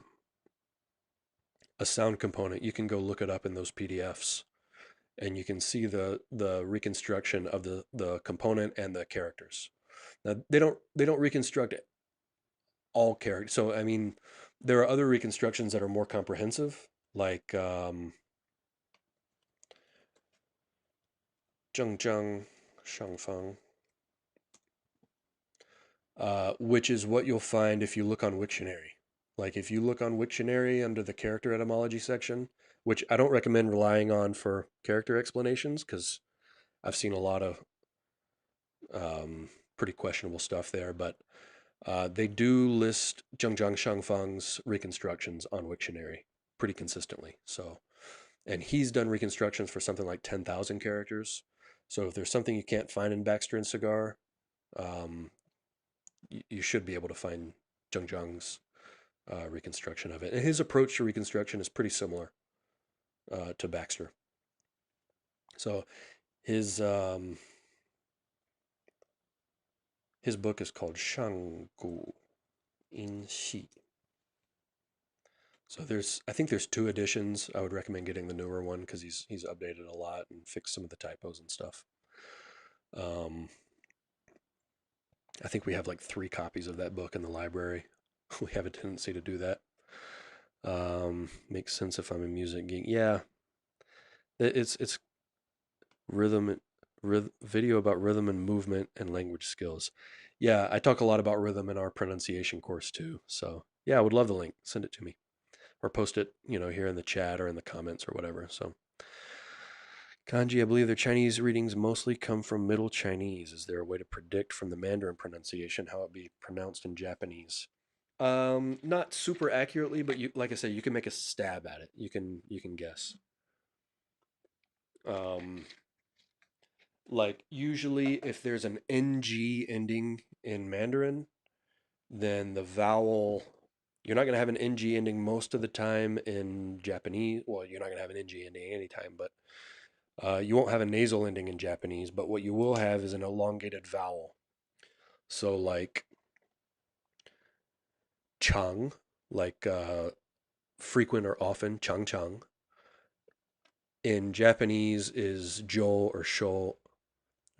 a sound component, you can go look it up in those PDFs, and you can see the reconstruction of the component and the characters. Now they don't reconstruct all characters. So I mean, there are other reconstructions that are more comprehensive, like zheng zhang shangfang, which is what you'll find if you look on Wiktionary. Like if you look on Wiktionary under the character etymology section, which I don't recommend relying on for character explanations because I've seen a lot of pretty questionable stuff there, but they do list Zhengzhang Shangfang's reconstructions on Wiktionary pretty consistently. So, and he's done reconstructions for something like 10,000 characters. So if there's something you can't find in Baxter and Cigar, um, you should be able to find Zhengzhang's reconstruction of it. And his approach to reconstruction is pretty similar to Baxter. So his um, his book is called Shanggu In Xi. So I think there's two editions. I would recommend getting the newer one because he's updated a lot and fixed some of the typos and stuff. Um, I think we have like 3 copies of that book in the library. We have a tendency to do that. Makes sense if I'm a music geek. Yeah, it's rhythm, video about rhythm and movement and language skills. Yeah, I talk a lot about rhythm in our pronunciation course too. So yeah, I would love the link. Send it to me or post it, here in the chat or in the comments or whatever. So kanji, I believe their Chinese readings mostly come from Middle Chinese. Is there a way to predict from the Mandarin pronunciation how it be pronounced in Japanese? Not super accurately, but like I said, you can make a stab at it. You can guess. Um, like usually, if there's an ng ending in Mandarin, then the vowel you're not going to have an ng ending most of the time in Japanese. Well, you're not going to have an ng ending anytime, but you won't have a nasal ending in Japanese. But what you will have is an elongated vowel. So like chang, like frequent or often, chang chang. In Japanese is jo or sho,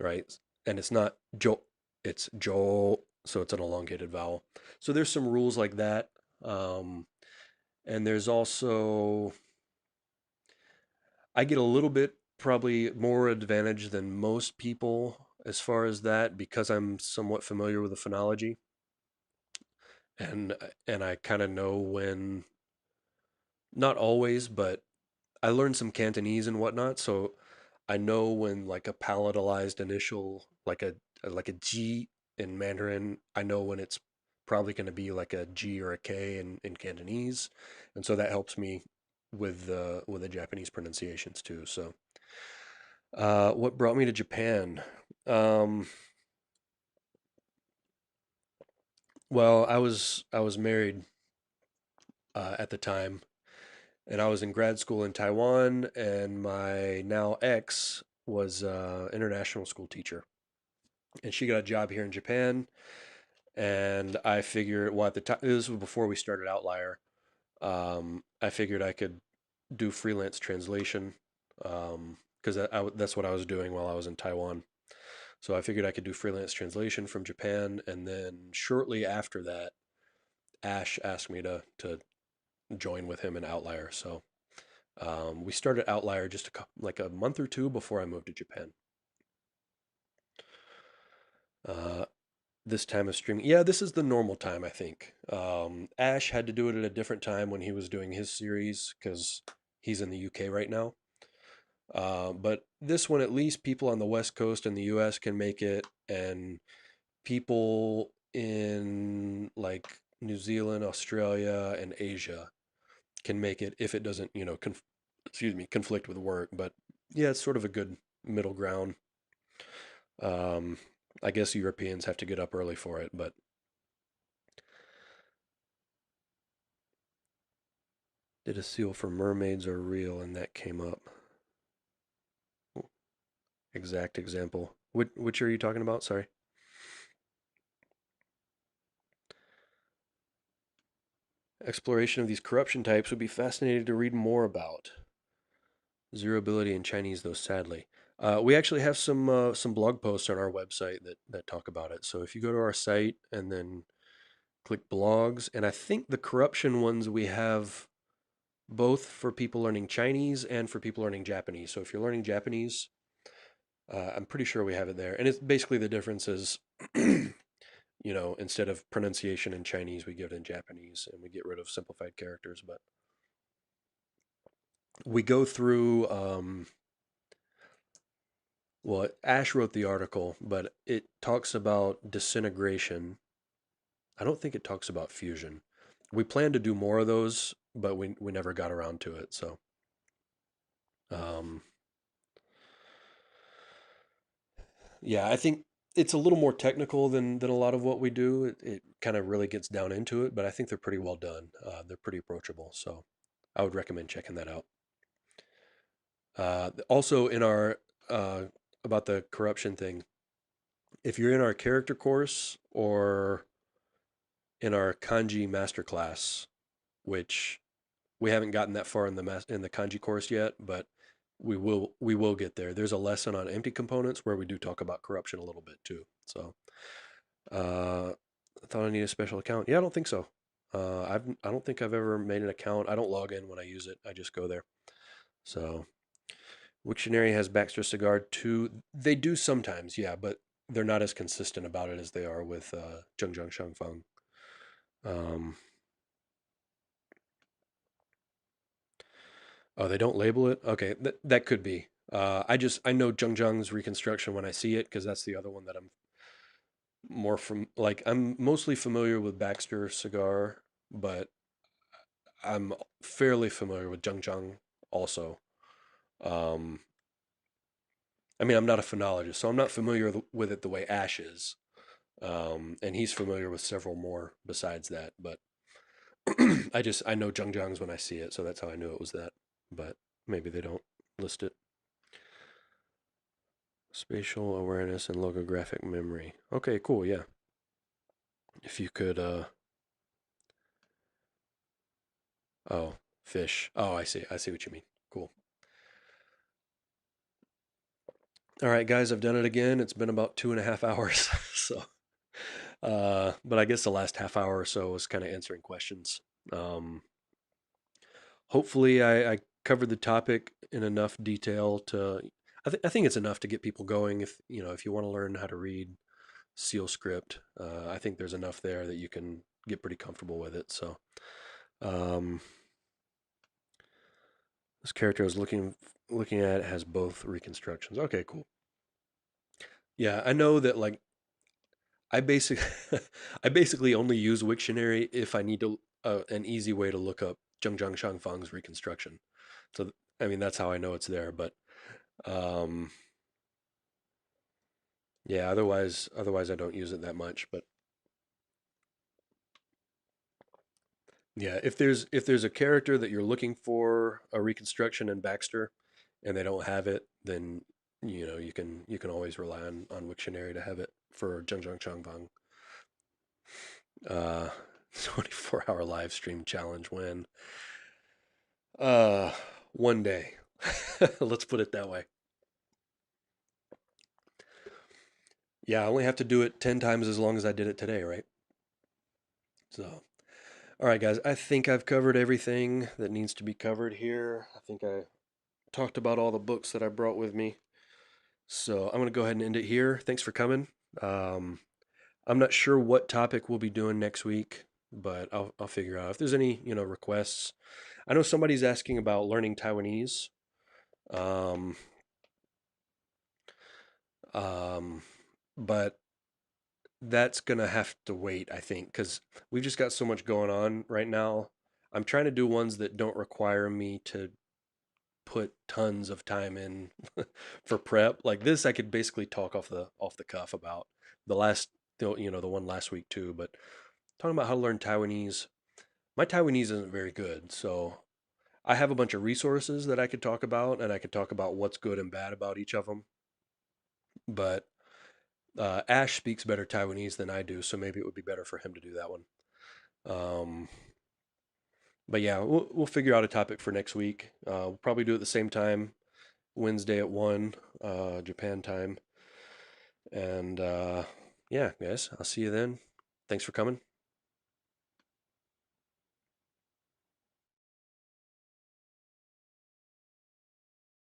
right? And it's not jo, it's jo, so it's an elongated vowel. So there's some rules like that. Um, and there's also, I get a little bit probably more advantage than most people as far as that because I'm somewhat familiar with the phonology and and I kind of know when, not always, but I learned some Cantonese and whatnot, so I know when like a palatalized initial, like a G in Mandarin, I know when it's probably going to be like a G or a K in Cantonese, and so that helps me with the Japanese pronunciations too. So, what brought me to Japan? Um, well, I was married at the time, and I was in grad school in Taiwan, and my now ex was international school teacher, and she got a job here in Japan. And I figured, well, at the time, this was before we started Outlier. I figured I could do freelance translation because that's what I was doing while I was in Taiwan. So I figured I could do freelance translation from Japan, and then shortly after that, Ash asked me to join with him in Outlier. So we started Outlier just like a month or two before I moved to Japan. Uh, this time of streaming, yeah, this is the normal time, I think. Ash had to do it at a different time when he was doing his series because he's in the UK right now. But this one, at least people on the West Coast in the US can make it, and people in like New Zealand, Australia, and Asia can make it if it doesn't, excuse me, conflict with work. But yeah, it's sort of a good middle ground. Um, I guess Europeans have to get up early for it, but did a seal for mermaids are real, and that came up. Exact example. Which are you talking about? Sorry. Exploration of these corruption types would be fascinating to read more about. Zero ability in Chinese, though, sadly. We actually have some blog posts on our website that talk about it. So if you go to our site and then click blogs, and I think the corruption ones we have both for people learning Chinese and for people learning Japanese. So if you're learning Japanese, I'm pretty sure we have it there. And it's basically the difference is, instead of pronunciation in Chinese, we give it in Japanese and we get rid of simplified characters. But we go through, well, Ash wrote the article, but it talks about disintegration. I don't think it talks about fusion. We plan to do more of those, but we never got around to it. So, um, yeah, I think it's a little more technical than a lot of what we do. It kind of really gets down into it, but I think they're pretty well done. They're pretty approachable, so I would recommend checking that out. Also, in our about the corruption thing, if you're in our character course or in our kanji masterclass, which we haven't gotten that far in the kanji course yet, but we will get there. There's a lesson on empty components where we do talk about corruption a little bit too. So I thought I need a special account. Yeah, I don't think so. I don't think I've ever made an account. I don't log in when I use it. I just go there. So Wiktionary has Baxter Cigar too. They do sometimes, yeah, but they're not as consistent about it as they are with Zhengzheng Shangfeng. Um, oh, they don't label it. Okay, that could be. I know Zhengzheng's reconstruction when I see it because that's the other one that I'm more from. Like I'm mostly familiar with Baxter Cigar, but I'm fairly familiar with Zhengzheng also. Um, I mean, I'm not a phonologist, so I'm not familiar with it the way Ash is. And he's familiar with several more besides that. But I know Zhengzheng's when I see it, so that's how I knew it was that. But maybe they don't list it. Spatial awareness and logographic memory. Okay, cool. Yeah. If you could, oh, fish. Oh, I see. I see what you mean. Cool. All right, guys, I've done it again. It's been about 2.5 hours. So, but I guess the last half hour or so was kind of answering questions. Um, Hopefully, I covered the topic in enough detail to. I think it's enough to get people going. If you want to learn how to read seal script, I think there's enough there that you can get pretty comfortable with it. So, um, this character I was looking at has both reconstructions. Okay, cool. Yeah, I know that like I basic I basically only use Wiktionary if I need to an easy way to look up Zhengzhang Shangfang's reconstruction. So I mean that's how I know it's there. But um, yeah, otherwise I don't use it that much. But yeah, if there's a character that you're looking for a reconstruction in Baxter, and they don't have it, then you can always rely on Wiktionary to have it for Zhengzhang Shangfang. 24-hour live stream challenge when uh one day. Let's put it that way. Yeah, I only have to do it 10 times as long as I did it today, right? So, all right, guys, I think I've covered everything that needs to be covered here. I think I talked about all the books that I brought with me. So, I'm going to go ahead and end it here. Thanks for coming. Um, I'm not sure what topic we'll be doing next week, but I'll figure out if there's any, requests. I know somebody's asking about learning Taiwanese. Um, um, but that's gonna have to wait, I think, because we've just got so much going on right now. I'm trying to do ones that don't require me to put tons of time in for prep. Like this, I could basically talk off the cuff about the last, the one last week too. But talking about how to learn Taiwanese, my Taiwanese isn't very good, so I have a bunch of resources that I could talk about, and I could talk about what's good and bad about each of them. But Ash speaks better Taiwanese than I do, so maybe it would be better for him to do that one. Um, But yeah, we'll figure out a topic for next week. We'll probably do it at the same time, Wednesday at 1, Japan time. And yeah, guys, I'll see you then. Thanks for coming.